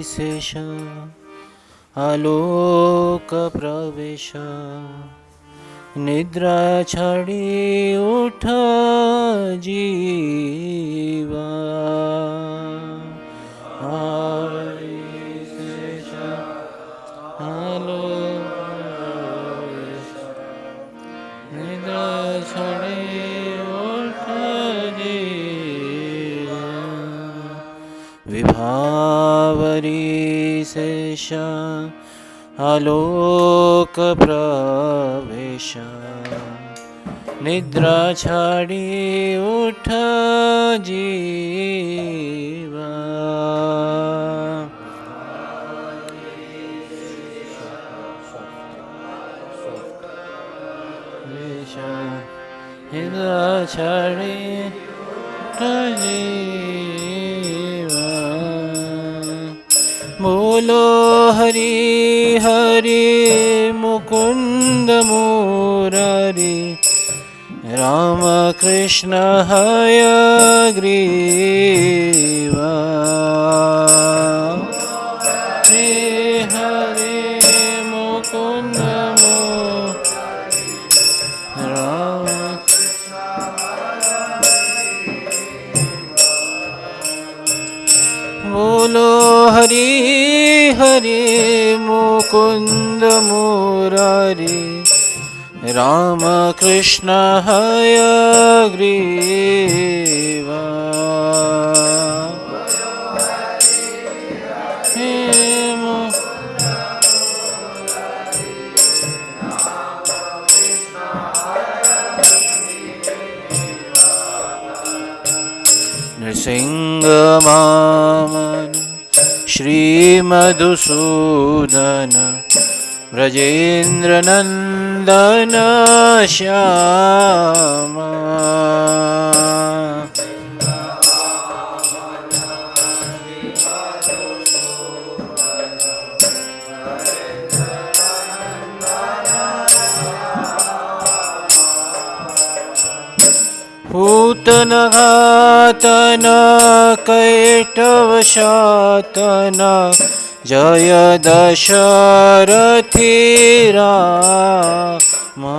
शेष आलोक प्रवेश निद्रा छाड़ी उठ जीवा शेष आलोक प्रवेश निद्रा छाड़ी उठ जीवा विभावरी शेष आलोक प्रवेश निद्रा छाड़ी उठ जीवा निद्रा छाड़ी उठ जीवा बोलो हरि हरि मुकुंद मुरारी राम कृष्ण हयग्रीवा हरे हरे मुकुंद मुरारी राम बोलो हरि हरि मुकुंद मुरारी राम कृष्ण हयग्रीवा नृसिंह वामन श्री मधुसूदन ब्रजेन्द्र नंदन श्यामा पूतन घातन कैटव शातन जय दशरथी रामा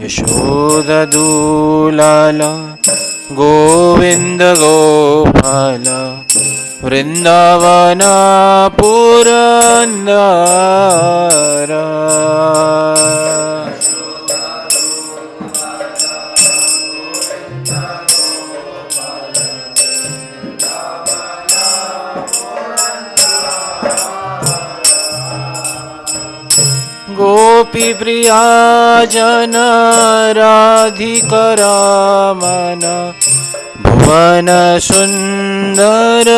यशोदा दूलाल गोविंद गोपाल वृंदावन पुरंदर गोपी प्रिया जन राधिकरामन भुवन सुंदर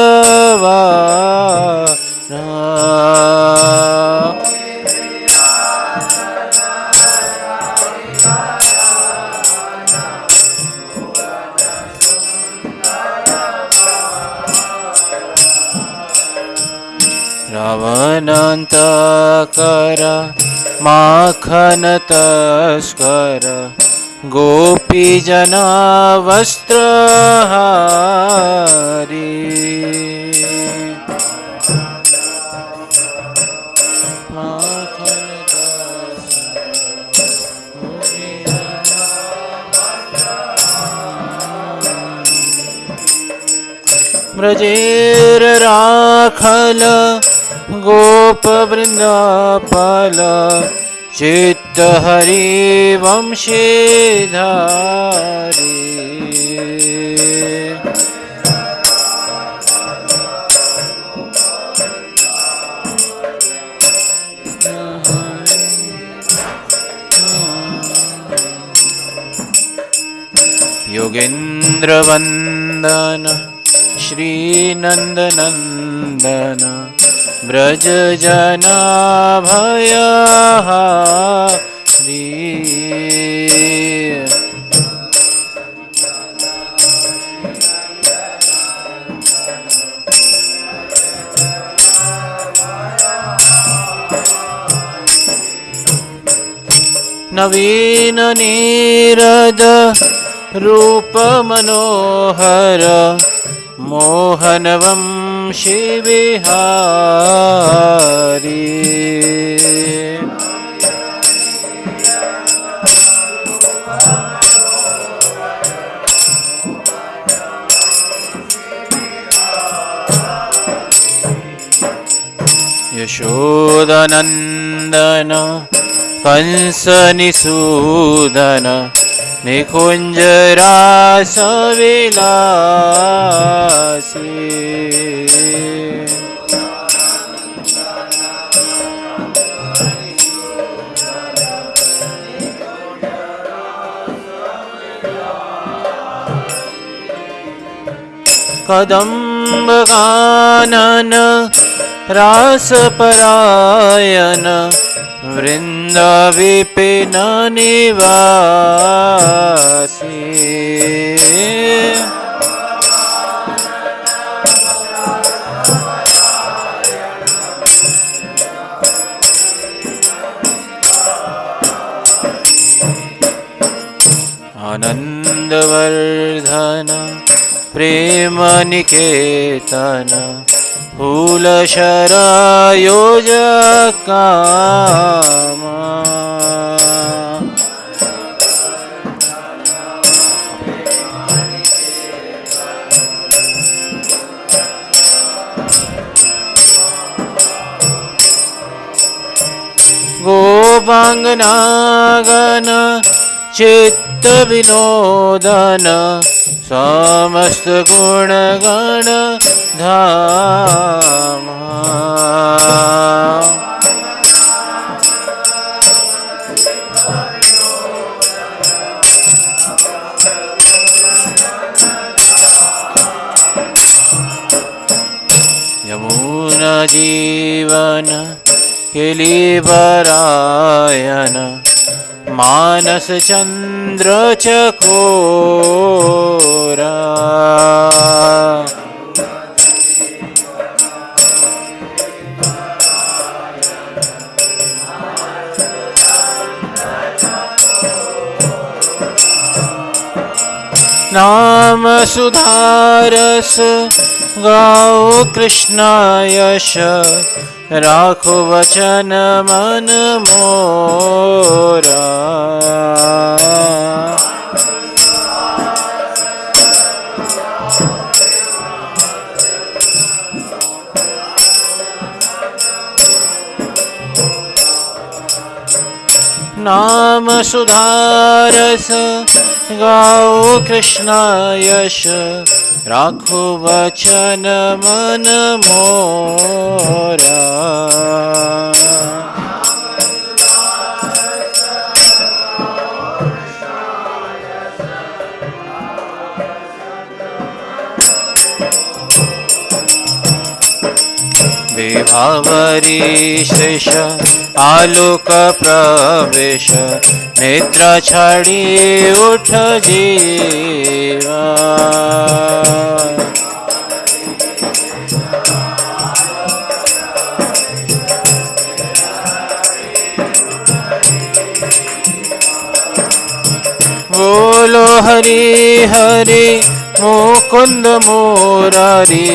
रावणान्तकर माखन तस्कर गोपी जना वस्त्रहारी ब्रजेर राखल गोप वृंदापल चित्त हरि वंशीधारी योगेन्द्र वंदन श्री नंदनंदन ब्रज जना भयहारी नवीन नीरद रूप मनोहर मोहन वंशी विहारी। यशोदनंदन कंस निसूदन निकुंज रास विलासी। कदम्ब कानन रास परायण वृंद विपिन निवासी। आनंदवर्धन प्रेम निकेतन फूल शरायोज कामा। गोपांगनागन चित्त विनोदन समस्त गुण गण धामा। यमुना जीवन किलीबरायन मानस चंद्र चकोरा। नाम सुधारस गाओ कृष्ण यश राखो वचन मन मोरा। नाम सुधारस गाओ कृष्ण यश राखो वचन मन मोरा। विभावरी शेष आलोक प्रवेश नेत्र छाड़ी उठ जीवा। बोलो हरि हरि मुकुंद मुरारी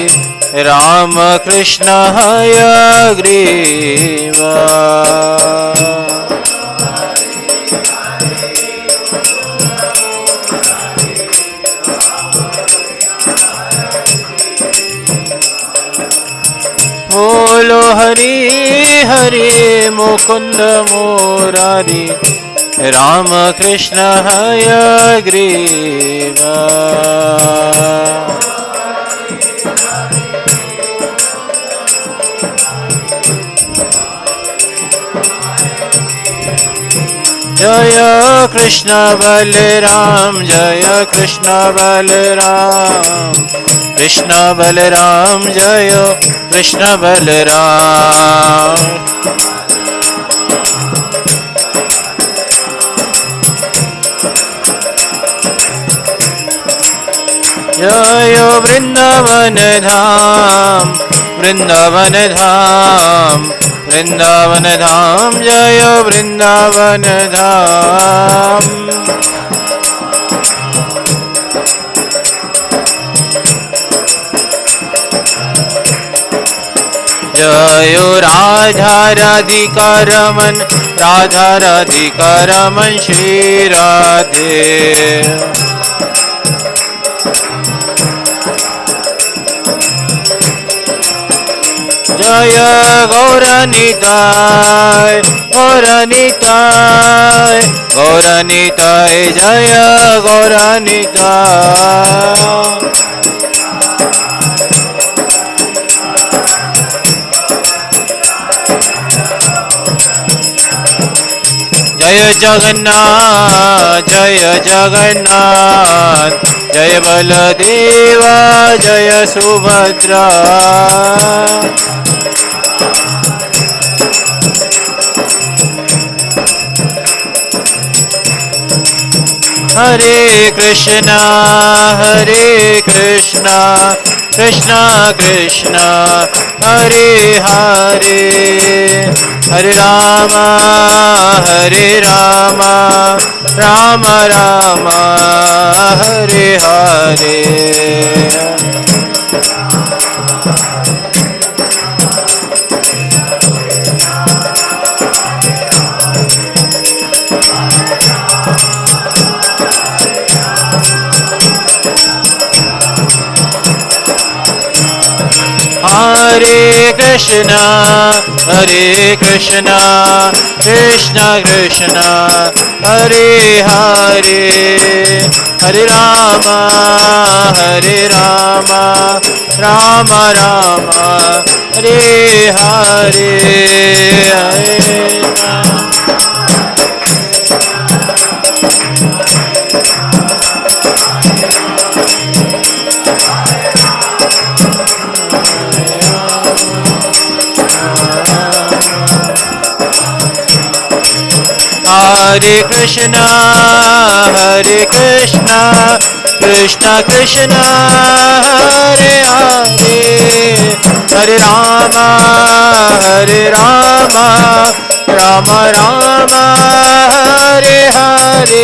राम कृष्ण हयग्रीवा। बोलो हरि हरि मुकुंद मुरारी राम कृष्ण हयग्रीवा। जय कृष्ण बलराम जय कृष्ण बलराम कृष्ण बलराम जय कृष्ण बलराम। जय वृंदावन धाम वृंदावन धाम, वृंदावन धाम, जय वृंदावन धाम। जय राधा राधिका रमन, राधा राधिका रमन श्री राधे। जय गौरनिताय, गौरनिताय, गौरनिताय, जय गौरनिताय। जय जगन्नाथ, जय जगन्नाथ, जय बलदेवा, जय सुभद्रा। हरे कृष्णा, हरे कृष्णा, कृष्णा कृष्णा, हरे हरे, हरे राम, हरे राम, राम राम, हरे हरे। हरे कृष्णा, हरे कृष्णा, कृष्णा कृष्णा, हरे हरे, हरे राम, हरे राम, राम राम, हरे हरे, हरे राम। हरे कृष्णा, हरे कृष्णा, कृष्णा कृष्णा, हरे हरे, हरे राम, हरे राम, राम राम, हरे हरे।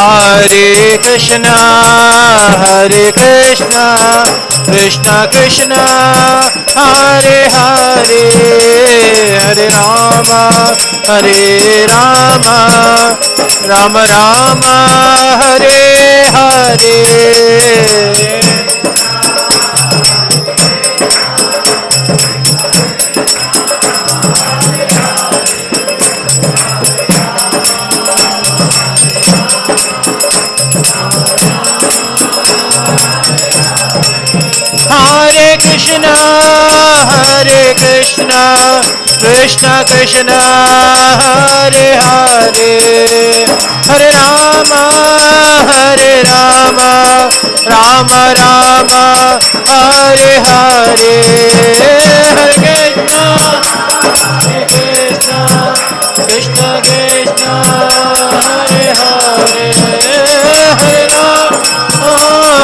हरे कृष्णा, हरे कृष्णा, कृष्णा कृष्णा, हरे हरे, हरे राम, हरे राम, राम राम, हरे हरे। हरे कृष्णा, हरे कृष्णा, कृष्णा कृष्णा, हरे हरे, हरे राम, हरे राम, राम राम, हरे हरे। हरे कृष्णा, हरे कृष्णा, कृष्णा कृष्णा, हरे हरे, हरे राम,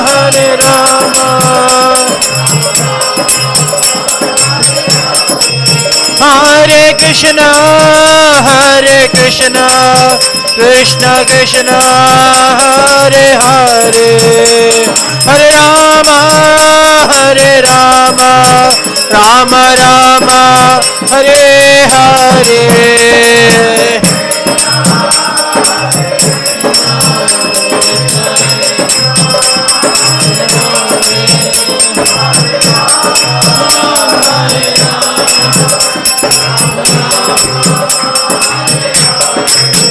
हरे राम। हरे कृष्णा, हरे कृष्णा, कृष्णा कृष्णा, हरे हरे, हरे राम, हरे राम, राम राम, हरे हरे।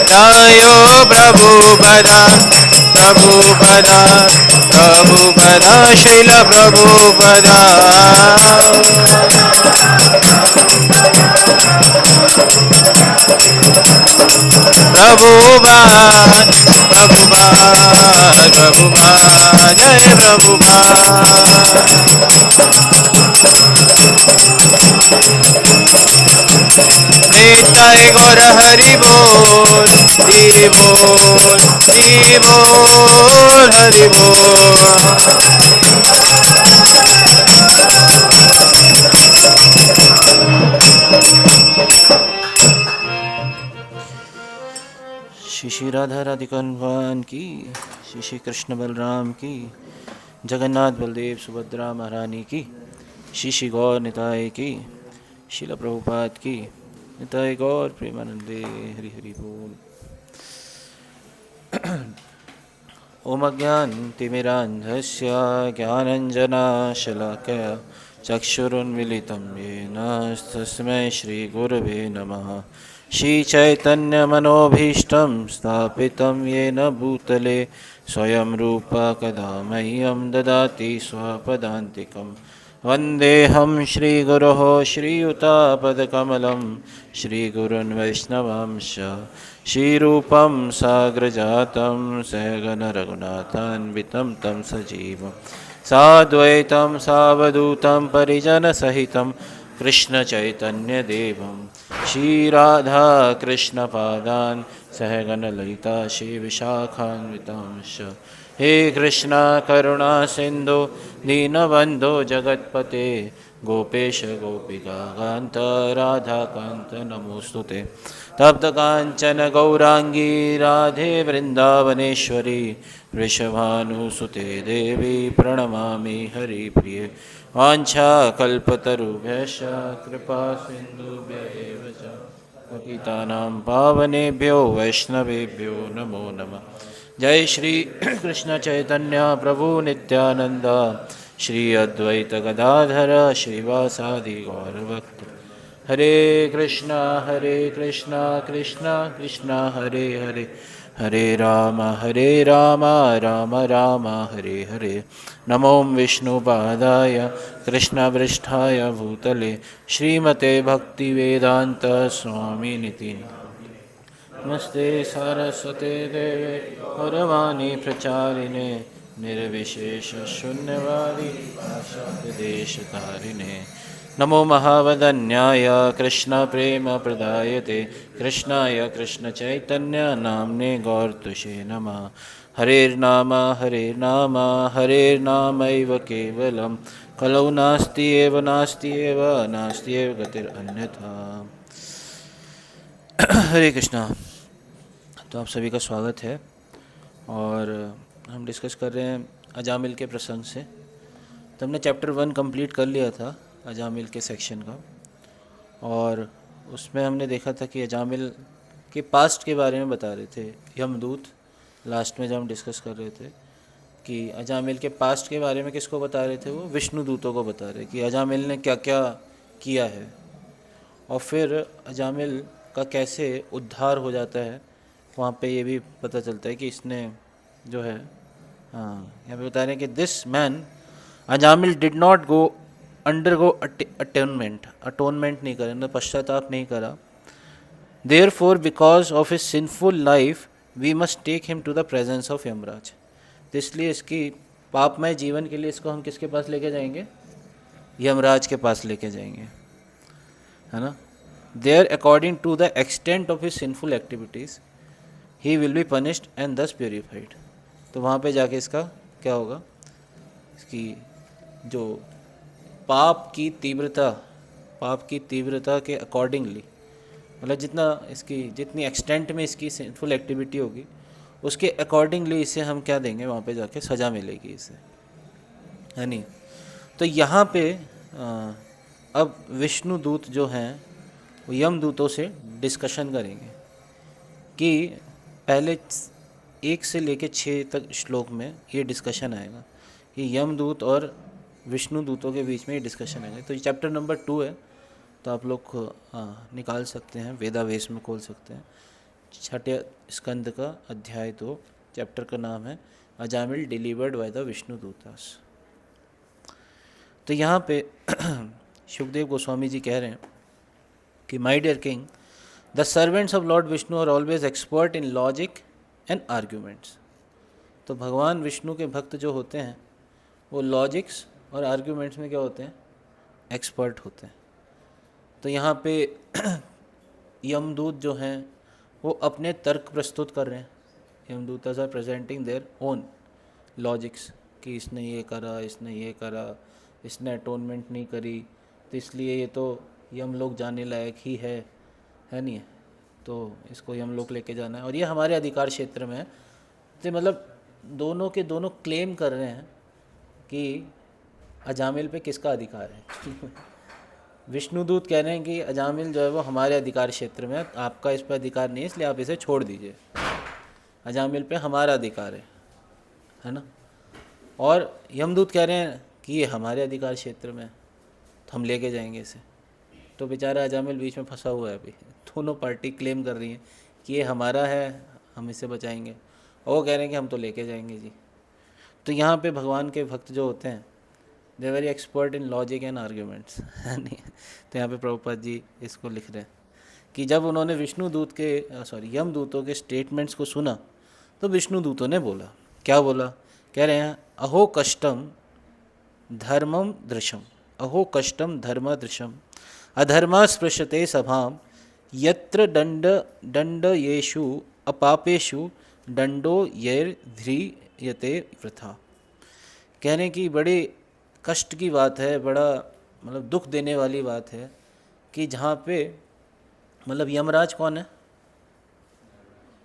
जयो प्रभुपदा, प्रभुपदा, प्रभुपदा, श्रील प्रभुपदा। प्रभुपाद प्रभुपाद प्रभुपाद जय प्रभुपाद निताय गौर हरि बोल जी बोल हरि श्री श्री राधा राधिका भगवान की, श्री श्री कृष्ण बलराम की, जगन्नाथ बलदेव सुभद्रा महारानी की, श्री श्री गौर निताय की, शिला प्रभुपाद की, निताय गौर प्रेमानंदे हरि हरि बोल। ओम अज्ञानतिमिरान्धस्य ज्ञानञ्जनशलाकया चक्षुरुन्मीलितं येन तस्मै श्रीगुरवे नमः। श्रीचैतन्यमनोभीष्टं स्थापितं येन भूतले स्वयं रूपा कदा मह्यं ददाति स्वपदान्तिकम्। वन्देऽहं श्रीगुरोः श्रीयुतापदकमलं श्रीगुरुन् वैष्णवांश श्रीरूपं साग्रजातं सहगण रघुनाथान्वितं तं सजीवं साद्वैतं सावधूतं परिजनसहितं कृष्णचैतन्यदेवं श्रीराधा कृष्णपादान् सहगण ललिता श्रीविशाखान्वितांश। हे कृष्णा करुणा सिंधु दीनबंधो जगत्पते गोपेश गोपिकान्त राधाकान्त नमोस्तुते। तप्त कांचन गौरांगी राधे वृंदावनेश्वरी वृषभानुसुते देवी प्रणमामि हरिप्रिये। वाञ्छाकल्पतरुभ्यश्च कृपा सिन्धुभ्येव च पतितानां पावनेभ्यो वैष्णवेभ्यो नमो नमः। जय श्री कृष्ण चैतन्य प्रभु नित्यानंद श्री अद्वैत गदाधर श्रीवासादि गौरभक्त। हरे कृष्णा कृष्णा कृष्णा हरे हरे, हरे राम राम राम हरे हरे। नमो विष्णुपादाय कृष्णपृष्ठाय भूतले श्रीमते भक्तिवेदांत स्वामिनिति। नमस्ते सरस्वते देवे गौरवाणी प्रचारिणे निर्विशेष शून्यवादी देशतारिणे। नमो महावदन्याय कृष्ण प्रेम प्रदायते कृष्णाय कृष्ण चैतन्य नाम्ने गौरतुषे नमः। हरेर्नाम हरेर्नामैव केवलं कलौ नास्ति एव गतिरन्यथा। हरे कृष्णा। तो आप सभी का स्वागत है और हम डिस्कस कर रहे हैं अजामिल के प्रसंग से। तो हमने चैप्टर 1 कंप्लीट कर लिया था अजामिल के सेक्शन का, और उसमें हमने देखा था कि अजामिल के पास्ट के बारे में बता रहे थे यमदूत। लास्ट में जब हम डिस्कस कर रहे थे कि अजामिल के पास्ट के बारे में किसको बता रहे थे, वो विष्णु दूतों को बता रहे कि अजामिल ने क्या क्या किया है, और फिर अजामिल का कैसे उद्धार हो जाता है। वहाँ पे ये भी पता चलता है कि इसने जो है, हाँ यहाँ पे बता रहे हैं कि this man Ajamil did not go undergo atonement नहीं करा, पश्चाताप नहीं करा। Therefore because of his sinful life we must take him to the presence of Yamraj. तो इसलिए इसकी पापमय जीवन के लिए इसको हम किसके पास लेके जाएंगे, यमराज के पास लेके जाएंगे, है ना। There according to the extent of his sinful activities he will be punished and thus purified. तो वहाँ पे जाके इसका क्या होगा, इसकी जो पाप की तीव्रता के अकॉर्डिंगली, मतलब जितनी एक्सटेंट में इसकी सिंफुल एक्टिविटी होगी उसके अकॉर्डिंगली इसे हम क्या देंगे, वहाँ पे जाके सज़ा मिलेगी इसे, है नहीं। तो यहाँ पे अब विष्णु दूत जो हैं वो यमदूतों से डिस्कशन करेंगे कि पहले 1 से लेकर 6 तक श्लोक में ये डिस्कशन आएगा कि यमदूत और विष्णु दूतों के बीच में ये डिस्कशन आएगा। तो ये चैप्टर नंबर 2 है, तो आप लोग निकाल सकते हैं, वेदावेश में खोल सकते हैं। 6ठे स्कंद का अध्याय 2, चैप्टर का नाम है Ajamil delivered by the Vishnu dutas. तो यहाँ पे सुखदेव गोस्वामी जी कह रहे हैं कि my dear king, the servants of lord Vishnu are always expert in logic and arguments. तो भगवान विष्णु के भक्त जो होते हैं वो लॉजिक्स और आर्ग्यूमेंट्स में क्या होते हैं, एक्सपर्ट होते हैं। तो यहाँ पे यमदूत जो हैं वो अपने तर्क प्रस्तुत कर रहे हैं। Yamadutas are presenting their own logics कि इसने ये करा, इसने ये करा, इसने अटोनमेंट नहीं करी, तो इसलिए ये तो यमलोक जाने लायक ही है नहीं है, तो इसको यमलोक लेके जाना है और ये हमारे अधिकार क्षेत्र में है। तो मतलब दोनों के दोनों क्लेम कर रहे हैं कि अजामिल पे किसका अधिकार है। विष्णुदूत कह रहे हैं कि अजामिल जो है वो हमारे अधिकार क्षेत्र में है, आपका इस पर अधिकार नहीं है, इसलिए आप इसे छोड़ दीजिए, अजामिल पे हमारा अधिकार है ना। और यमदूत कह रहे हैं कि ये हमारे अधिकार क्षेत्र में है, तो हम लेके जाएंगे इसे। तो बेचारा अजामिल बीच में फंसा हुआ है अभी। दोनों पार्टी क्लेम कर रही हैं कि ये हमारा है, हम इसे बचाएंगे, और वो कह रहे हैं कि हम तो लेके जाएंगे जी। तो यहाँ पे भगवान के भक्त जो होते हैं they very expert in logic and arguments, है नहीं। तो यहाँ पे प्रभुपाद जी इसको लिख रहे हैं कि जब उन्होंने विष्णुदूत के यमदूतों के स्टेटमेंट्स को सुना तो विष्णुदूतों ने बोला, क्या बोला, कह रहे हैं अहो कष्टम धर्मम दृशम, अहो कष्टम धर्म दृशम, अधर्मा स्पृशते सभाम, यत्र दंड येषु अपापेषु दंडो यैर्ध्रियते वृथा। कहने की बड़ी कष्ट की बात है, बड़ा मतलब दुख देने वाली बात है कि जहाँ पे मतलब यमराज कौन है,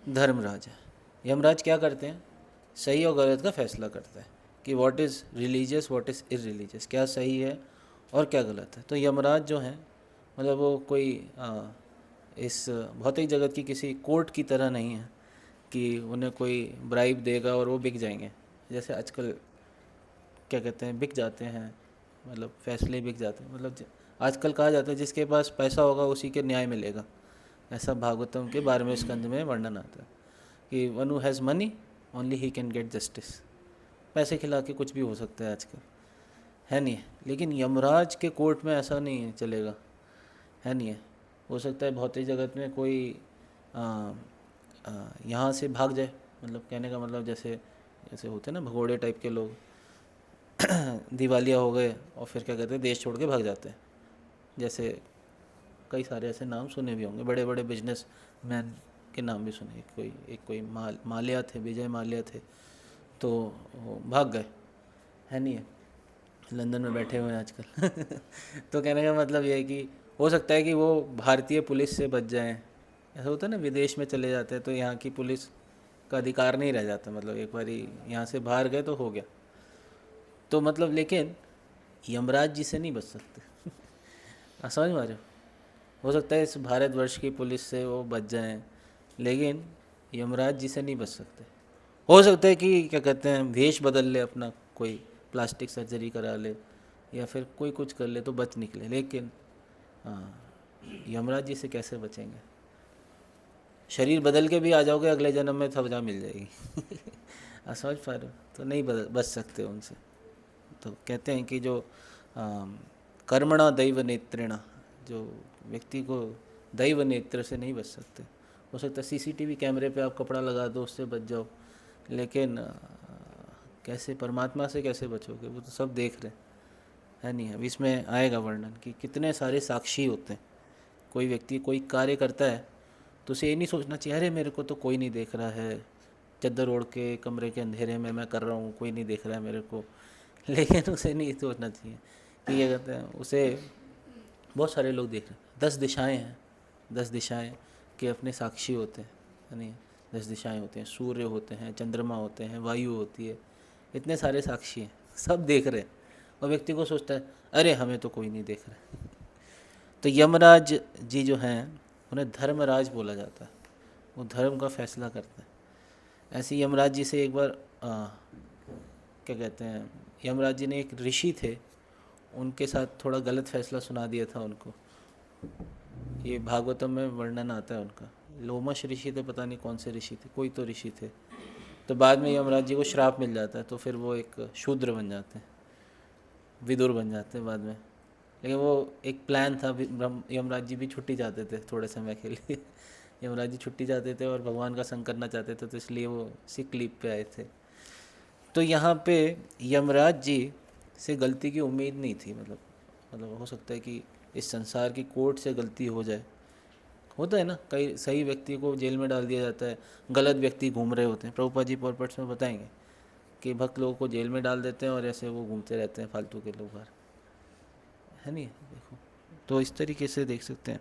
धर्मराज है। यमराज क्या करते हैं, सही और गलत का फैसला करता है कि what is religious what is irreligious, क्या सही है और क्या गलत है। तो यमराज जो हैं मतलब वो कोई इस भौतिक जगत की किसी कोर्ट की तरह नहीं है कि उन्हें कोई ब्राइब देगा और वो बिक जाएंगे, जैसे आजकल क्या कहते हैं बिक जाते हैं, मतलब फैसले बिक जाते हैं। मतलब आजकल कहा जाता है जिसके पास पैसा होगा उसी के न्याय मिलेगा, ऐसा भागवतम के 12वें स्कंद में वर्णन आता है कि one who has money only he can gate justice. पैसे खिला के कुछ भी हो सकता है आजकल, है नहीं है। लेकिन यमराज के कोर्ट में ऐसा नहीं है, चलेगा, है नहीं है। हो सकता है भौतिक जगत में कोई यहाँ से भाग जाए, मतलब कहने का मतलब जैसे जैसे होते हैं ना भगोड़े टाइप के लोग, दिवालिया हो गए और फिर क्या कहते हैं देश छोड़ के भाग जाते हैं। जैसे कई सारे ऐसे नाम सुने भी होंगे, बड़े बड़े बिजनेस मैन के नाम भी सुने। एक कोई माल्या थे, विजय माल्या थे, तो वो भाग गए, है नहीं है, लंदन में बैठे हुए हैं आजकल। तो कहने का मतलब ये है कि हो सकता है कि वो भारतीय पुलिस से बच जाएं। ऐसा होता है ना, विदेश में चले जाते हैं तो यहाँ की पुलिस का अधिकार नहीं रह जाता, मतलब एक बार यहाँ से बाहर गए तो हो गया। तो मतलब लेकिन यमराज जी से नहीं बच सकते। आप समझ में आ रहे हो सकता है इस भारतवर्ष की पुलिस से वो बच जाएं, लेकिन यमराज जी से नहीं बच सकते। हो सकता है कि क्या कहते हैं भेष बदल ले अपना, कोई प्लास्टिक सर्जरी करा ले या फिर कोई कुछ कर ले तो बच निकले, लेकिन यमराज जी से कैसे बचेंगे। शरीर बदल के भी आ जाओगे अगले जन्म में सजा मिल जाएगी। आप समझ पा रहे हो, तो नहीं बच सकते उनसे। तो कहते हैं कि जो कर्मणा दैव नेत्रेणा, जो व्यक्ति को दैव नेत्र से नहीं बच सकते। हो सकता है सीसीटीवी कैमरे पे आप कपड़ा लगा दो उससे बच जाओ, लेकिन कैसे परमात्मा से कैसे बचोगे, वो तो सब देख रहे है नहीं है। इसमें आएगा वर्णन कि कितने सारे साक्षी होते हैं। कोई व्यक्ति कोई कार्य करता है तो उसे ये नहीं सोचना चाहिए अरे मेरे को तो कोई नहीं देख रहा है, चद्दर ओढ़ के कमरे के अंधेरे में मैं कर रहा हूँ, कोई नहीं देख रहा है मेरे को। लेकिन उसे नहीं सोचना चाहिए कि ये कहते हैं उसे बहुत सारे लोग देख रहे हैं। 10 दिशाएं हैं, 10 दिशाएं के अपने साक्षी होते हैं, यानी 10 दिशाएं होते हैं, सूर्य होते हैं, चंद्रमा होते हैं, वायु होती है, इतने सारे साक्षी हैं, सब देख रहे हैं। और व्यक्ति को सोचता है अरे हमें तो कोई नहीं देख रहा। तो यमराज जी जो हैं उन्हें धर्मराज बोला जाता है, वो धर्म का फैसला करते हैं। ऐसे यमराज जी से एक बार क्या कहते हैं यमराज जी ने एक ऋषि थे उनके साथ थोड़ा गलत फैसला सुना दिया था उनको। ये भागवतम में वर्णन आता है उनका। लोमश ऋषि थे, पता नहीं कौन से ऋषि थे, कोई तो ऋषि थे। तो बाद में यमराज जी को श्राप मिल जाता है, तो फिर वो एक शूद्र बन जाते हैं, विदुर बन जाते हैं बाद में। लेकिन वो एक प्लान था, यमराज जी भी छुट्टी चाहते थे थोड़े समय के लिए। यमराज जी छुट्टी चाहते थे और भगवान का संग करना चाहते थे, तो इसलिए वो सिक लीव पे आए थे। तो यहाँ पे यमराज जी से गलती की उम्मीद नहीं थी, मतलब हो सकता है कि इस संसार की कोर्ट से गलती हो जाए। होता है ना, कई सही व्यक्ति को जेल में डाल दिया जाता है, गलत व्यक्ति घूम रहे होते हैं। प्रभुपाद जी पॉडकास्ट में बताएंगे कि भक्त लोगों को जेल में डाल देते हैं और ऐसे वो घूमते रहते हैं फालतू के लोग बाहर, है नहीं? देखो, तो इस तरीके से देख सकते हैं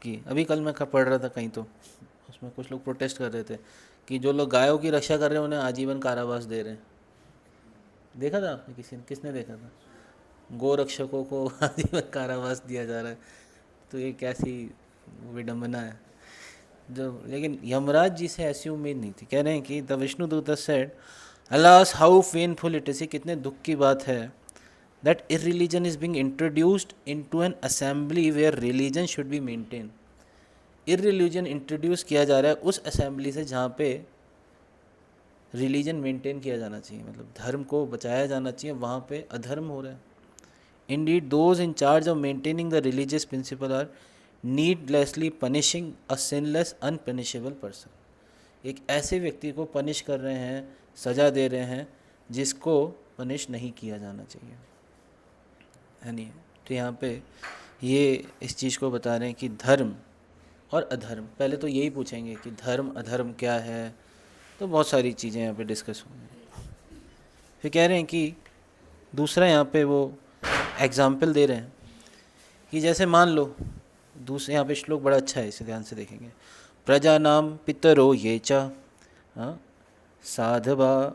कि अभी कल मैं पढ़ रहा था कहीं, तो उसमें कुछ लोग प्रोटेस्ट कर रहे थे कि जो लोग गायों की रक्षा कर रहे हैं उन्हें आजीवन कारावास दे रहे हैं। देखा था आपने? किसने देखा था? गौ रक्षकों को आजीवन कारावास दिया जा रहा है, तो ये कैसी विडंबना है। जो लेकिन यमराज जी से ऐसी उम्मीद नहीं थी। कह रहे हैं कि the Vishnuduta said, alas how painful it is, कितने दुख की बात है, that irreligion is being introduced into an assembly where religion should be maintain. Irreligion introduce किया जा रहा है उस असेंबली से जहाँ पे रिलीजन मेंटेन किया जाना चाहिए, मतलब धर्म को बचाया जाना चाहिए, वहाँ पे अधर्म हो रहा है। Indeed, those in charge of maintaining the religious principle are needlessly punishing a sinless, unpunishable person. एक ऐसे व्यक्ति को पनिश कर रहे हैं, सज़ा दे रहे हैं जिसको पनिश नहीं किया जाना चाहिए, है नहीं? तो यहाँ पे ये इस चीज़ को बता रहे हैं कि धर्म और अधर्म, पहले तो यही पूछेंगे कि धर्म अधर्म क्या है, तो बहुत सारी चीज़ें यहाँ पे डिस्कस होंगी। फिर कह रहे हैं कि दूसरा यहाँ पे वो एग्जाम्पल दे रहे हैं कि जैसे मान लो, दूसरे यहाँ पे श्लोक बड़ा अच्छा है, इसे ध्यान से देखेंगे। प्रजा नाम पितरो ये च साधवा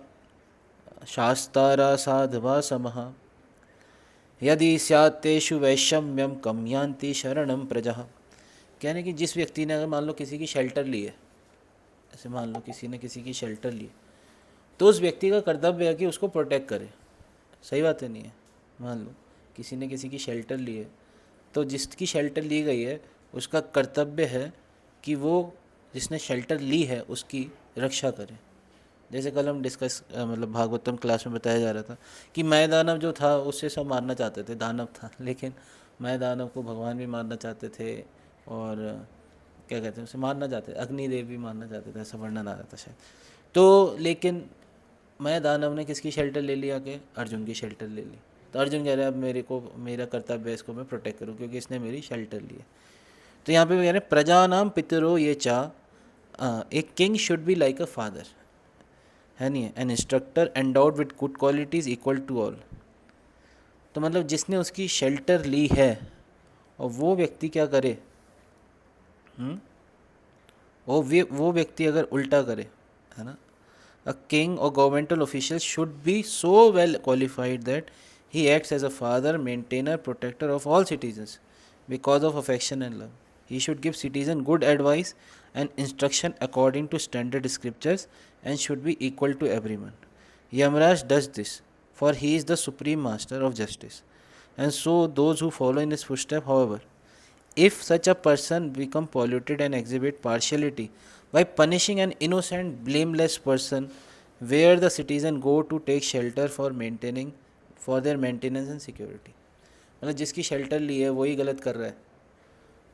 शास्तारा साधवा समः यदि स्यात्तेषु वैषम्यम कम्यांति शरणम प्रजा। कहने कि जिस व्यक्ति ने अगर मान लो किसी की शेल्टर ली है, ऐसे मान लो किसी ने किसी की शेल्टर ली, तो उस व्यक्ति का कर्तव्य है कि उसको प्रोटेक्ट करे। सही बात है, नहीं है? मान लो किसी ने किसी की शेल्टर ली है, तो जिसकी शेल्टर ली गई है उसका कर्तव्य है कि वो जिसने शेल्टर ली है उसकी रक्षा करे। जैसे कल हम डिस्कस मतलब भागवतम क्लास में बताया जा रहा था कि मैं दानव जो था उससे सब मारना चाहते थे, दानव था, लेकिन मैं दानव को भगवान भी मारना चाहते थे, और क्या कहते हैं उसे मारना चाहते थे, अग्निदेव भी मारना चाहते थे, ऐसा वर्णन आ रहा था शायद। तो लेकिन मैं दानव ने किसकी शेल्टर ले लिया? कि अर्जुन की शेल्टर ले ली। तो अर्जुन कह रहे हैं अब मेरे को, मेरा कर्तव्य है इसको मैं प्रोटेक्ट करूँ क्योंकि इसने मेरी शेल्टर ली है। तो यहाँ पे कह रहे हैं प्रजा नाम पितरो ये चा, a king should be like a father, है नहीं? An instructor endowed with good qualities equal to all. तो मतलब जिसने उसकी शेल्टर ली है और वो व्यक्ति क्या करे, वो व्यक्ति अगर उल्टा करे, है ना, a king or governmental official should be so well qualified that he acts as a father, maintainer, protector of all citizens because of affection and love. He should give citizens good advice and instruction according to standard scriptures and should be equal to everyone. Yamraj does this, for he is the supreme master of justice. And so those who follow in his footsteps, however, if such a person become polluted and exhibit partiality by punishing an innocent, blameless person, where the citizen go to take shelter for their maintenance and security. मतलब जिसकी shelter ली है वही गलत कर रहा है,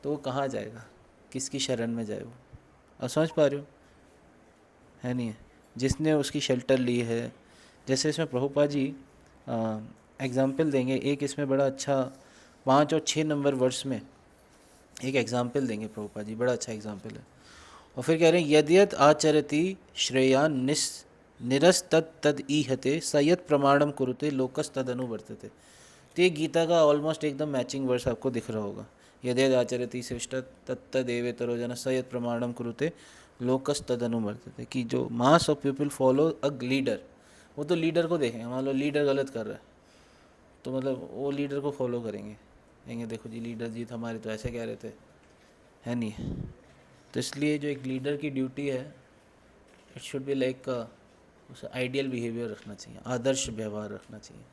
तो वो कहाँ जाएगा, किसकी शरण में जाए वो? आप समझ पा रहे हो, है नहीं है? जिसने उसकी शेल्टर ली है, जैसे इसमें प्रभुपाद जी एग्ज़ाम्पल देंगे, एक इसमें बड़ा अच्छा 5 और 6 नंबर वर्स में एक एग्ज़ाम्पल देंगे प्रभुपाद जी, बड़ा अच्छा एग्ज़ाम्पल है। और फिर कह रहे हैं यद्यत आचरति श्रेयान निरस्तद तद ईहते सयत प्रमाणम कुरुते लोकस तद अनुवर्तते। तो ये गीता का ऑलमोस्ट एकदम मैचिंग वर्स आपको दिख रहा होगा। यद्यत आचरति श्रेष्ठ तत्तदेवेतरो जन सयत प्रमाणम कुरुते लोकस तद अनुवर्तते, कि जो mass of people follow a leader, वो तो लीडर को देखेंगे, मान लो लीडर गलत कर रहा है तो मतलब वो लीडर को फॉलो करेंगे, कहेंगे देखो जी लीडर जी हमारे तो ऐसे कह रहे थे, है नहीं? तो इसलिए जो एक लीडर की ड्यूटी है, इट शुड बी लाइक उसे आइडियल बिहेवियर रखना चाहिए, आदर्श व्यवहार रखना चाहिए,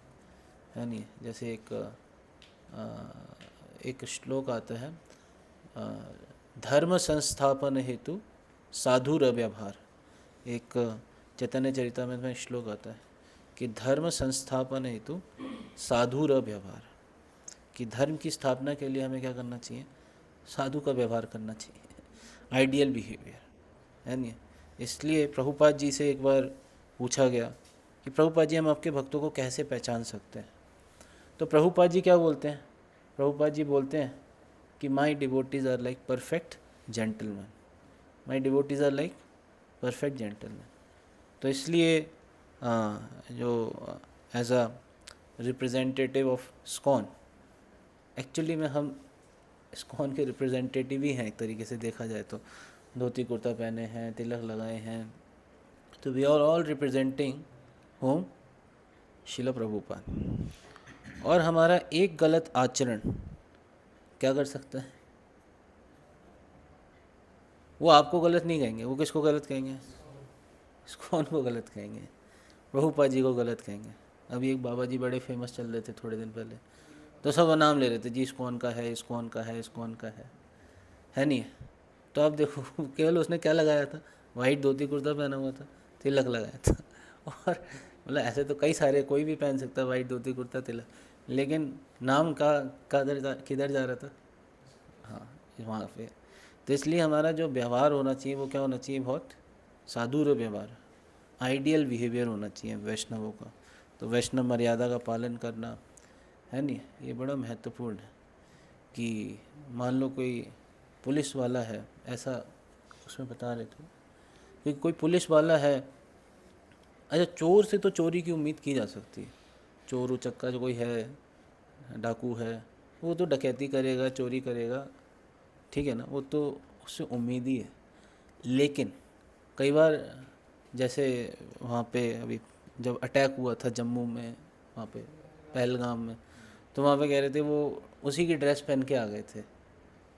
है नहीं? जैसे एक श्लोक आता है, धर्म संस्थापन हेतु साधुर व्यवहार, एक चैतन्य चरितामृत में श्लोक आता है कि धर्म संस्थापन हेतु साधुर व्यवहार। कि धर्म की स्थापना के लिए हमें क्या करना चाहिए, साधु का व्यवहार करना चाहिए, आइडियल बिहेवियर, है नहीं। इसलिए प्रभुपाद जी से एक बार पूछा गया कि प्रभुपाद जी हम आपके भक्तों को कैसे पहचान सकते हैं। तो प्रभुपाद जी क्या बोलते हैं, प्रभुपाद जी बोलते हैं कि my devotees are like perfect gentleman, my devotees are like perfect gentleman. तो इसलिए जो as a representative of ISKCON, actually में हम स्कॉन के रिप्रेजेंटेटिव ही हैं एक तरीके से देखा जाए तो, धोती कुर्ता पहने हैं, तिलक लगाए हैं, तो we are all representing whom, Srila Prabhupada. और हमारा एक गलत आचरण क्या कर सकता है, वो आपको गलत नहीं कहेंगे, वो किसको गलत कहेंगे, स्कॉन को गलत कहेंगे, प्रभुपाद जी को गलत कहेंगे। अभी एक बाबा जी बड़े फेमस चल रहे थे थोड़े दिन पहले, तो सब नाम ले रहे थे जी, इस्कॉन का है, इस्कॉन का है, इस्कॉन का है नहीं है। तो आप देखो केवल उसने क्या लगाया था, वाइट धोती कुर्ता पहना हुआ था, तिलक लगाया था। और मतलब ऐसे तो कई सारे, कोई भी पहन सकता है वाइट धोती कुर्ता तिलक, लेकिन नाम का किधर जा रहा था, हाँ वहाँ पे। तो इसलिए हमारा जो व्यवहार होना चाहिए वो क्या होना चाहिए, बहुत साधुर व्यवहार, आइडियल बिहेवियर होना चाहिए वैष्णवों का। तो वैष्णव मर्यादा का पालन करना, है नहीं, ये बड़ा महत्वपूर्ण है। कि मान लो कोई पुलिस वाला है, ऐसा उसमें बता रहे थे कि कोई पुलिस वाला है, अच्छा चोर से तो चोरी की उम्मीद की जा सकती है, चोर उचक्का जो कोई है, डाकू है, वो तो डकैती करेगा, चोरी करेगा, ठीक है ना, वो तो उससे उम्मीद ही है। लेकिन कई बार जैसे वहाँ पे अभी जब अटैक हुआ था जम्मू में, वहाँ पे पहलगाम में, तो वहाँ पे कह रहे थे वो उसी की ड्रेस पहन के आ गए थे।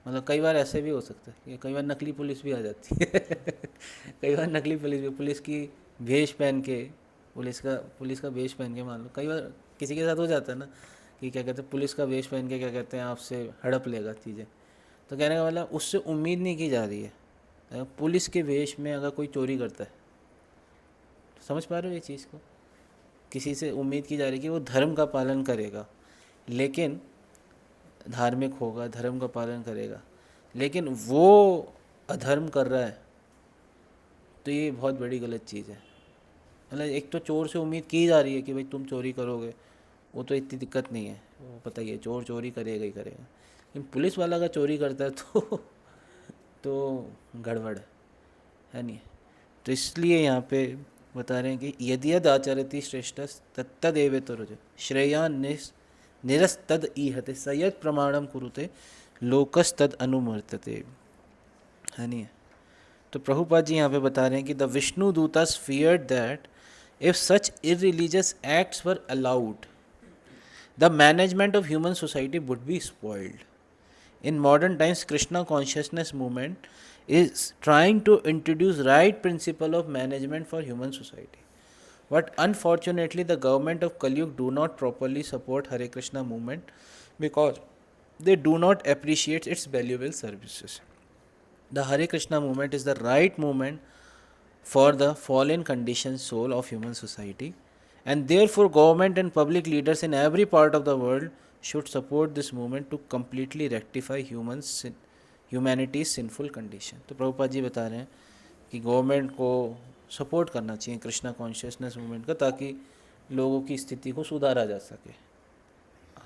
मतलब कई बार ऐसे भी हो सकता है कि कई बार नकली पुलिस भी आ जाती है कई बार नकली पुलिस भी, पुलिस की वेश पहन के, पुलिस का वेश पहन के, मान लो कई बार किसी के साथ हो जाता है ना कि क्या कहते हैं, पुलिस का वेश पहन के क्या कहते हैं आपसे हड़प लेगा चीज़ें। तो कहने का मतलब उससे उम्मीद नहीं की जा रही है, पुलिस के वेश में अगर कोई चोरी करता है, समझ पा रहे हो ये चीज़ को, किसी से उम्मीद की जा रही है कि वो धर्म का पालन करेगा, लेकिन धार्मिक होगा, धर्म का पालन करेगा, लेकिन वो अधर्म कर रहा है, तो ये बहुत बड़ी गलत चीज़ है। मतलब एक तो चोर से उम्मीद की जा रही है कि भाई तुम चोरी करोगे, वो तो इतनी दिक्कत नहीं है, वो पता ही है चोर चोरी करेगा ही करेगा, लेकिन पुलिस वाला अगर चोरी करता है तो गड़बड़ है नहीं। तो इसलिए यहाँ पे बता रहे हैं कि यदि यद आचरति श्रेष्ठ तत्तदेव तो रुज श्रेयान निरस्तद ईहते सयद प्रमाणम कुरुते लोकस्तद अनुमर्तते, है नहीं। तो प्रभुपाद जी यहाँ पे बता रहे हैं कि the Vishnu dutas feared that if such irreligious acts were allowed the management of human society would be spoiled. In modern times, Krishna consciousness movement is trying to introduce right principle of management for human society. But unfortunately, the government of Kali Yuga do not properly support Hare Krishna movement because they do not appreciate its valuable services. The Hare Krishna movement is the right movement for the fallen conditioned soul of human society, and therefore government and public leaders in every part of the world should support this movement to completely rectify humanity's sinful condition. तो प्रभुपाद जी बता रहे हैं कि government को support करना चाहिए Krishna consciousness movement का, ताकि लोगों की स्थिति को सुधारा जा सके।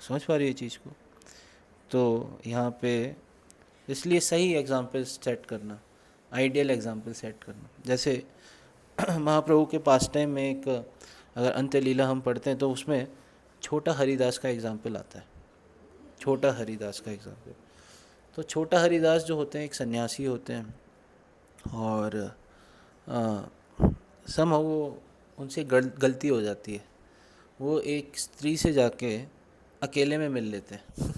समझ पा रही है चीज़ को। तो यहाँ पे इसलिए सही एग्जाम्पल सेट करना, आइडियल एग्जाम्पल सेट करना, जैसे महाप्रभु के पास टाइम में एक अगर अंत्य लीला हम पढ़ते हैं तो उसमें छोटा हरिदास का एग्जाम्पल आता है, छोटा हरिदास का एग्जाम्पल। तो छोटा हरिदास जो होते हैं एक सन्यासी होते हैं, और सम वो उनसे गलती हो जाती है, वो एक स्त्री से जाके अकेले में मिल लेते हैं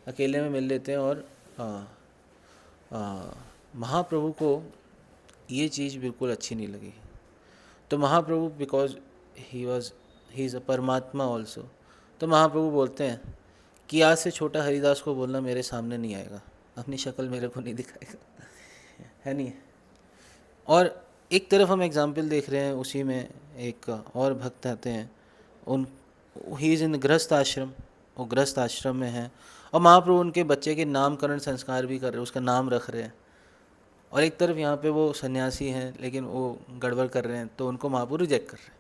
अकेले में मिल लेते हैं, और महाप्रभु को ये चीज़ बिल्कुल अच्छी नहीं लगी। तो महाप्रभु बिकॉज ही इज़ अ परमात्मा ऑल्सो, तो महाप्रभु बोलते हैं कि आज से छोटा हरिदास को बोलना मेरे सामने नहीं आएगा, अपनी शक्ल मेरे को नहीं दिखाएगा, है नहीं। और एक तरफ हम एग्जाम्पल देख रहे हैं, उसी में एक और भक्त आते हैं, उन ही इज़ इन गृहस्थ आश्रम, वो गृहस्थ आश्रम में हैं और महाप्रभु उनके बच्चे के नामकरण संस्कार भी कर रहे हैं, उसका नाम रख रहे हैं। और एक तरफ यहाँ पे वो सन्यासी हैं लेकिन वो गड़बड़ कर रहे हैं, तो उनको महाप्रभु रिजेक्ट कर रहे हैं।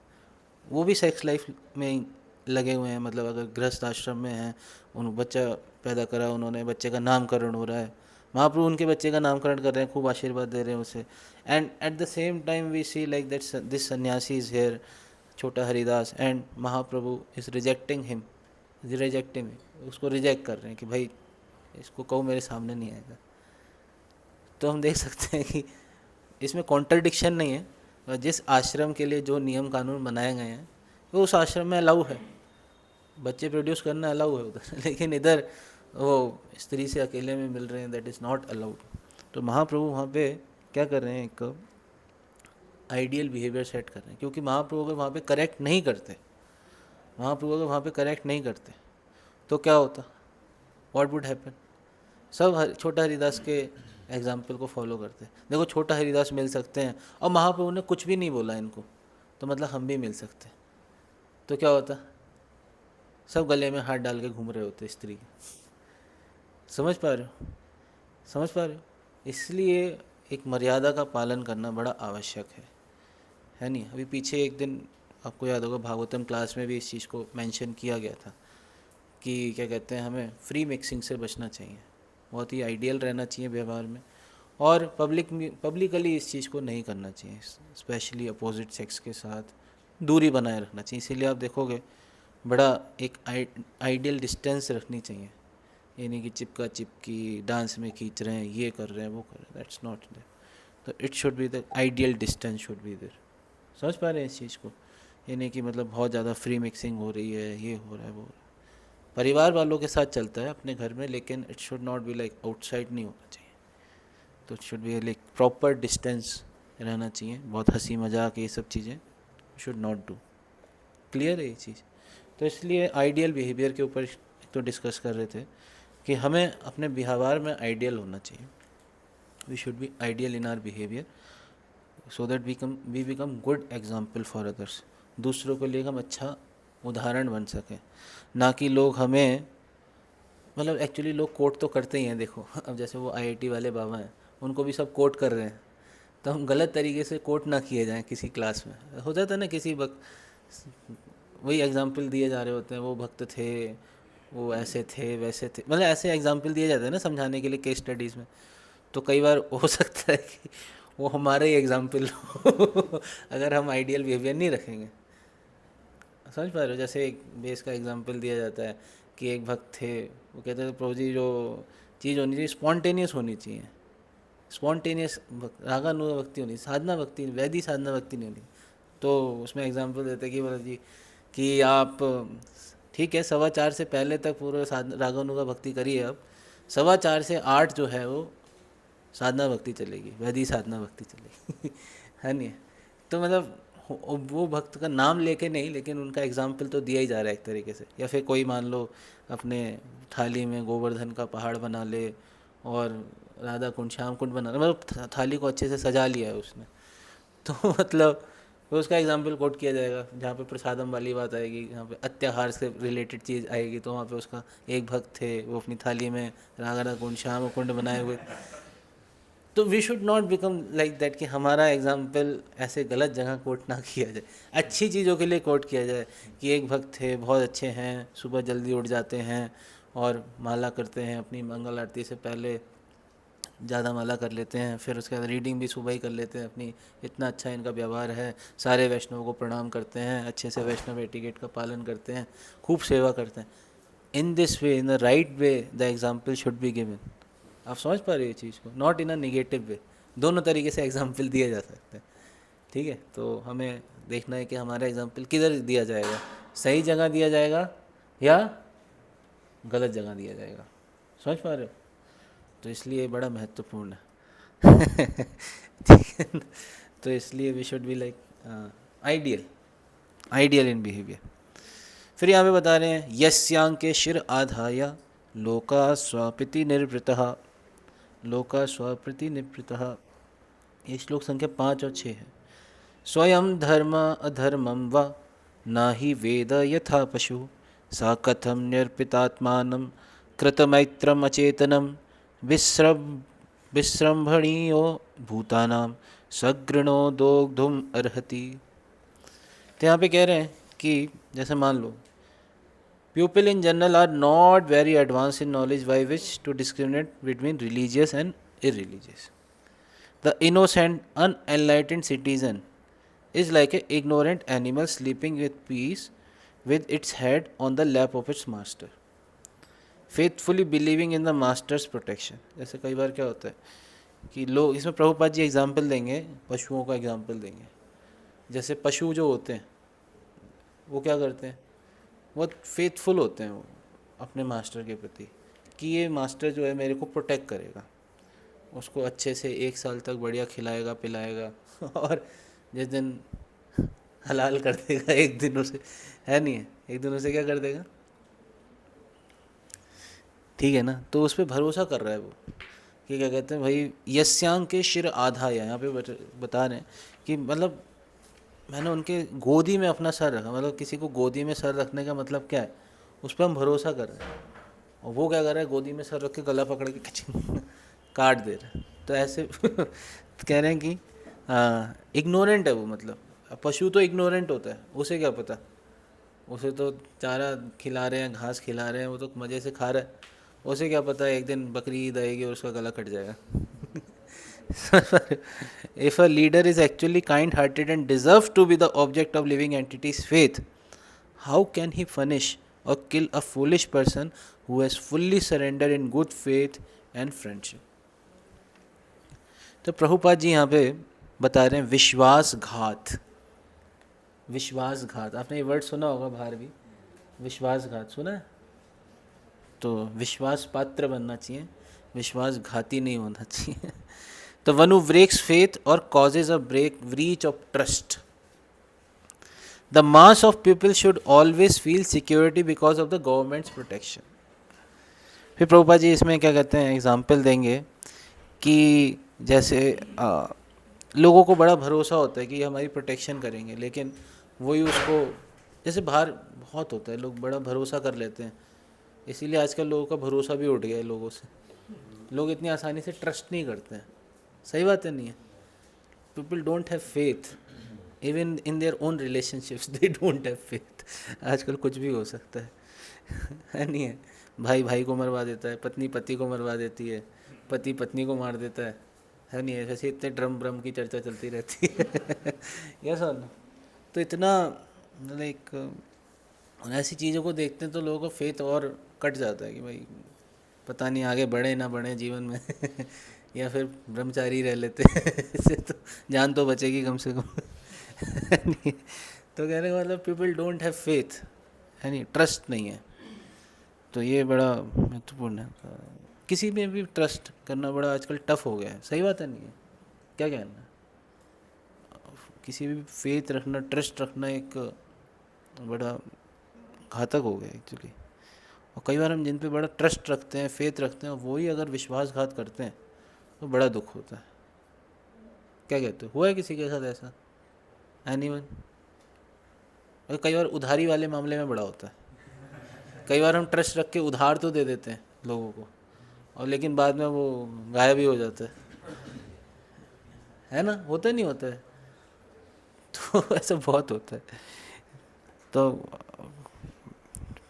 वो भी सेक्स लाइफ में लगे हुए हैं, मतलब अगर गृहस्थ आश्रम में हैं, उन बच्चा पैदा करा उन्होंने, बच्चे का नामकरण हो रहा है, महाप्रभु उनके बच्चे का नामकरण कर रहे हैं, खूब आशीर्वाद दे रहे हैं उसे। And at the same time we see like that this sannyasi is here, Chota Haridas, and Mahaprabhu is rejecting him, उसको रिजेक्ट कर रहे हैं कि भाई इसको कहो मेरे सामने नहीं आएगा। तो हम देख सकते हैं कि इसमें कॉन्ट्रडिक्शन नहीं है, और जिस आश्रम के लिए जो नियम कानून बनाए गए हैं वो उस आश्रम में अलाउ है, बच्चे प्रोड्यूस करना अलाउ है उधर, लेकिन इधर वो स्त्री से अकेले में मिल रहे हैं, दैट इज़ नॉट अलाउड। तो महाप्रभु वहाँ पे क्या कर रहे हैं, एक आइडियल बिहेवियर सेट कर रहे हैं, क्योंकि महाप्रभु अगर वहाँ पे करेक्ट नहीं करते, तो क्या होता, व्हाट वुड हैपन? सब छोटा हरिदास के एग्जाम्पल को फॉलो करते हैं। देखो छोटा हरिदास मिल सकते हैं और महाप्रभु ने कुछ भी नहीं बोला इनको, तो मतलब हम भी मिल सकते हैं, तो क्या होता, सब गले में हाथ डाल के घूम रहे होते स्त्री के। समझ पा रहे हो? इसलिए एक मर्यादा का पालन करना बड़ा आवश्यक है नहीं? अभी पीछे एक दिन आपको याद होगा भागवतम क्लास में भी इस चीज़ को मेंशन किया गया था कि क्या कहते हैं, हमें फ्री मिक्सिंग से बचना चाहिए, बहुत ही आइडियल रहना चाहिए व्यवहार में, और पब्लिकली इस चीज़ को नहीं करना चाहिए, स्पेशली अपोजिट सेक्स के साथ दूरी बनाए रखना चाहिए। इसीलिए आप देखोगे बड़ा एक आइडियल डिस्टेंस रखनी चाहिए, ये नहीं कि चिपका चिपकी डांस में खींच रहे हैं, ये कर रहे हैं, वो कर रहे हैं, दैट्स नॉट देयर। तो it should be the ideal distance should be there. समझ पा रहे हैं इस चीज़ को? ये नहीं कि मतलब बहुत ज़्यादा फ्री मिक्सिंग हो रही है, ये हो रहा है, वो हो रहा है। परिवार वालों के साथ चलता है अपने घर में, लेकिन it should not be like outside नहीं होना चाहिए। तो it should be like proper distance रहना चाहिए, बहुत हंसी मजाक ये सब चीज़ें शुड नॉट डू। क्लियर है ये चीज़? तो इसलिए आइडियल बिहेवियर के ऊपर तो डिस्कस कर रहे थे कि हमें अपने व्यवहार में आइडियल होना चाहिए, we should be ideal in our behaviour so that we become good example for others, दूसरों के लिए हम अच्छा उदाहरण बन सकें, ना कि लोग हमें, मतलब एक्चुअली लोग कोट तो करते ही हैं। देखो अब जैसे वो आईआईटी वाले बाबा हैं, उनको भी सब कोट कर रहे हैं, तो हम गलत तरीके से कोट ना किए जाएं किसी क्लास में। हो जाता है ना, किसी वक्त वही एग्जाम्पल दिए जा रहे होते हैं, वो भक्त थे, वो ऐसे थे वैसे थे, मतलब ऐसे एग्जाम्पल दिए जाते हैं ना समझाने के लिए केस स्टडीज़ में। तो कई बार हो सकता है कि वो हमारे ही एग्जाम्पल हो अगर हम आइडियल बिहेवियर नहीं रखेंगे। समझ पा रहे हो? जैसे एक बेस का एग्जाम्पल दिया जाता है कि एक भक्त थे, वो कहते थे प्रभु जी जो चीज़ होनी चाहिए स्पॉन्टेनियस होनी चाहिए, स्पॉन्टेनियस रागानुगा भक्ति होनी, साधना भक्ति, वैदिक साधना भक्ति नहीं होनी। तो उसमें एग्जाम्पल देते कि बोला जी कि आप ठीक है 4:15 से पहले तक पूरा रागानुगा भक्ति करिए, अब 4:15 से 8 जो है वो साधना भक्ति चलेगी, वैदिक साधना भक्ति चलेगी है नहीं? तो मतलब वो भक्त का नाम लेके नहीं, लेकिन उनका एग्जाम्पल तो दिया ही जा रहा है एक तरीके से। या फिर कोई मान लो अपने थाली में गोवर्धन का पहाड़ बना ले और राधा कुंड श्याम कुंड बना ले, मतलब थाली को अच्छे से सजा लिया है उसने, तो मतलब तो उसका एग्जाम्पल कोट किया जाएगा। जहाँ पे प्रसादम वाली बात आएगी, जहाँ पे अत्याहार से रिलेटेड चीज़ आएगी, तो वहाँ पे उसका एक भक्त थे, वो अपनी थाली में राधा कुंड श्याम कुंड बनाए हुए। तो we should not become like that कि हमारा एग्जाम्पल ऐसे गलत जगह कोट ना किया जाए, अच्छी चीज़ों के लिए कोट किया जाए कि एक भक्त थे बहुत अच्छे हैं, सुबह जल्दी उठ जाते हैं और माला करते हैं, अपनी मंगल आरती से पहले ज़्यादा माला कर लेते हैं, फिर उसके बाद रीडिंग भी सुबह ही कर लेते हैं अपनी, इतना अच्छा इनका व्यवहार है, सारे वैष्णवों को प्रणाम करते हैं, अच्छे से वैष्णव एटिकेट का पालन करते हैं, खूब सेवा करते हैं। In this way, in the right way the example should be given. आप समझ पा रहे हो चीज़ को? नॉट इन अ निगेटिव वे, दोनों तरीके से एग्जाम्पल दिए जा सकते हैं। ठीक है, तो हमें देखना है कि हमारा एग्जाम्पल किधर दिया जाएगा, सही जगह दिया जाएगा या गलत जगह दिया जाएगा। समझ पा रहे हो? तो इसलिए बड़ा महत्वपूर्ण है ठीक है ना? तो इसलिए we should be like ideal in behaviour. फिर यहाँ पे बता रहे हैं यस्यांग के शिर आधाय लोका स्वापिति निर्वृतः, लोका स्वाप्रति निवृतः। ये श्लोक संख्या 5 और 6 है। स्वयं धर्म अधर्मम व न ही वेद यथा पशु सा कथम न्यर्पितात्मानं कृतमैत्रम अचेतनम विस्रंभणीयो भूतानाम सगृणो दोग्धुम अर्हति। तो यहाँ पे कह रहे हैं कि जैसे मान लो people in general are not very advanced in knowledge by which to discriminate between religious and irreligious. The innocent, unenlightened citizen is like an ignorant animal sleeping with peace with its head on the lap of its master, faithfully believing in the master's protection. जैसे कई बार क्या होता है कि लोग, इसमें Prabhupada ji example देंगे, पशुओं का एग्जाम्पल देंगे। जैसे पशु जो होते हैं वो क्या करते हैं, बहुत फेथफुल होते हैं वो अपने मास्टर के प्रति कि ये मास्टर जो है मेरे को प्रोटेक्ट करेगा, उसको अच्छे से 1 साल तक बढ़िया खिलाएगा पिलाएगा और जिस दिन हलाल कर देगा एक दिन उसे, है नहीं है, एक दिन उसे क्या कर देगा, ठीक है ना। तो उस पर भरोसा कर रहा है वो कि क्या कहते हैं भाई, यस्यांग के शिर आधा है, यहाँ पे बता रहे हैं कि मतलब मैंने उनके गोदी में अपना सर रखा। मतलब किसी को गोदी में सर रखने का मतलब क्या है, उस पर हम भरोसा कर रहे हैं, और वो क्या कर रहा है, गोदी में सर रख के गला पकड़ के खचिंग काट दे रहा है। तो ऐसे कह रहे हैं कि इग्नोरेंट है वो। मतलब पशु तो इग्नोरेंट होता है, उसे क्या पता, उसे तो चारा खिला रहे हैं, घास खिला रहे हैं, वो तो मज़े से खा रहा है, उसे क्या पता एक दिन बकरी ईद आएगी और उसका गला कट जाएगा। If a leader is actually kind-hearted and deserves to be the object of living entity's faith, how can he punish or kill a foolish person who has fully surrendered in good faith and friendship? तो प्रभुपाद जी यहाँ पे बता रहे हैं विश्वासघात। विश्वासघात, आपने ये वर्ड सुना होगा बाहर भी, विश्वासघात सुना है? तो विश्वास पात्र बनना चाहिए, विश्वासघाती नहीं होना चाहिए। The one who breaks faith or causes a breach of trust. The mass of people should always feel security because of the government's protection. फिर प्रभुपाद जी इसमें क्या कहते हैं, एग्जाम्पल देंगे कि जैसे लोगों को बड़ा भरोसा होता है कि हमारी प्रोटेक्शन करेंगे, लेकिन वही उसको, जैसे बाहर बहुत होता है, लोग बड़ा भरोसा कर लेते हैं, इसीलिए आजकल लोगों का भरोसा भी उठ गया है लोगों से। लोग इतनी आसानी से ट्रस्ट नहीं करते हैं, सही बात है नहीं है? People don't have faith even in their own relationships, they don't have faith. आजकल कुछ भी हो सकता है नहीं है? भाई भाई को मरवा देता है, पत्नी पति को मरवा देती है, पति पत्नी को मार देता है नहीं है? जैसे इतने ड्रम ब्रम की चर्चा चलती रहती है। यस और नो? तो इतना लाइक ऐसी चीज़ों को देखते हैं तो लोगों का फेथ और कट जाता है कि भाई पता नहीं आगे बढ़े ना बढ़े जीवन में या फिर ब्रह्मचारी रह लेते इससे तो जान तो बचेगी कम से कम। तो कहने का मतलब पीपल डोंट हैव फेथ, है नहीं, ट्रस्ट नहीं है। तो ये बड़ा महत्वपूर्ण है, किसी में भी ट्रस्ट करना बड़ा आजकल टफ हो गया है, सही बात है नहीं है? क्या कहना है, किसी भी फेथ रखना, ट्रस्ट रखना एक बड़ा घातक हो गया एक्चुअली। और कई बार हम जिन पे बड़ा ट्रस्ट रखते हैं, फेथ रखते हैं, वही अगर विश्वासघात करते हैं तो बड़ा दुख होता है। क्या कहते हो, हुआ है किसी के साथ ऐसा? एनीवन? और कई बार उधारी वाले मामले में बड़ा होता है, कई बार हम ट्रस्ट रख के उधार तो दे देते हैं लोगों को, और लेकिन बाद में वो गायब ही हो जाता है ना? होता नहीं होता है? तो ऐसा बहुत होता है, तो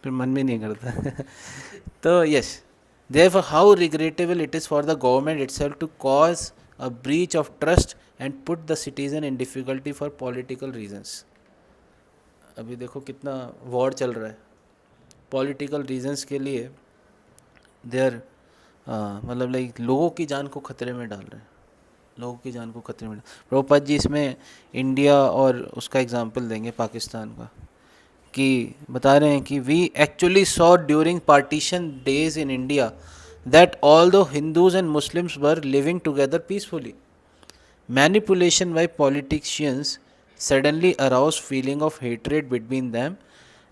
फिर मन में नहीं करता। तो yes, therefore how regrettable it is for the government itself to cause a breach of trust and put the citizen in difficulty for political reasons. अभी देखो कितना वॉर चल रहा है, पॉलिटिकल रीजंस के लिए देयर मतलब लाइक लोगों की जान को खतरे में डाल रहे हैं, लोगों की जान को खतरे में। प्रभुपाद जी इसमें इंडिया और उसका एग्जांपल देंगे, पाकिस्तान का, कि बता रहे हैं कि we actually saw during partition days in India that although Hindus and Muslims were living together peacefully, manipulation by politicians suddenly aroused feeling of hatred between them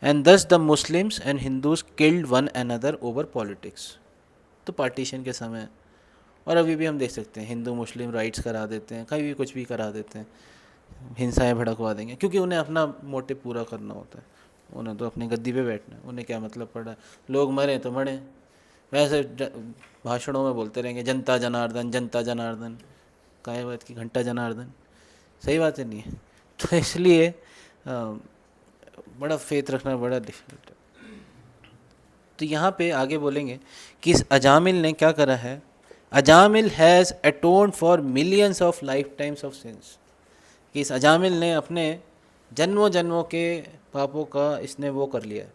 and thus the Muslims and Hindus killed one another over politics. तो partition के समय, और अभी भी हम देख सकते हैं हिंदू मुस्लिम राइट्स करा देते हैं, कहीं भी कुछ भी करा देते हैं, हिंसाएं भड़कवा देंगे क्योंकि उन्हें अपना मोटिव पूरा करना होता है। उन्हें तो अपनी गद्दी पे बैठना है, उन्हें क्या मतलब पड़ा, लोग मरे तो मरे, वैसे भाषणों में बोलते रहेंगे जनता जनार्दन जनता जनार्दन, काय बात की घंटा जनार्दन, सही बात है नहीं है। तो इसलिए बड़ा फेथ रखना बड़ा डिफिकल्ट है। तो यहाँ पे आगे बोलेंगे कि इस अजामिल ने क्या करा है, Ajamil has atoned for millions of life times of sins, कि इस अजामिल ने अपने जन्मों जन्मों के पापों का इसने वो कर लिया है।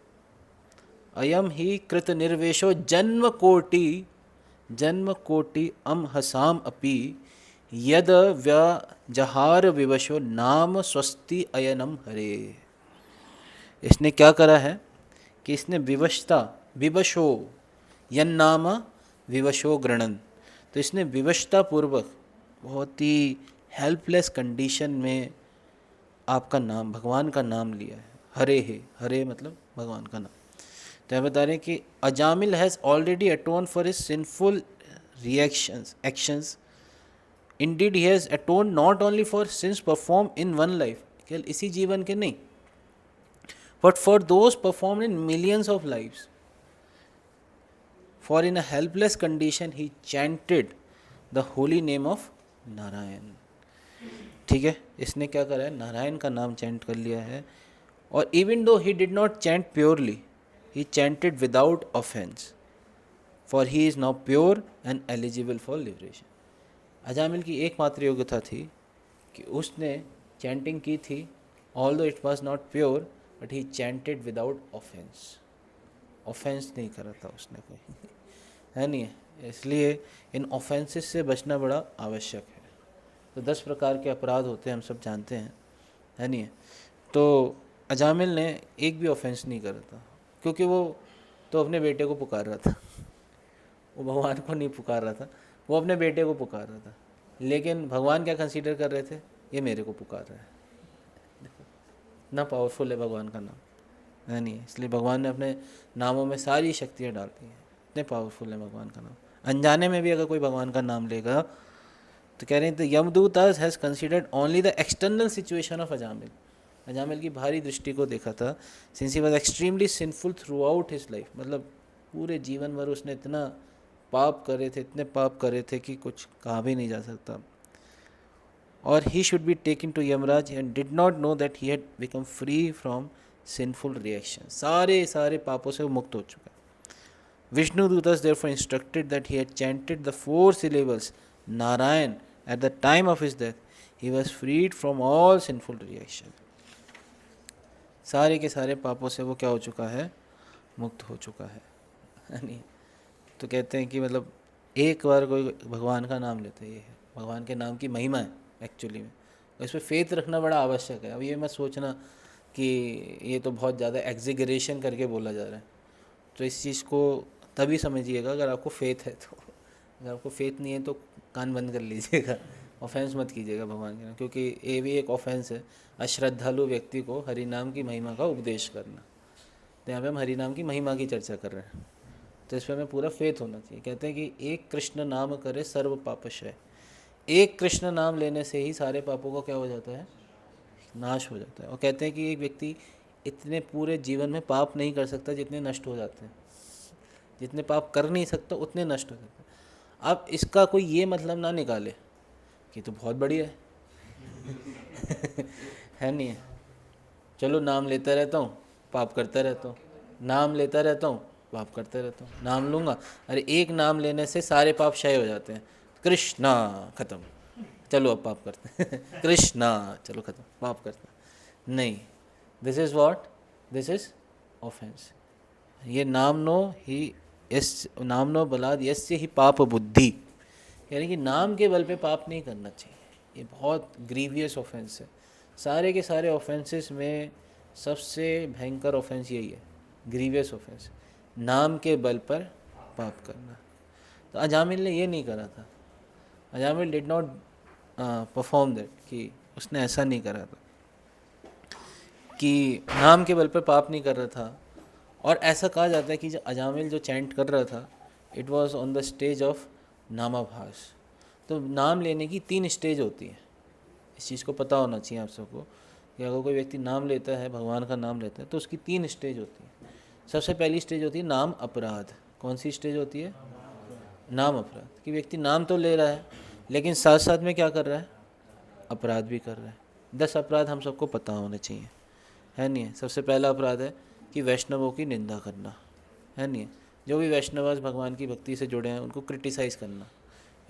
अयम ही कृत निर्वेशो जन्म कोटि अम हसाम अपि यद व्यजहार विवशो नाम स्वस्ति अयनम हरे। इसने क्या करा है कि इसने विवशो यन्नाम विवशो गृणन, तो इसने विवशता पूर्वक बहुत ही हेल्पलेस कंडीशन में आपका नाम, भगवान का नाम लिया है। हरे है, हरे मतलब भगवान का नाम। तो यह बता रहे हैं कि Ajamil has already atone for his sinful reactions actions, indeed he has atone not only for sins perform in one life, केवल इसी जीवन के नहीं, but for those perform in millions of lifes, for in a helpless condition he chanted the holy name of Narayan. ठीक है, इसने क्या करा है, नारायण का नाम चैंट कर लिया है। और even though he did not chant purely, he chanted without offence, for he is now pure and eligible for liberation. Ajamil की एकमात्र योग्यता थी कि उसने चैंटिंग की थी, ऑल दो it was not pure, but he chanted without offence, offence नहीं करा था उसने कोई है नहीं है। इसलिए इन ऑफेंसेस से बचना बड़ा आवश्यक है। तो 10 प्रकार के अपराध होते हैं, हम सब जानते हैं, है नहीं है। तो अजामिल ने एक भी ऑफेंस नहीं करा था, क्योंकि वो तो अपने बेटे को पुकार रहा था, वो भगवान को नहीं पुकार रहा था, वो अपने बेटे को पुकार रहा था। लेकिन भगवान क्या कंसीडर कर रहे थे, ये मेरे को पुकार रहा है, ना पावरफुल है भगवान का नाम, है नहीं है। इसलिए भगवान ने अपने नामों में सारी शक्तियाँ डाल दी हैं, इतने पावरफुल है भगवान का नाम। अनजाने में भी अगर कोई भगवान का नाम लेगा तो कह रहे हैं, द यमदूत has considered only the external situation of Ajamil, Ajamil की बाहरी दृष्टि को देखा था, since he was extremely sinful through out his life, मतलब पूरे जीवन भर उसने इतना पाप करे थे, इतने पाप करे थे कि कुछ कहा भी नहीं जा सकता। और he should be taken to Yamraj and did not know that he had become free from sinful reaction, सारे पापों से वो मुक्त हो चुका है। Vishnu दूतस therefore instructed that he had chanted the 4 syllables Narayan at the time of his death, he was freed from all sinful reaction. सारे के सारे पापों से वो क्या हो चुका है, मुक्त हो चुका है नहीं। तो कहते हैं कि मतलब एक बार कोई भगवान का नाम लेते, ये है भगवान के नाम की महिमा है एक्चुअली में, और इस पर फेथ रखना बड़ा आवश्यक है। अब ये मत सोचना कि ये तो बहुत ज़्यादा एग्जिगरेशन करके बोला जा रहा है, तो इस चीज़ को तभी समझिएगा अगर आपको फेथ है तो, अगर आपको फेथ नहीं है तो कान बंद कर लीजिएगा, ऑफेंस मत कीजिएगा भगवान के नाम, क्योंकि ये भी एक ऑफेंस है अश्रद्धालु व्यक्ति को हरि नाम की महिमा का उपदेश करना। तो यहाँ पे हम हरि नाम की महिमा की चर्चा कर रहे हैं, तो इस पर हमें पूरा फेथ होना चाहिए। कहते हैं कि एक कृष्ण नाम करे सर्व पापक्षय, एक कृष्ण नाम लेने से ही सारे पापों का क्या हो जाता है, नाश हो जाता है। और कहते हैं कि एक व्यक्ति इतने पूरे जीवन में पाप नहीं कर सकता जितने नष्ट हो जाते हैं, जितने पाप कर नहीं सकता उतने नष्ट हो जाते हैं। अब इसका कोई ये मतलब ना निकाले कि तो बहुत बढ़िया है है नहीं है, चलो नाम लेता रहता हूँ पाप करता रहता हूँ, नाम लेता रहता हूँ पाप करते रहता हूँ, नाम लूँगा, अरे एक नाम लेने से सारे पाप क्षय हो जाते हैं, कृष्णा खत्म, चलो अब पाप करते हैं कृष्णा चलो खत्म, पाप करते हैं नहीं। This is what, this is offence. ये नामनो ही यस नामनो बलाद यस्य ही पाप बुद्धि, यानी कि नाम के बल पे पाप नहीं करना चाहिए, ये बहुत ग्रीवियस ऑफेंस है। सारे के सारे ऑफेंसेस में सबसे भयंकर ऑफेंस यही है, ग्रीवियस ऑफेंस, नाम के बल पर पाप करना। तो अजामिल ने ये नहीं करा था, Ajamil did not perform that, कि उसने ऐसा नहीं करा था कि नाम के बल पर पाप नहीं कर रहा था। और ऐसा कहा जाता है कि जो अजामिल जो चैंट कर रहा था, it was on the stage of namabhasa. तो नाम लेने की 3 स्टेज होती है, इस चीज़ को पता होना चाहिए आप सबको कि अगर कोई व्यक्ति नाम लेता है, भगवान का नाम लेता है, तो उसकी 3 स्टेज होती है। सबसे पहली स्टेज होती है नाम अपराध। कौन सी स्टेज होती है? नाम अपराध। कि व्यक्ति नाम तो ले रहा है लेकिन साथ साथ में क्या कर रहा है? अपराध भी कर रहा है। 10 अपराध हम सबको पता होने चाहिए, है नहीं है? सबसे पहला अपराध है कि वैष्णवों की निंदा करना, है नहीं है? जो भी वैष्णव भगवान की भक्ति से जुड़े हैं उनको क्रिटिसाइज़ करना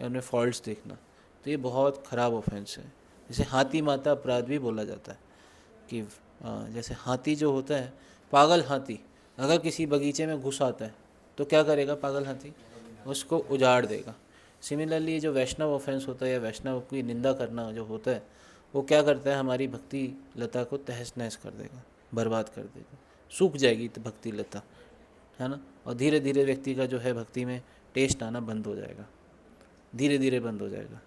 या उनमें फॉल्ट्स देखना, तो ये बहुत ख़राब ऑफेंस है। जैसे हाथी माता अपराध भी बोला जाता है कि जैसे हाथी जो होता है, पागल हाथी अगर किसी बगीचे में घुस आता है तो क्या करेगा? पागल हाथी उसको उजाड़ देगा। सिमिलरली जो वैष्णव ऑफेंस होता है या वैष्णव की निंदा करना जो होता है, वो क्या करता है? हमारी भक्ति लता को तहस नहस कर देगा, बर्बाद कर देगा, सूख जाएगी तो भक्ति लता, है ना? और धीरे धीरे व्यक्ति का जो है भक्ति में टेस्ट आना बंद हो जाएगा, धीरे धीरे बंद हो जाएगा।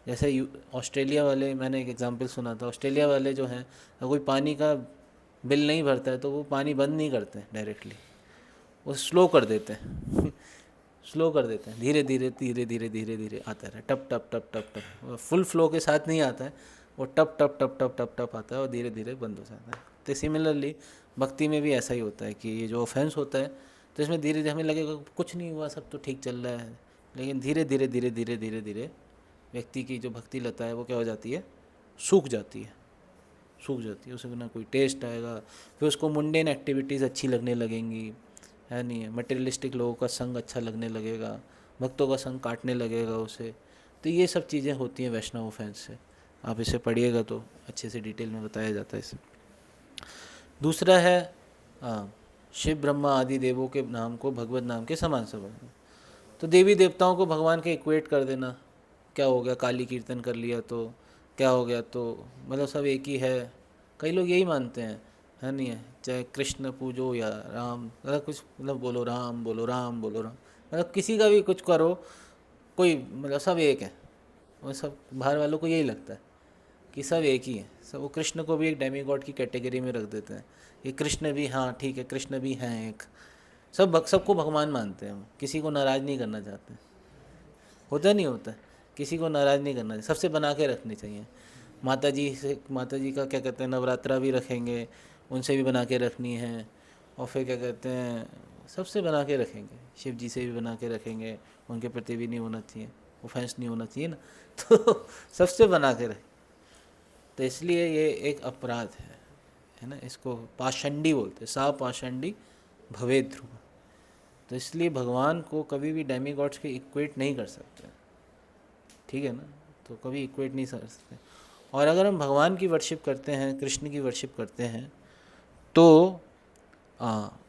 जैसे ऑस्ट्रेलिया वाले, मैंने एक एग्जांपल सुना था, ऑस्ट्रेलिया वाले जो हैं, अगर कोई पानी का बिल नहीं भरता है तो वो पानी बंद नहीं करते डायरेक्टली, वो स्लो कर देते हैं स्लो कर देते हैं, धीरे धीरे धीरे धीरे धीरे धीरे आता है, टप टप टप टप टप, फुल फ्लो के साथ नहीं आता है, वो टप टप टप टप टप टप आता है और धीरे धीरे बंद हो जाता है। तो सिमिलरली भक्ति में भी ऐसा ही होता है कि ये जो ऑफेंस होता है तो इसमें धीरे धीरे हमें लगेगा कुछ नहीं हुआ, सब तो ठीक चल रहा है, लेकिन धीरे धीरे धीरे धीरे धीरे धीरे व्यक्ति की जो भक्ति लता है वो क्या हो जाती है? सूख जाती है, सूख जाती है। उसे ना कोई टेस्ट आएगा, फिर उसको मुंडेन एक्टिविटीज़ अच्छी लगने लगेंगी, है नहीं है? मटेरियलिस्टिक लोगों का संग अच्छा लगने लगेगा, भक्तों का संग काटने लगेगा उसे। तो ये सब चीज़ें होती हैं वैष्णव ऑफेंस से। आप इसे पढ़िएगा तो अच्छे से डिटेल में बताया जाता है इसे। दूसरा है शिव ब्रह्मा आदि देवों के नाम को भगवत नाम के समान समझना। तो देवी देवताओं को भगवान के इक्वेट कर देना, क्या हो गया? काली कीर्तन कर लिया तो क्या हो गया? तो मतलब सब एक ही है, कई लोग यही मानते हैं, है नहीं है? चाहे कृष्ण पूजो या राम, मतलब कुछ मतलब बोलो राम बोलो राम बोलो राम, मतलब किसी का भी कुछ करो, कोई मतलब सब एक है। और सब बाहर वालों को यही लगता है कि सब एक ही है। सब वो कृष्ण को भी एक डेमी गॉड की कैटेगरी में रख देते हैं, ये कृष्ण भी, हाँ ठीक है कृष्ण भी हैं एक, सबको भगवान मानते हैं, किसी को नाराज़ नहीं करना चाहते। होता नहीं होता, किसी को नाराज़ नहीं करना चाहिए, सबसे बना के रखनी चाहिए। माता जी से, माता जी का क्या कहते हैं, नवरात्रा भी रखेंगे, उनसे भी बना के रखनी है। और फिर क्या कहते हैं, सबसे बना के रखेंगे, शिव जी से भी बना के रखेंगे, उनके प्रति भी नहीं होना चाहिए, ऑफेंस नहीं होना चाहिए ना, तो सबसे बना के रखें। तो इसलिए ये एक अपराध है ना? इसको पाषंडी बोलते हैं, सा पाषंडी भवे ध्रुव। तो इसलिए भगवान को कभी भी डेमी गॉड्स के इक्वेट नहीं कर सकते, ठीक है ना? तो कभी इक्वेट नहीं कर सकते। और अगर हम भगवान की वर्शिप करते हैं, कृष्ण की वर्शिप करते हैं, तो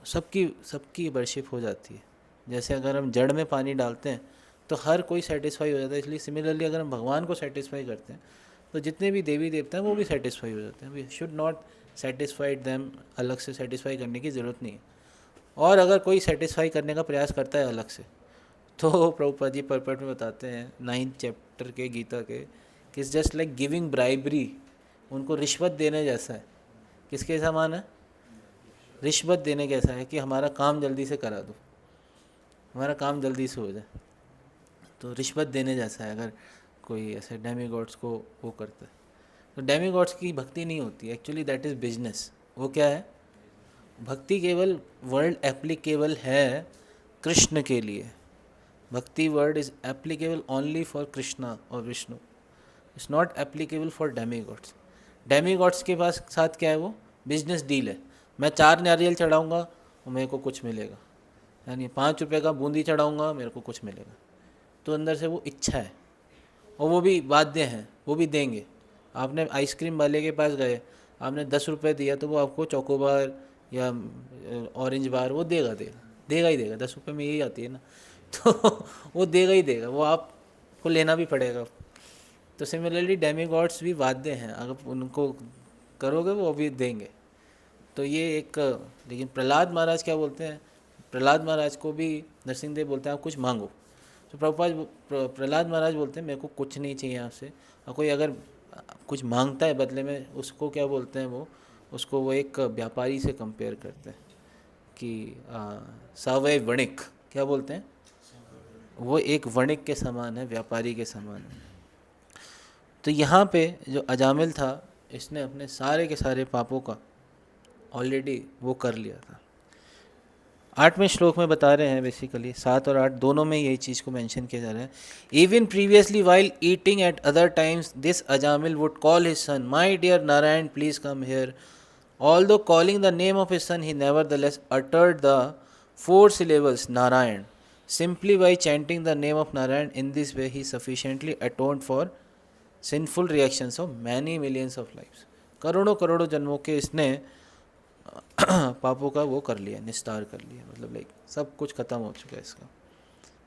सबकी वर्शिप हो जाती है। जैसे अगर हम जड़ में पानी डालते हैं तो हर कोई सेटिस्फाई हो जाता है, इसलिए सिमिलरली अगर हम भगवान को सेटिस्फाई करते हैं तो जितने भी देवी देवता हैं वो भी सेटिस्फाई हो जाते हैं। We should not satisfied them, अलग से सेटिस्फाई करने की ज़रूरत नहीं है। और अगर कोई सेटिस्फाई करने का प्रयास करता है अलग से, तो प्रभुपाद जी परपट में बताते हैं 9th चैप्टर के गीता के, कि it's just like giving bribery, उनको रिश्वत देने जैसा है। किसके समान है? रिश्वत देने जैसा है कि हमारा काम जल्दी से करा दो, हमारा काम जल्दी से हो जाए। तो रिश्वत देने जैसा है अगर कोई ऐसे डेमी गॉड्स को वो करता है। तो डेमी गॉड्स की भक्ति नहीं होती, एक्चुअली दैट इज़ बिजनेस। वो क्या है? भक्ति केवल वर्ड एप्लीकेबल है कृष्ण के लिए। Bhakti word is applicable only for Krishna और Vishnu, it's not applicable for demigods. Demigods के पास साथ क्या है? वो बिजनेस डील है। मैं 4 नारियल चढ़ाऊँगा और मेरे को कुछ मिलेगा, यानी 5 रुपये का बूंदी चढ़ाऊँगा मेरे को कुछ मिलेगा। तो अंदर से वो इच्छा है, और वो भी वाद्य हैं, वो भी देंगे। आपने आइसक्रीम वाले के पास गए, आपने 10 रुपये दिया तो वो आपको चोकोबार या ऑरेंज बार वो देगा ही देगा। 10 रुपये में यही आती है ना, तो वो देगा ही देगा, वो आपको लेना भी पड़ेगा। तो सिमिलरली डेमी गॉड्स भी वाद्य हैं, अगर उनको करोगे वो भी देंगे। तो ये एक, लेकिन प्रहलाद महाराज क्या बोलते हैं? प्रहलाद महाराज को भी नरसिंह देव बोलते हैं आप कुछ मांगो। तो प्रहलाद महाराज बोलते हैं मेरे को कुछ नहीं चाहिए आपसे। और कोई अगर कुछ मांगता है बदले में, उसको क्या बोलते हैं उसको वो एक व्यापारी से कंपेयर करते हैं कि सावय वणिक, क्या बोलते हैं? वो एक वणिक के समान है, व्यापारी के समान है। तो यहाँ पे जो अजामिल था इसने अपने सारे के सारे पापों का ऑलरेडी वो कर लिया था। 8वें श्लोक में बता रहे हैं, बेसिकली 7 और 8 दोनों में यही चीज़ को मेंशन किया जा रहा है। Even previously while eating at other times this Ajamil would call his son, my dear Narayan please come here. Although calling the name of his son, he nevertheless uttered the 4 syllables Narayan. Simply by chanting the name of Narayan in this way, he sufficiently atoned for sinful reactions of many millions of lives. करोड़ों करोड़ों जन्मों के इसने पापों का वो कर लिया, निस्तार कर लिया, मतलब लाइक सब कुछ खत्म हो चुका है इसका,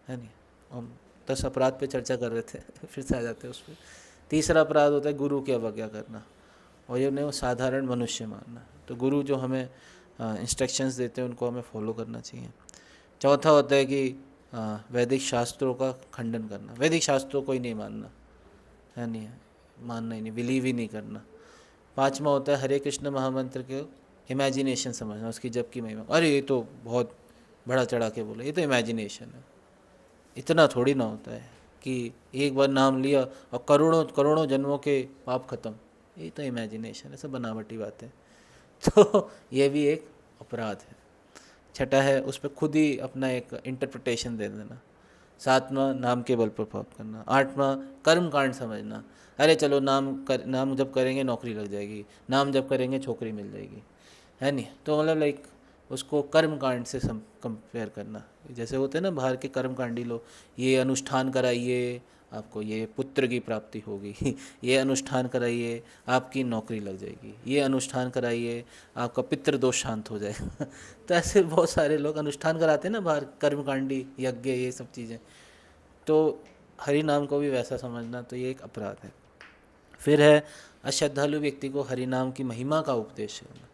है नहीं। हम 10 अपराध पे चर्चा कर रहे थे फिर से आ जाते हैं उस पर। तीसरा अपराध होता है गुरु की अवज्ञा करना, और ये उन्हें वो साधारण मनुष्य मानना। तो गुरु जो हमें इंस्ट्रक्शंस देते हैं उनको हमें फॉलो करना चाहिए। चौथा होता है कि वैदिक शास्त्रों का खंडन करना, वैदिक शास्त्रों को ही नहीं मानना, है नहीं, मानना ही नहीं, बिलीव ही नहीं करना। 5वां होता है हरे कृष्ण महामंत्र के इमेजिनेशन समझना, उसकी जब की महिमा, अरे ये तो बहुत बड़ा चढ़ा के बोला, ये तो इमेजिनेशन है। इतना थोड़ी ना होता है कि एक बार नाम लिया और करोड़ों करोड़ों जन्मों के पाप खत्म, ये तो इमेजिनेशन है, सब बनावटी बातें। तो ये भी एक अपराध है। छठा है उस पर खुद ही अपना एक इंटरप्रिटेशन दे देना। 7वां नाम के बल पर पाप करना। 8वां कर्म कांड समझना, अरे चलो नाम जब करेंगे नौकरी लग जाएगी, नाम जब करेंगे छोकरी मिल जाएगी, है नहीं। तो मतलब लाइक उसको कर्म कांड से कंपेयर करना। जैसे होते हैं ना बाहर के कर्म कांडी लोग, ये अनुष्ठान कराइए आपको ये पुत्र की प्राप्ति होगी ये अनुष्ठान कराइए आपकी नौकरी लग जाएगी, ये अनुष्ठान कराइए आपका पितृ दोष शांत हो जाएगा तो ऐसे बहुत सारे लोग अनुष्ठान कराते हैं ना बाहर, कर्मकांडी यज्ञ ये सब चीज़ें। तो हरि नाम को भी वैसा समझना, तो ये एक अपराध है। फिर है अश्रद्धालु व्यक्ति को हरि नाम की महिमा का उपदेश करना।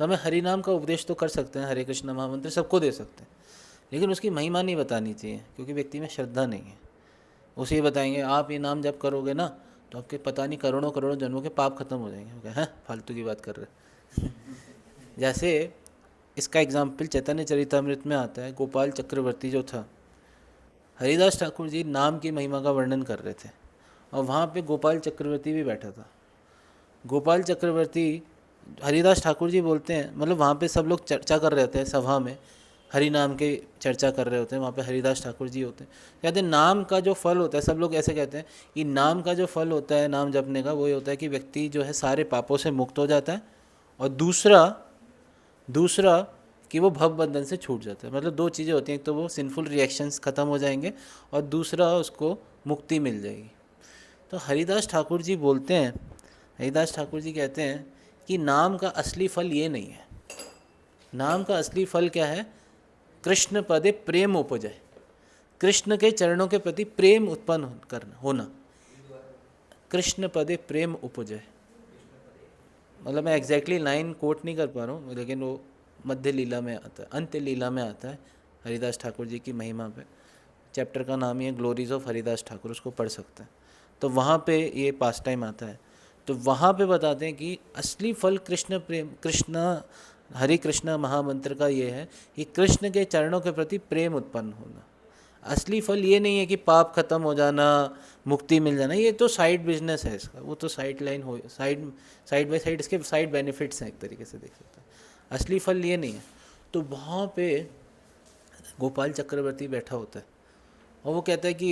तो हमें हरि नाम का उपदेश तो कर सकते हैं, हरे कृष्ण महामंत्र सबको दे सकते हैं, लेकिन उसकी महिमा नहीं बतानी चाहिए, क्योंकि व्यक्ति में श्रद्धा नहीं है। उसे ये बताएंगे आप ये नाम जब करोगे ना तो आपके पता नहीं करोड़ों करोड़ों जन्मों के पाप खत्म हो जाएंगे। हैं फालतू की बात कर रहे जैसे इसका एग्जाम्पल चैतन्य चरितामृत में आता है। गोपाल चक्रवर्ती जो था, हरिदास ठाकुर जी नाम की महिमा का वर्णन कर रहे थे और वहाँ पे गोपाल चक्रवर्ती भी बैठा था। गोपाल चक्रवर्ती, हरिदास ठाकुर जी बोलते हैं, मतलब वहाँ पे सब लोग चर्चा कर रहे थे सभा में, हरि नाम के चर्चा कर रहे होते हैं, वहाँ पे हरिदास ठाकुर जी होते हैं। कहते हैं नाम का जो फल होता है, सब लोग ऐसे कहते हैं कि नाम का जो फल होता है नाम जपने का, वो ये होता है कि व्यक्ति जो है सारे पापों से मुक्त हो जाता है, और दूसरा कि वो भव बंधन से छूट जाता है। मतलब 2 चीज़ें होती हैं, एक तो वो सिंफुल रिएक्शंस ख़त्म हो जाएंगे और दूसरा उसको मुक्ति मिल जाएगी। तो हरिदास ठाकुर जी बोलते हैं, हरिदास ठाकुर जी कहते हैं कि नाम का असली फल ये नहीं है। नाम का असली फल क्या है? कृष्ण पदे प्रेम उपजय, कृष्ण के चरणों के प्रति प्रेम उत्पन्न करना होना। कृष्ण पदे प्रेम उपजय, मतलब मैं एग्जैक्टली लाइन कोट नहीं कर पा रहा हूँ, लेकिन वो मध्य लीला में आता है, अंत्य लीला में आता है हरिदास ठाकुर जी की महिमा पे। चैप्टर का नाम ही है ग्लोरीज ऑफ हरिदास ठाकुर, उसको पढ़ सकते हैं। तो वहाँ पे ये पास टाइम आता है। तो वहाँ पे बताते हैं कि असली फल कृष्ण प्रेम, हरे कृष्ण महामंत्र का ये है कि कृष्ण के चरणों के प्रति प्रेम उत्पन्न होना। असली फल ये नहीं है कि पाप खत्म हो जाना, मुक्ति मिल जाना, ये तो साइड बिजनेस है इसका, वो तो साइड लाइन हो, साइड बाय साइड इसके साइड बेनिफिट्स हैं, एक तरीके से देख सकते हैं। असली फल ये नहीं है। तो वहाँ पे गोपाल चक्रवर्ती बैठा होता है और वो कहता है कि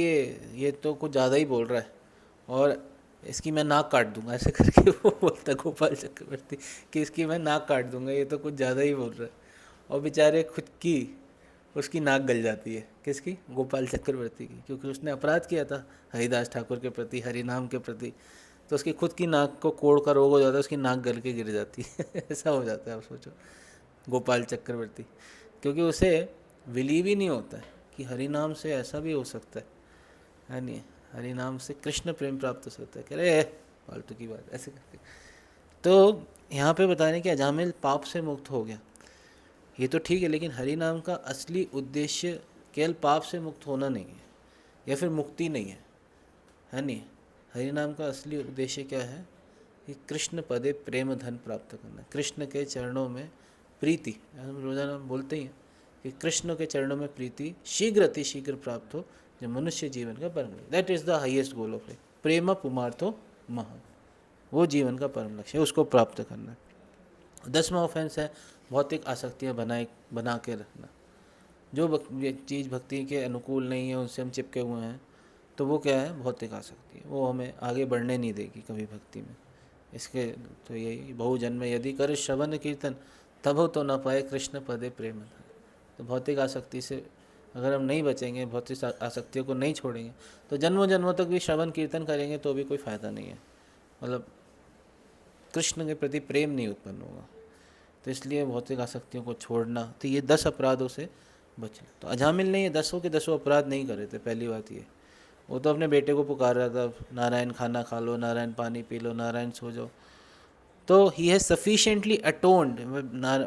ये तो कुछ ज़्यादा ही बोल रहा है और इसकी मैं नाक काट दूंगा, ऐसे करके वो बोलता है गोपाल चक्रवर्ती कि इसकी मैं नाक काट दूंगा, ये तो कुछ ज़्यादा ही बोल रहा है। और बेचारे खुद की उसकी नाक गल जाती है। किसकी? गोपाल चक्रवर्ती की, क्योंकि उसने अपराध किया था हरिदास ठाकुर के प्रति, हरि नाम के प्रति। तो उसकी खुद की नाक को कोड़ का रोग हो जाता है, उसकी नाक गल के गिर जाती है ऐसा हो जाता है। आप सोचो गोपाल चक्रवर्ती, क्योंकि उसे बिलीव ही नहीं होता है कि हरि नाम से ऐसा भी हो सकता है नहीं, हरि नाम से कृष्ण प्रेम प्राप्त हो सकता है। कह रहे फालतू की बात ऐसे करके। तो यहाँ पे बताने कि अजामिल पाप से मुक्त हो गया, ये तो ठीक है, लेकिन हरि नाम का असली उद्देश्य केवल पाप से मुक्त होना नहीं है या फिर मुक्ति नहीं है नहीं। हरि नाम का असली उद्देश्य क्या है कि कृष्ण पदे प्रेम धन प्राप्त करना, कृष्ण के चरणों में प्रीति। हम रोजाना बोलते ही हैं कि कृष्ण के चरणों में प्रीति शीघ्र अति शीघ्र प्राप्त हो, जो मनुष्य जीवन का परम। That is the highest goal of life. प्रेम पुमार्थो महा। वो जीवन का परम लक्ष्य है, उसको प्राप्त करना है। 10वां ऑफेंस है भौतिक आसक्तियाँ बना के रखना। जो ये चीज़ भक्ति के अनुकूल नहीं है, उनसे हम चिपके हुए हैं, तो वो क्या है, भौतिक आसक्ति है। वो हमें आगे बढ़ने नहीं देगी कभी भक्ति में। इसके तो यही बहुजन्म यदि कर श्रवण कीर्तन तब हो तो न पाए कृष्ण पदे प्रेम। तो भौतिक आसक्ति से अगर हम नहीं बचेंगे, भौतिक आसक्तियों को नहीं छोड़ेंगे, तो जन्मों जन्मों तक भी श्रवण कीर्तन करेंगे तो भी कोई फ़ायदा नहीं है, मतलब कृष्ण के प्रति प्रेम नहीं उत्पन्न होगा। तो इसलिए भौतिक आसक्तियों को छोड़ना, तो ये 10 अपराधों से बचना। तो अजामिल ने ये 10 के 10 अपराध नहीं करे थे। पहली बात ये, वो तो अपने बेटे को पुकार रहा था, नारायण खाना खा लो, नारायण पानी पी लो, नारायण सो जाओ। तो ही हैज़ सफिशिएंटली अटोन्ड,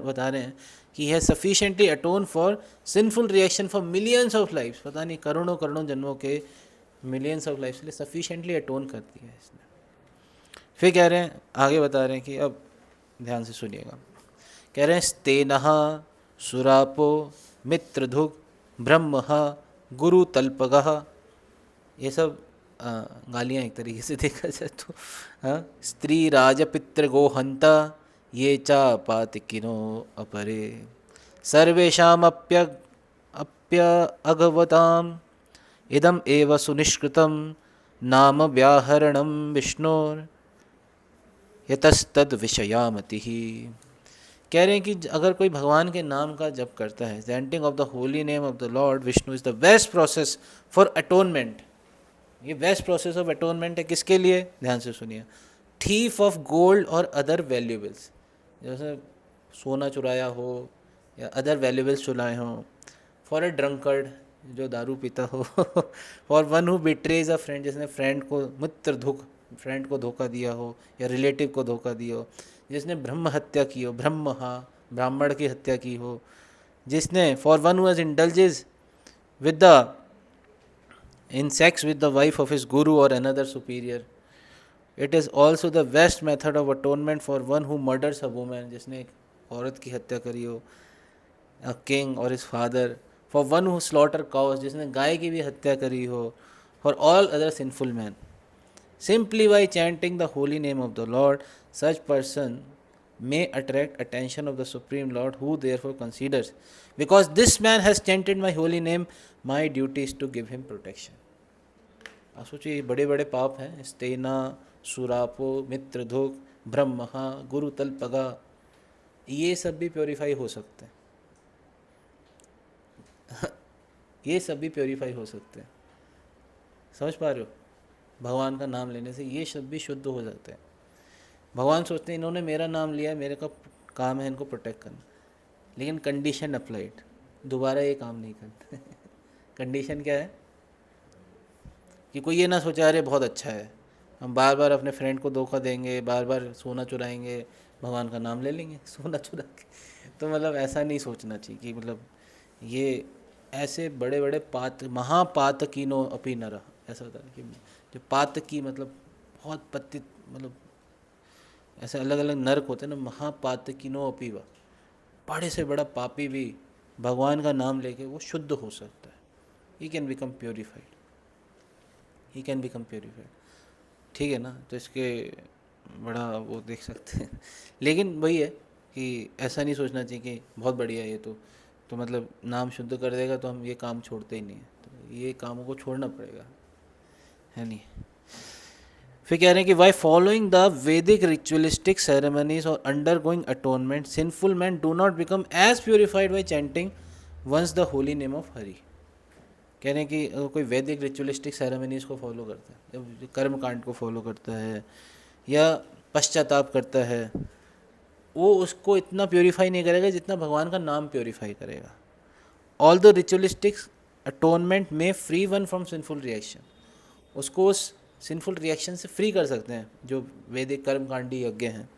बता रहे हैं कि he has sufficiently atone for sinful reaction for millions of lifes, पता नहीं करोड़ों करोड़ों जन्मों के मिलियंस ऑफ लाइफ्स के लिए सफिशिएंटली अटोन कर दिया है इसने। फिर कह रहे हैं, आगे बता रहे हैं कि अब ध्यान से सुनिएगा, कह रहे हैं स्तेनः सुरापो मित्रधुक् ब्रह्म गुरु तल्पगः, ये सब गालियाँ एक तरीके से देखा जाए तो। हाँ, स्त्री राजपित्र गोहंता ये चा पातिकिनो अपरे सर्वेषाम अप्य अगवताम इदम एव सुनिष्कृतम नाम व्याहरणम विष्णोर यतस्तद विषयामति ही। कह रहे हैं कि अगर कोई भगवान के नाम का जप करता है, chanting of the holy name of the Lord Vishnu is the best process for atonement. ये बेस्ट प्रोसेस ऑफ अटोनमेंट है किसके लिए, ध्यान से सुनिए, थीफ ऑफ गोल्ड और अदर वैल्यूबल्स, जैसे सोना चुराया हो या अदर वैल्यूबल्स चुराए हों, फॉर अ ड्रंकर्ड जो दारू पीता हो, for one who betrays a friend, जिसने फ्रेंड को फ्रेंड को धोखा दिया हो या रिलेटिव को धोखा दिया हो, जिसने ब्रह्म हत्या की हो, ब्राह्मण की हत्या की हो, जिसने for one who has indulges with the in sex with the wife of his guru or another superior. It is also the best method of atonement for one who murders a woman, जिसने एक औरत की हत्या करी हो, a king or his father, for one who slaughter cows, जिसने गाय की भी हत्या करी हो, for all other sinful men. Simply by chanting the holy name of the Lord, such person may attract attention of the Supreme Lord, who therefore considers, because this man has chanted my holy name, my duty is to give him protection. आप सोचिए, ये बड़े बड़े पाप हैं, स्तेना, सुरापो, मित्रधुक, ब्रह्म, गुरु तल्पगा, ये सब भी प्योरीफाई हो सकते हैं। ये सब भी प्योरीफाई हो सकते हैं, समझ पा रहे हो? भगवान का नाम लेने से ये सब भी शुद्ध हो जाते हैं। भगवान सोचते हैं इन्होंने मेरा नाम लिया, मेरे का काम है इनको प्रोटेक्ट करना, लेकिन कंडीशन अप्लाइड, दोबारा ये काम नहीं करते। कंडीशन क्या है कि कोई ये ना सोचा अरे बहुत अच्छा है, हम बार बार अपने फ्रेंड को धोखा देंगे, बार बार सोना चुराएंगे, भगवान का नाम ले लेंगे सोना चुरा के। तो मतलब ऐसा नहीं सोचना चाहिए कि मतलब ये ऐसे बड़े बड़े महापातकीनो अपि नरः, ऐसा होता है कि जो पातकी मतलब बहुत पतित, मतलब ऐसे अलग अलग नरक होते हैं ना, महापातकीनो अपि वा, बड़े से बड़ा पापी भी भगवान का नाम लेके वो शुद्ध हो सकता है। He can become purified, he can become purified, ठीक है ना? तो इसके बड़ा वो देख सकते हैं। लेकिन वही है कि ऐसा नहीं सोचना चाहिए कि बहुत बढ़िया है ये तो मतलब नाम शुद्ध कर देगा तो हम ये काम छोड़ते ही नहीं हैं, तो ये कामों को छोड़ना पड़ेगा, है नहीं? फिर कह रहे हैं कि why following the Vedic ritualistic ceremonies और undergoing atonement sinful man do not become as purified by chanting once the holy name of Hari. कह रहे हैं कि अगर कोई वैदिक रिचुअलिस्टिक सेरेमनीज को फॉलो करता है, जब कर्म कांड को फॉलो करता है या पश्चाताप करता है, वो उसको इतना प्योरीफाई नहीं करेगा जितना भगवान का नाम प्योरीफाई करेगा। ऑल द रिचुअलिस्टिक अटोनमेंट में free one from sinful reaction, उसको उस सिंफुल रिएक्शन से फ्री कर सकते हैं जो वैदिक कर्मकांडी यज्ञ हैं।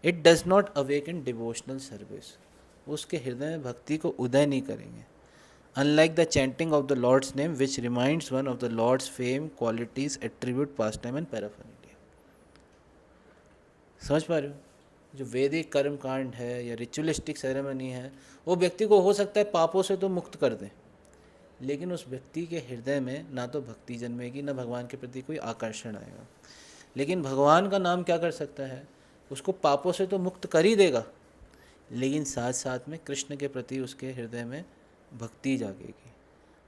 It does not awaken devotional service, उसके हृदय में भक्ति को उदय नहीं करेंगे। Unlike the chanting of the lord's name which reminds one of the lord's fame, qualities, attribute, pastime and paraphernalia. समझ पा रहे हो? जो वैदिक कर्मकांड है या रिचुअलिस्टिक सेरेमनी है, वो व्यक्ति को हो सकता है पापों से तो मुक्त कर दे, लेकिन उस व्यक्ति के हृदय में ना तो भक्ति जन्मेगी, ना भगवान के प्रति कोई आकर्षण आएगा। लेकिन भगवान का नाम क्या कर सकता है, उसको पापों से तो मुक्त कर ही देगा, लेकिन साथ साथ में कृष्ण के प्रति उसके हृदय में भक्ति जागेगी,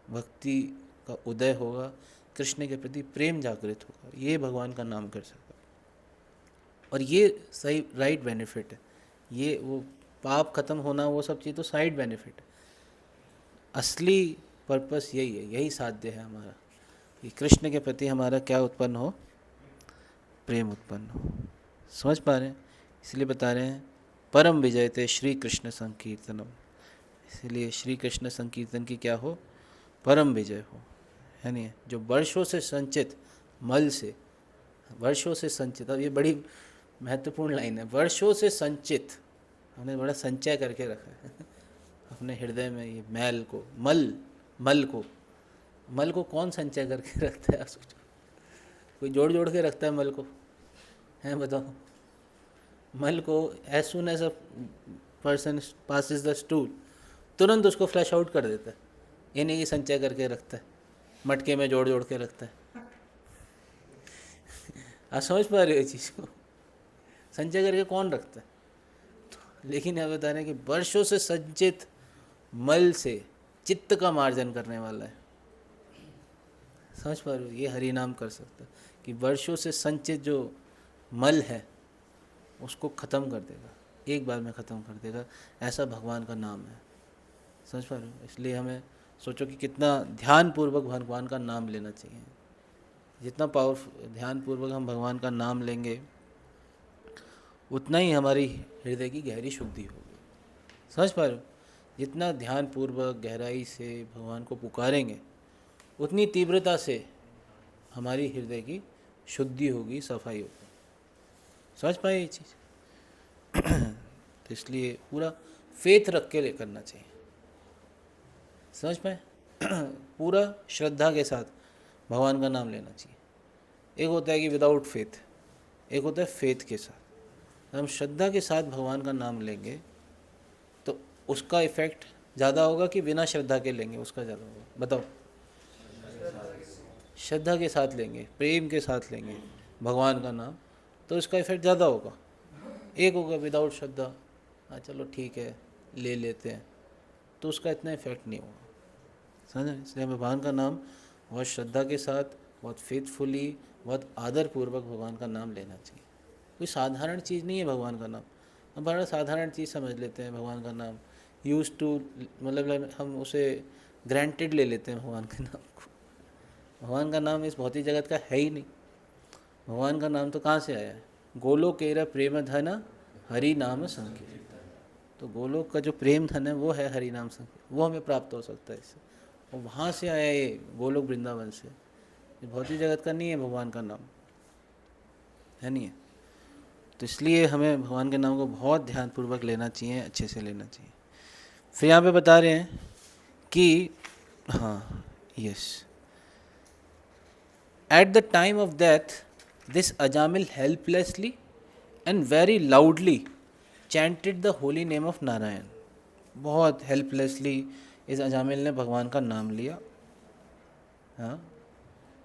भक्ति का उदय होगा, कृष्ण के प्रति प्रेम जागृत होगा। ये भगवान का नाम कर सकता है। और ये सही राइट बेनिफिट है। ये वो पाप खत्म होना वो सब चीज़ तो साइड बेनिफिट है, असली पर्पस यही है, यही साध्य है हमारा कि कृष्ण के प्रति हमारा क्या उत्पन्न हो, प्रेम उत्पन्न हो। समझ पा रहे हैं? इसलिए बता रहे हैं परम विजयते श्री कृष्ण संकीर्तनम, इसलिए श्री कृष्ण संकीर्तन की क्या हो, परम विजय हो, है नहीं? जो वर्षों से संचित मल से, वर्षों से संचित, अब ये बड़ी महत्वपूर्ण लाइन है, वर्षों से संचित, हमने बड़ा संचय करके रखा है अपने हृदय में ये मैल को, मल को कौन संचय करके रखता है? आप सोचो, कोई जोड़ जोड़ के रखता है मल को, हैं? बताओ। मल को as soon as a person passes the stool, तुरंत उसको फ्लैश आउट कर देता है। ये नहीं कि संचय करके रखता है, मटके में जोड़ जोड़ के रखता है। आप समझ पा रहे हो चीज़ को? संचय करके कौन रखता है? लेकिन यह बता रहे हैं कि वर्षों से संचित मल से चित्त का मार्जन करने वाला है। समझ पा रहे हो? ये हरि नाम कर सकता है कि वर्षों से संचित जो मल है उसको ख़त्म कर देगा, एक बार में ख़त्म कर देगा। ऐसा भगवान का नाम है। समझ पा रहे हो? इसलिए हमें सोचो कि कितना ध्यानपूर्वक भगवान का नाम लेना चाहिए। जितना पावरफुल ध्यानपूर्वक हम भगवान का नाम लेंगे उतना ही हमारी हृदय की गहरी शुद्धि होगी। समझ पा रहे हो? जितना ध्यानपूर्वक गहराई से भगवान को पुकारेंगे उतनी तीव्रता से हमारी हृदय की शुद्धि होगी, सफाई होगी। समझ पाए ये चीज़? तो इसलिए पूरा फेथ रख के करना चाहिए। समझ पाए? पूरा श्रद्धा के साथ भगवान का नाम लेना चाहिए। एक होता है कि विदाउट फेथ, एक होता है फेथ के साथ। हम श्रद्धा के साथ भगवान का नाम लेंगे तो उसका इफ़ेक्ट ज़्यादा होगा कि बिना श्रद्धा के लेंगे उसका ज़्यादा होगा? बताओ। श्रद्धा के साथ लेंगे, प्रेम के साथ लेंगे भगवान का नाम तो इसका इफ़ेक्ट ज़्यादा होगा। एक होगा विदाउट श्रद्धा, हाँ चलो ठीक है ले लेते हैं, तो उसका इतना इफ़ेक्ट नहीं होगा। समझे? इसलिए भगवान का नाम बहुत श्रद्धा के साथ, बहुत फेथफुली, बहुत आदरपूर्वक भगवान का नाम लेना चाहिए। कोई साधारण चीज़ नहीं है भगवान का नाम। हम बड़ा साधारण चीज़ समझ लेते हैं भगवान का नाम, यूज़ टू, मतलब हम उसे ग्रांटेड ले लेते हैं भगवान के नाम को। भगवान का नाम इस भौतिक जगत का है ही नहीं। भगवान का नाम तो कहाँ से आया है? गोलोकेरा प्रेम धन हरि नाम संकीर्तन। तो गोलोक का जो प्रेम धन है वो है हरि नाम संकीर्तन, वो हमें प्राप्त हो सकता है इससे। और वहाँ से आया ये गोलोक वृंदावन से। ये भौतिक जगत का नहीं है भगवान का नाम, है नहीं है? तो इसलिए हमें भगवान के नाम को बहुत ध्यानपूर्वक लेना चाहिए, अच्छे से लेना चाहिए। फिर यहाँ पे बता रहे हैं कि हाँ, yes, eight the time of death this Ajamil helplessly and very loudly chanted the holy name of Narayan. बहुत हेल्पलेसली इस अजामिल ने भगवान का नाम लिया। हाँ,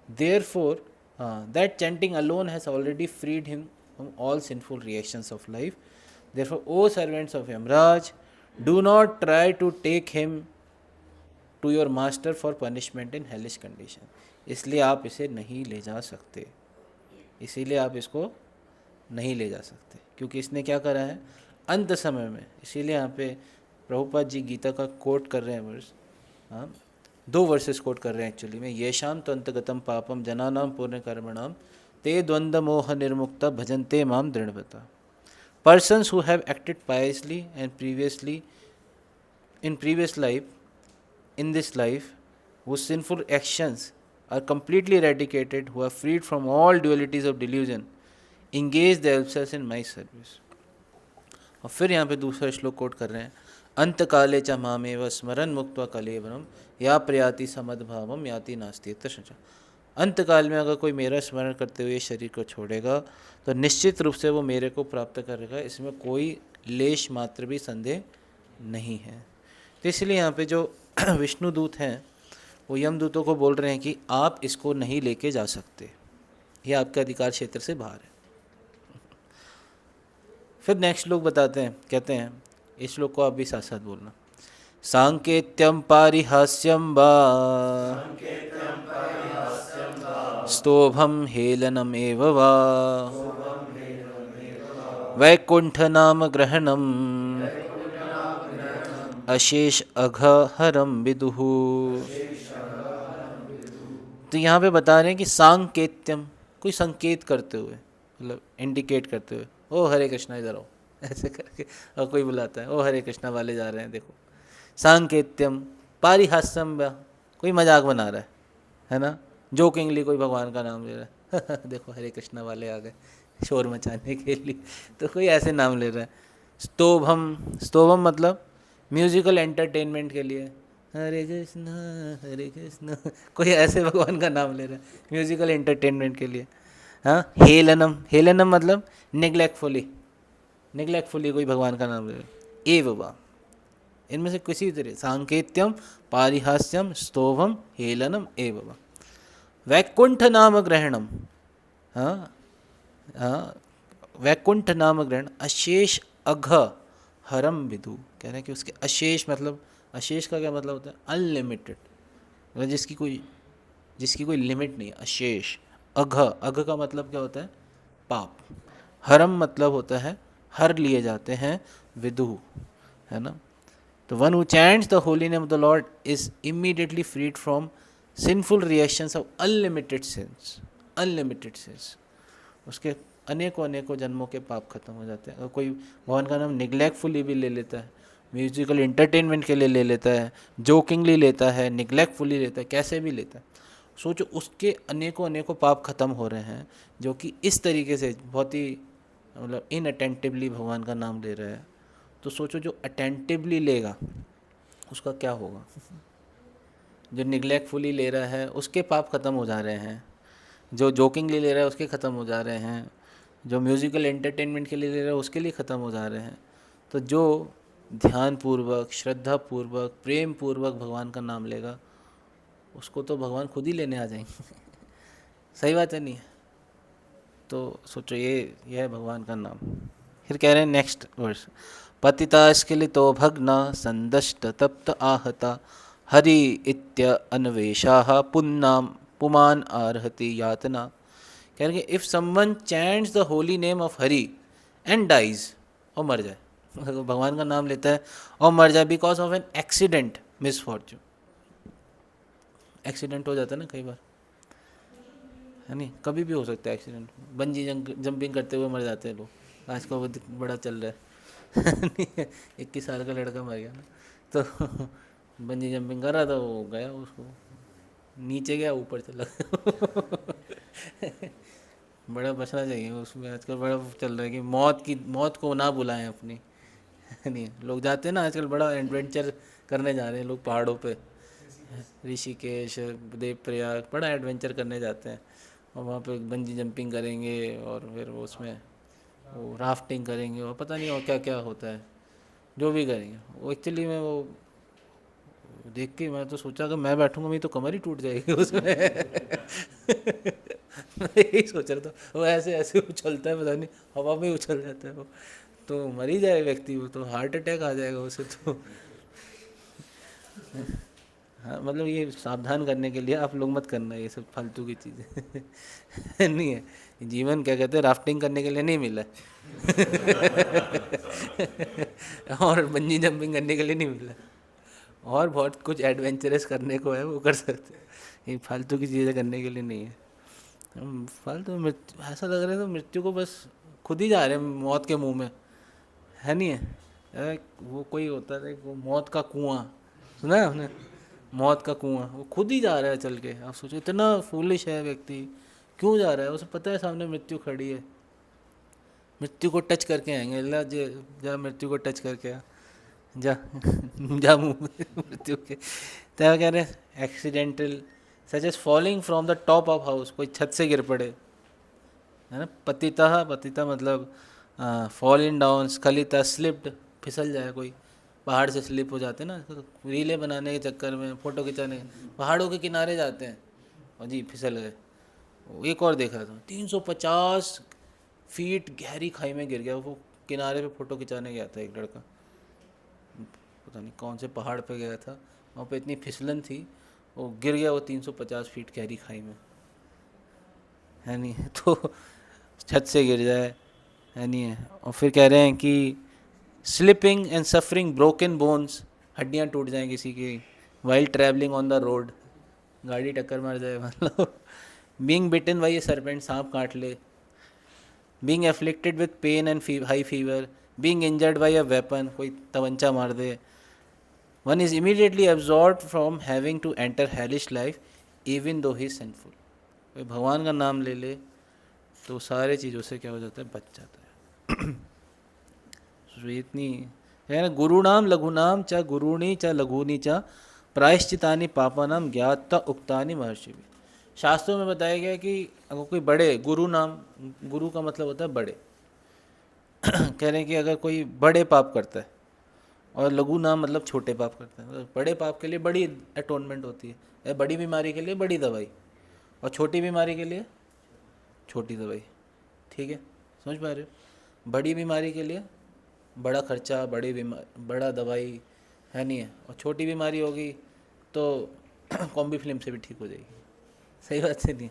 therefore that chanting alone has already freed him from all sinful reactions of life. Therefore O servants of Yamraj, do not try to take him to your master for punishment in hellish condition. इसलिए आप इसे नहीं ले जा सकते, इसीलिए आप इसको नहीं ले जा सकते, क्योंकि इसने क्या करा है अंत समय में। इसीलिए यहाँ पे प्रभुपाद जी गीता का कोट कर रहे हैं वर्स, हाँ 2 वर्सेस कोट कर रहे हैं एक्चुअली में। येषाम तो अंतगतम पापम जनानाम पुण्य कर्मणाम ते द्वंद्व मोह निर्मुक्ता भजन्ते माम दृढ़वता। Persons who have acted piously and previously in previous life, in this life, whose sinful actions are completely eradicated, who are freed from all dualities of delusion, engage themselves in my service. और फिर यहाँ पे दूसरा श्लोक coat कर रहे हैं, अंत काले च मामेव स्मरन मुक्त्वा कलेवरम या प्रयाति समद्भावम याति नास्ति संशय। अंत काल में अगर कोई मेरा स्मरण करते हुए शरीर को छोड़ेगा तो निश्चित रूप से वो मेरे को प्राप्त करेगा, इसमें कोई लेश मात्र भी संदेह नहीं है। तो इसलिए यहाँ पे जो विष्णु दूत हैं वो यमदूतों को बोल रहे हैं कि आप इसको नहीं लेके जा सकते, ये आपके अधिकार क्षेत्र से बाहर है। फिर नेक्स्ट श्लोक बताते हैं, कहते हैं, इस श्लोक को आप भी साथ साथ बोलना। सांकेत्यम पारिहास्यम वा स्तोभम हेलनम एव वा वैकुंठ नाम ग्रहणम अशेष अघहरम विदुः। तो यहाँ पे बता रहे हैं कि सांकेत्यम, कोई संकेत करते हुए, मतलब इंडिकेट करते हुए, ओ हरे कृष्णा इधर आओ, ऐसे करके, और कोई बुलाता है, ओ हरे कृष्णा वाले जा रहे हैं देखो। सांकेत्यम पारिहास्यम, कोई मजाक बना रहा है ना, जोकिंगली कोई भगवान का नाम ले रहा है देखो हरे कृष्णा वाले आ गए शोर मचाने के लिए, तो कोई ऐसे नाम ले रहा है। स्तोभम, स्तोभम मतलब म्यूजिकल एंटरटेनमेंट के लिए, हरे कृष्णा, कोई ऐसे भगवान का नाम ले रहा है म्यूजिकल एंटरटेनमेंट के लिए। हाँ, हेलनम, हेलनम मतलब निग्लेक्टफुली, निग्लेक्टफुली कोई भगवान का नाम ले रहा है। एव वा, इनमें से किसी तरह, सांकेत्यम पारिहास्यम स्तोभम हेलनम एव वा। वैकुंठ नाम ग्रहणम, हाँ हाँ, वैकुंठ नाम ग्रहण अशेष अघ हरम विदु, कह रहे हैं कि उसके अशेष, मतलब अशेष का क्या मतलब होता है, अनलिमिटेड, मतलब जिसकी कोई लिमिट नहीं है, अशेष। अघ, अघ का मतलब क्या होता है, पाप। हरम मतलब होता है हर लिए जाते हैं, विदु, है ना। तो one who chants the holy name of the lord is immediately freed from sinful reactions of unlimited sins, unlimited sins, उसके अनेकों अनेकों जन्मों के पाप खत्म हो जाते हैं। अगर कोई भगवान का नाम निग्लेक्टफुली भी ले लेता है, म्यूजिकल इंटरटेनमेंट के लिए ले लेता है, जोकिंगली लेता है, निग्लेक्टफुली लेता है, कैसे भी लेता है, सोचो उसके अनेकों अनेकों पाप खत्म हो रहे हैं, जो कि इस तरीके से बहुत ही, मतलब इनअटेंटिवली भगवान का नाम ले रहा है। तो सोचो जो अटेंटिवली लेगा उसका क्या होगा। जो निग्लेक्टफुली ले रहा है उसके पाप खत्म हो जा रहे हैं, जो जोकिंगली ले रहा है उसके ख़त्म हो जा रहे हैं, जो म्यूज़िकल एंटरटेनमेंट के लिए ले रहा है उसके लिए ख़त्म हो जा रहे हैं। तो जो ध्यानपूर्वक, श्रद्धापूर्वक, प्रेम पूर्वक भगवान का नाम लेगा उसको तो भगवान खुद ही लेने आ जाएंगे सही बात है, नहीं है? तो सोचो ये है भगवान का नाम। फिर कह रहे हैं नेक्स्ट वर्ष, पतिता स्खलितो भग्ना संदष्ट तप्त आहता हरि इत्य अन्वेषाः पुन्नाम पुमान आर्हति यातना। कह रहे कि if someone chants the holy name of Hari and dies, और मर जाए, भगवान का नाम लेता है और मर जाए because of an accident, misfortune, accident हो जाता है ना कई बार, है नहीं, कभी भी हो सकता है एक्सीडेंट, बंजी जंपिंग करते हुए मर जाते हैं लोग, आज का वो बड़ा चल रहा है 21 साल का लड़का मर गया ना, तो बंजी जंपिंग कर रहा था, वो गया, उसको नीचे गया ऊपर चला बड़ा बचना चाहिए उसमें, आजकल बड़ा चल रहा है कि मौत को ना बुलाएं अपनी नहीं, लोग जाते हैं ना आजकल, बड़ा एडवेंचर करने जा रहे हैं लोग पहाड़ों पे, ऋषिकेश, देवप्रयाग, बड़ा एडवेंचर करने जाते हैं, और वहाँ पे बंजी जंपिंग करेंगे और फिर वो उसमें वो राफ्टिंग करेंगे और पता नहीं और क्या क्या होता है, जो भी करेंगे। वो एक्चुअली में वो देख के मैं तो सोचा कि मैं बैठूंगा मेरी तो कमर ही टूट जाएगी उसमें मैं यही सोच रहा था, वो ऐसे ऐसे उछलता है, पता नहीं हवा में उछल जाता है वो, तो मर ही जाए व्यक्ति, वो तो हार्ट अटैक आ जाएगा उसे तो हाँ, मतलब ये सावधान करने के लिए आप लोग मत करना ये सब फालतू की चीज़ें नहीं है, जीवन क्या कहते हैं राफ्टिंग करने के लिए नहीं मिला और बंजी जंपिंग करने के लिए नहीं मिला, और बहुत कुछ एडवेंचरस करने को है वो कर सकते हैं, ये फालतू की चीज़ें करने के लिए नहीं है। हम फालतू मृत्यु, ऐसा लग रहा है तो मृत्यु को बस खुद ही जा रहे हैं मौत के मुंह में, है नहीं है? वो कोई होता है वो मौत का कुआं, सुना है आपने? मौत का कुआं, वो खुद ही जा रहा है चल के। आप सोचो इतना फूलिश है व्यक्ति, क्यों जा रहा है? उसे पता है सामने मृत्यु खड़ी है, मृत्यु को टच करके आएंगे, अल्लाह जा मृत्यु को टच करके आ, जा जा मुँह में मृत्यु के। तो कह रहे हैं accidental such as falling from the top of house, कोई छत से गिर पड़े, है ना। पतिता, पतिता मतलब फॉलिंग डाउन, स्खलिता स्लिप्ड, फिसल जाए कोई, पहाड़ से स्लिप हो जाते हैं ना, तो रीलें बनाने के चक्कर में, फ़ोटो खिंचाने, पहाड़ों के किनारे जाते हैं और जी फिसल गए, एक और देख रहा था, 350 फीट गहरी खाई में गिर गया। वो किनारे पे फ़ोटो खिंचाने गया था एक लड़का, पता नहीं कौन से पहाड़ पे गया था, वहाँ पे इतनी फिसलन थी, वो गिर गया वो 350 फीट गहरी खाई में, है नहीं। तो छत से गिर जाए, है नहीं है। और फिर कह रहे हैं कि slipping and suffering broken bones, हड्डियाँ टूट जाएं किसी की, while travelling on the road, गाड़ी टक्कर मार जाए मतलब, being bitten by a serpent, सांप काट ले, being afflicted with pain and high fever, being injured by a weapon, कोई तवंचा मार दे, one is immediately absorb from having to enter hellish life even though he sinful. कोई भगवान का नाम ले ले तो सारे चीज़ों से क्या हो जाता है, बच जाता है। तो इतनी है ना, गुरु नाम लघु नाम च गुरुणी च लघुनी च प्रायश्चितानि पापानाम ज्ञाता उक्तानि महर्षि भी। शास्त्रों में बताया गया कि अगर कोई बड़े गुरु नाम, गुरु का मतलब होता है बड़े, कह रहे हैं कि अगर कोई बड़े पाप करता है, और लघु नाम मतलब छोटे पाप करता है, मतलब बड़े पाप के लिए बड़ी अटोनमेंट होती है, बड़ी बीमारी के लिए बड़ी दवाई, और छोटी बीमारी के लिए छोटी दवाई। ठीक है, समझ पा रहे हो? बड़ी बीमारी के लिए बड़ा खर्चा, बड़ा दवाई, है नहीं है। और छोटी बीमारी होगी तो कॉम्बी फिल्म से भी ठीक हो जाएगी। सही बात से नहीं,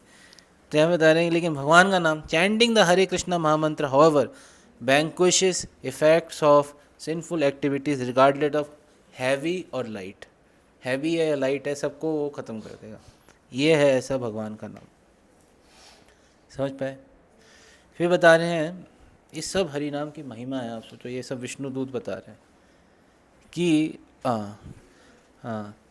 तो हम बता रहे हैं। लेकिन भगवान का नाम, चैंटिंग द हरे कृष्णा महामंत्र however vanquishes effects of sinful activities regardless of heavy और लाइट, हैवी है या लाइट है, सबको वो ख़त्म कर देगा। ये है ऐसा भगवान का नाम, समझ पाए? फिर बता रहे हैं इस सब हरि नाम की महिमा है। आप सोचो, ये सब विष्णु दूत बता रहे हैं कि हाँ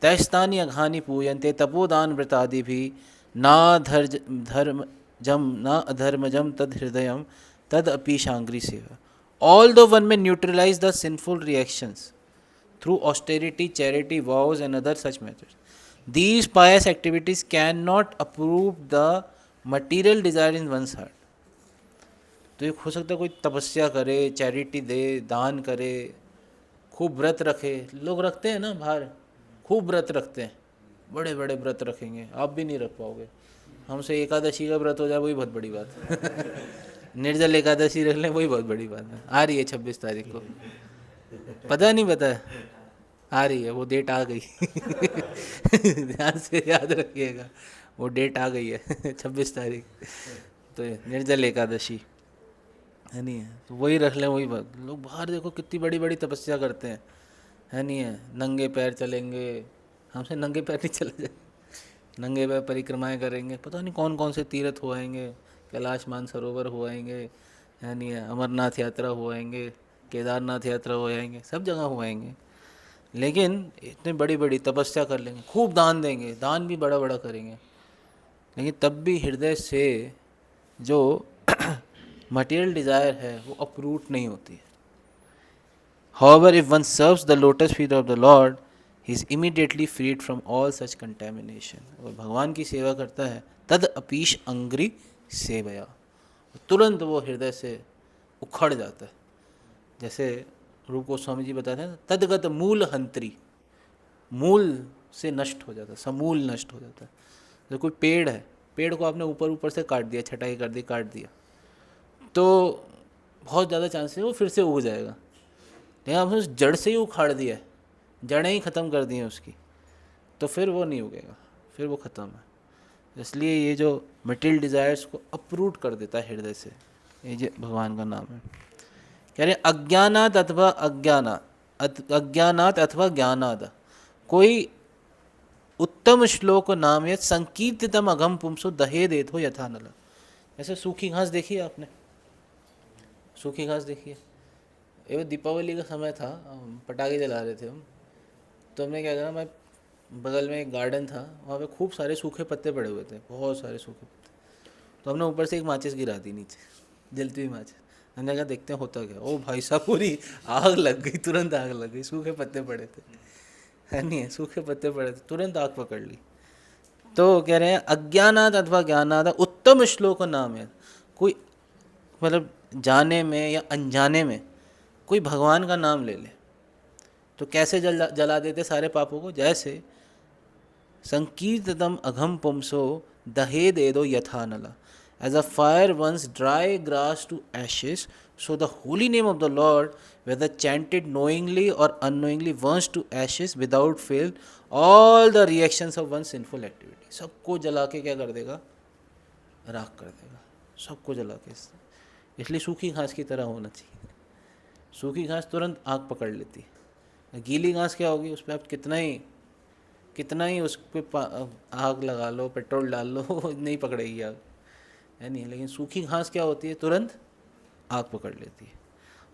तैस्तानी अघानी पूयन्ते तपोदान व्रतादि भी ना धर्मजम ना अधर्मजम तद हृदयम तद अपि शांग्री सेवा। ऑल दो वन में neutralize the sinful reactions through austerity, charity, vows, and other such methods. These pious activities cannot approve the material desire in one's heart. तो ये हो सकता है कोई तपस्या करे, चैरिटी दे, दान करे, खूब व्रत रखे। लोग रखते हैं ना बाहर, खूब व्रत रखते हैं, बड़े बड़े व्रत रखेंगे, आप भी नहीं रख पाओगे। हमसे एकादशी का व्रत हो जाए वही बहुत बड़ी बात है। निर्जल एकादशी रख लें वही बहुत बड़ी बात है। आ रही है 26 तारीख को, पता नहीं पता है, आ रही है वो डेट आ गई। ध्यान से याद रखिएगा, वो डेट आ गई है 26 तारीख, तो निर्जल एकादशी, है नहीं है। तो वही रख लें वही बात। लोग बाहर देखो कितनी बड़ी बड़ी तपस्या करते हैं, है नहीं है। नंगे पैर चलेंगे, हमसे नंगे पैर नहीं चला जाए, नंगे पैर परिक्रमाएं करेंगे, पता नहीं कौन कौन से तीर्थ हो आएंगे, कैलाश मानसरोवर हो आएंगे, है नहीं है, अमरनाथ यात्रा हो आएंगे, केदारनाथ यात्रा हो आएंगे, सब जगह हो आएंगे। लेकिन इतनी बड़ी बड़ी तपस्या कर लेंगे, खूब दान देंगे, दान भी बड़ा बड़ा करेंगे, लेकिन तब भी हृदय से जो मटेरियल डिज़ायर है वो अपरूट नहीं होती है। However, if one serves the lotus feet of the Lord, he is immediately freed from all such contamination. और भगवान की सेवा करता है तद अपीश अंग्री सेवया, तुरंत वो हृदय से उखड़ जाता है। जैसे रूप गोस्वामी जी बताते हैं, तदगत मूल हंत्री, मूल से नष्ट हो जाता है, समूल नष्ट हो जाता है। जैसे कोई पेड़ है, पेड़ को आपने ऊपर ऊपर से काट दिया, छटाई कर दी, काट दिया, तो बहुत ज़्यादा चांसेस है वो फिर से उग जाएगा। लेकिन आपने उस जड़ से ही उखाड़ दिया है, जड़ें ही ख़त्म कर दी हैं उसकी, तो फिर वो नहीं उगेगा, फिर वो ख़त्म है। इसलिए ये जो मटेरियल डिज़ायर्स को अपरूट कर देता है हृदय से, ये जो भगवान का नाम है। कह रहे अज्ञानात अथवा अज्ञानात अथवा ज्ञानाद, कोई उत्तम श्लोक नाम यत संकीर्तितम अघम पुंसो दहे देत हो यथा नल। ऐसे सूखी घास देखी है आपने, सूखी घास देखिए। ये दीपावली का समय था, पटाखे जला रहे थे हम, तो हमने क्या करा, मैं बगल में एक गार्डन था, वहाँ पे खूब सारे सूखे पत्ते पड़े हुए थे, बहुत सारे सूखे पत्ते। तो हमने ऊपर से एक माचिस गिरा दी नीचे, जलती हुई माचिस। हमने कहा देखते हैं होता क्या। ओ भाई साहब, पूरी आग लग गई, तुरंत आग लग गई, सूखे पत्ते पड़े थे, है नहीं है, सूखे पत्ते पड़े थे, तुरंत आग पकड़ ली। तो कह रहे हैं अज्ञानाद अथवा ज्ञानाद उत्तम श्लोक नाम है, कोई मतलब जाने में या अनजाने में कोई भगवान का नाम ले ले तो कैसे जला देते सारे पापों को। जैसे संकीर्ततम अघम पुंसो दहेद एदो यथानला, as a fire burns dry grass to ashes, so the holy name of the Lord, whether chanted knowingly or unknowingly, burns to ashes without fail all the reactions of one sinful activity. सबको जला के क्या कर देगा? राख कर देगा, सबको जला के। इसलिए सूखी घास की तरह होना चाहिए। सूखी घास तुरंत आग पकड़ लेती है, गीली घास क्या होगी, उस पर आप कितना ही उस पर आग लगा लो, पेट्रोल डाल लो, नहीं पकड़ेगी आग, है नहीं। लेकिन सूखी घास क्या होती है, तुरंत आग पकड़ लेती है।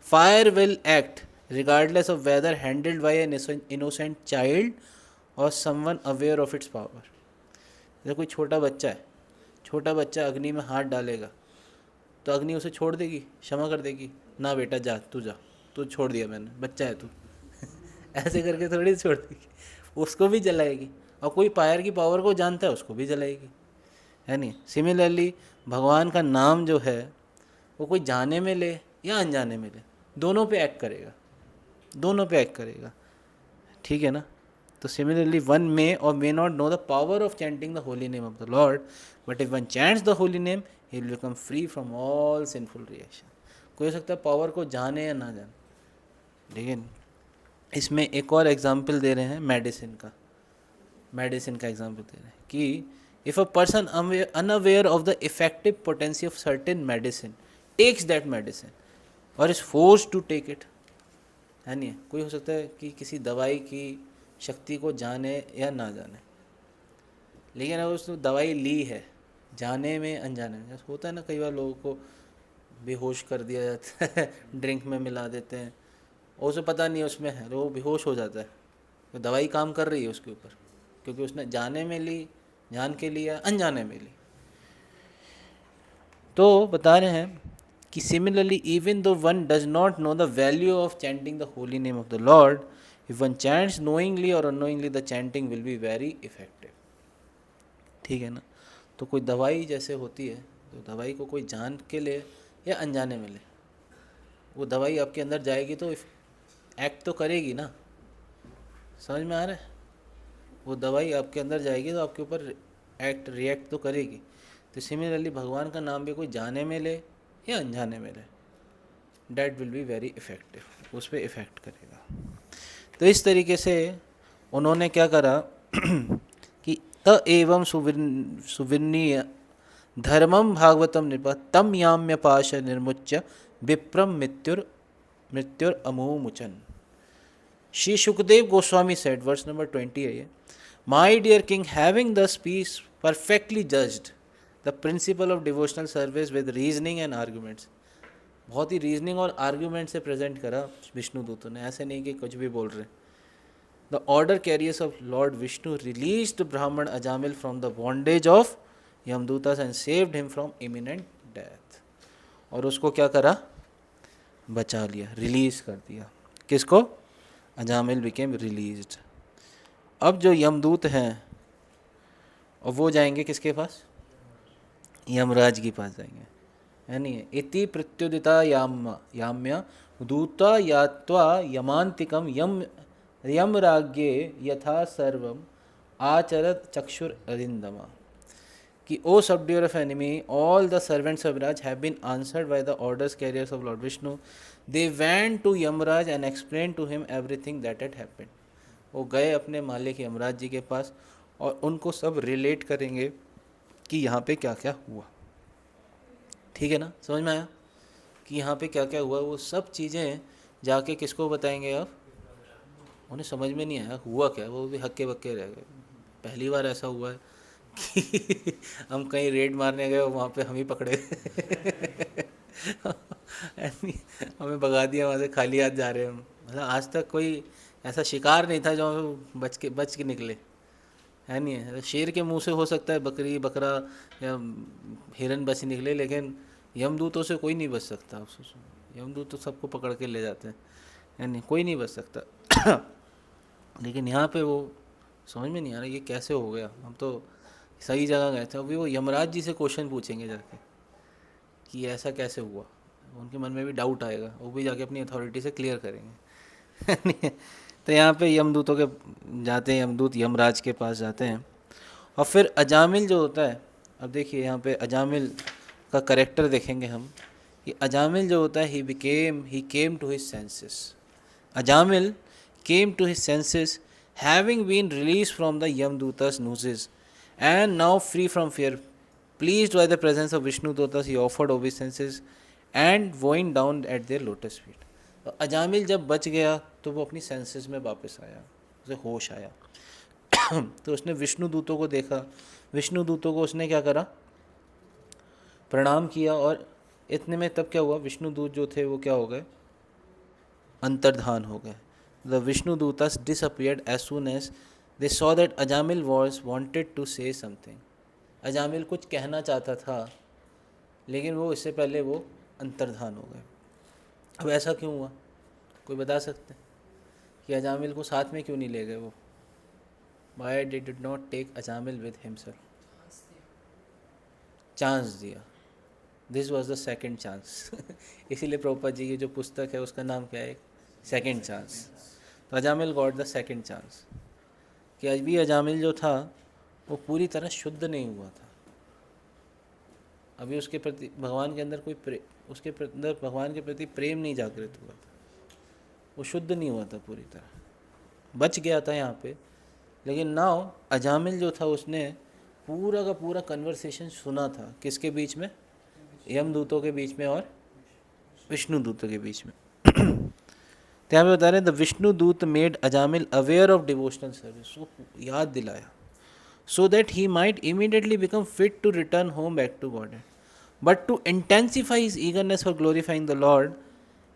Fire will act regardless of whether handled by an innocent child और someone aware of its power. जैसे कोई छोटा बच्चा है, छोटा बच्चा अग्नि में हाथ डालेगा तो अग्नि उसे छोड़ देगी, क्षमा कर देगी, ना बेटा जा, तू छोड़ दिया मैंने, बच्चा है तू ऐसे करके थोड़ी छोड़ देगी, उसको भी जलाएगी। और कोई फायर की पावर को जानता है उसको भी जलाएगी, है नहीं। सिमिलरली भगवान का नाम जो है वो कोई जाने में ले या अनजाने में ले, दोनों पे एक्ट करेगा, दोनों पे एक्ट करेगा, ठीक है ना। तो सिमिलरली वन मे और may not know the power of chanting the holy name of the Lord, but if one chants the holy name he will become free from all sinful reaction. कोई हो सकता है पावर को जाने या ना जाने, लेकिन इसमें एक और एग्जाम्पल दे रहे हैं मेडिसिन का एग्जाम्पल दे रहे हैं कि if a person unaware of the effective potency of certain medicine takes that medicine और is force to take it, है नहीं। कोई हो सकता है कि किसी दवाई की शक्ति को जाने या ना जाने, लेकिन अगर उसने दवाई ली है जाने में अनजाने में, होता है ना कई बार लोगों को बेहोश कर दिया जाता है ड्रिंक में मिला देते हैं और उसे पता नहीं उसमें है, वो बेहोश हो जाता है, तो दवाई काम कर रही है उसके ऊपर, क्योंकि उसने जाने में ली, जान के लिया, अनजाने में ली। तो बता रहे हैं कि similarly even though one does not know the value of chanting the holy name of the lord, if one chants knowingly और unknowingly the chanting will be very effective, ठीक है ना। तो कोई दवाई जैसे होती है, तो दवाई को कोई जान के ले या अनजाने में ले, वो दवाई आपके अंदर जाएगी तो एक्ट तो करेगी ना, समझ में आ रहा है। वो दवाई आपके अंदर जाएगी तो आपके ऊपर रिएक्ट तो करेगी। तो सिमिलरली भगवान का नाम भी कोई जाने में ले या अनजाने में ले, that will be very effective, उस पर इफ़ेक्ट करेगा। तो इस तरीके से उन्होंने क्या करा कि त एवं सुविर्णीय धर्मम भागवतम नृप तम याम्य पाश निर्मुच्य विप्रम मृत्युर अमोमुचन। Shri Sukhdev Goswami said, verse number 20 है ये, my dear king, having thus पीस perfectly judged the principle of devotional service with reasoning and arguments. बहुत ही रीजनिंग और आर्ग्यूमेंट से प्रेजेंट करा विष्णु दूतों ने, ऐसे नहीं कि कुछ भी बोल रहे। The order carriers of lord Vishnu release the Brahmin Ajamil from the bondage of Yamadutas and saved him from imminent death. और उसको क्या करा, बचा लिया, रिलीज कर दिया। किसको? Ajamil became released. अब जो यमदूत हैं और वो जाएंगे किसके पास? यमराज के पास जाएंगे, है नहीं। इति प्रत्युदिता याम्य दूता यात्वा यमांतिकम यमराज्ञे यथा सर्वम आचरत चक्षुर अरिंदमा। कि ओ subduer of enemy, all the servants of Raj have been answered by the orders carriers of Lord Vishnu. They went to Yamraj and explained to him everything that had happened. वो गए अपने मालिक यमराज जी के पास और उनको सब रिलेट करेंगे कि यहाँ पे क्या क्या हुआ, ठीक है ना। समझ में आया कि यहाँ पे क्या क्या हुआ, वो सब चीज़ें जाके किसको बताएंगे। अब उन्हें समझ में नहीं आया हुआ क्या, वो भी हक्के बक्के रह गए। पहली बार ऐसा हुआ है कि हम कहीं रेड मारने गए और वहाँ पे हम ही पकड़े हमें भगा दिया वहाँ से, खाली हाथ जा रहे हैं हम। मतलब आज तक कोई ऐसा शिकार नहीं था जो बच के निकले, है नहीं है। शेर के मुंह से हो सकता है बकरी बकरा या हिरन बच निकले, लेकिन यमदूतों से कोई नहीं बच सकता। यमदूत तो सबको पकड़ के ले जाते हैं, है नहीं, कोई नहीं बच सकता लेकिन यहाँ पे वो समझ में नहीं आ रहा ये कैसे हो गया। हम तो सही जगह गए थे। अभी वो यमराज जी से क्वेश्चन पूछेंगे जाके कि ऐसा कैसे हुआ, उनके मन में भी डाउट आएगा, वो भी जाके अपनी अथॉरिटी से क्लियर करेंगे तो यहाँ पे यमदूतों के जाते हैं, यमदूत यमराज के पास जाते हैं और फिर अजामिल जो होता है अब देखिए यहाँ पे अजामिल का करेक्टर देखेंगे हम कि अजामिल जो होता है he came to his senses. Ajamil came to his senses, having been released from the Yamduta's nooses, and now free from fear. Pleased by the presence of Vishnu Dutas, he offered obeisances and bowing down at their lotus feet. तो अजामिल जब बच गया तो वो अपनी senses में वापस आया, उसे होश आया. तो उसने विष्णु दूतों को देखा. विष्णु दूतों को उसने क्या करा, प्रणाम किया. और इतने में तब क्या हुआ, विष्णु दूत जो थे वो क्या हो गए, अंतर्धान हो गए. The Vishnu Dutas disappeared as soon as they saw that Ajamil was wanted to say something. Ajamil कुछ कहना चाहता था लेकिन वो इससे पहले वो अंतर्धान हो गए. अब ऐसा क्यों हुआ, कोई बता सकते हैं कि अजामिल को साथ में क्यों नहीं ले गए वो? Why they did not take Ajamil with himself? Chance दिया. This was the second chance. इसीलिए प्रभुपाद जी की जो पुस्तक है उसका नाम क्या है, सेकेंड चांस. तो Ajamil got the second chance. कि अभी अजामिल जो था वो पूरी तरह शुद्ध नहीं हुआ था. अभी उसके प्रति भगवान के अंदर उसके अंदर भगवान के प्रति प्रेम नहीं जागृत हुआ था. वो शुद्ध नहीं हुआ था पूरी तरह. बच गया था यहाँ पे. लेकिन नाउ अजामिल जो था उसने पूरा का पूरा कन्वर्सेशन सुना था. किसके बीच में, यमदूतों के बीच में और विष्णु दूतों के बीच में. तो यहाँ पे बता रहे हैं the Vishnu doot made Ajamil aware of devotional service. वो याद दिलाया so that he might immediately become fit to return home back to God. But to intensify his eagerness for glorifying the lord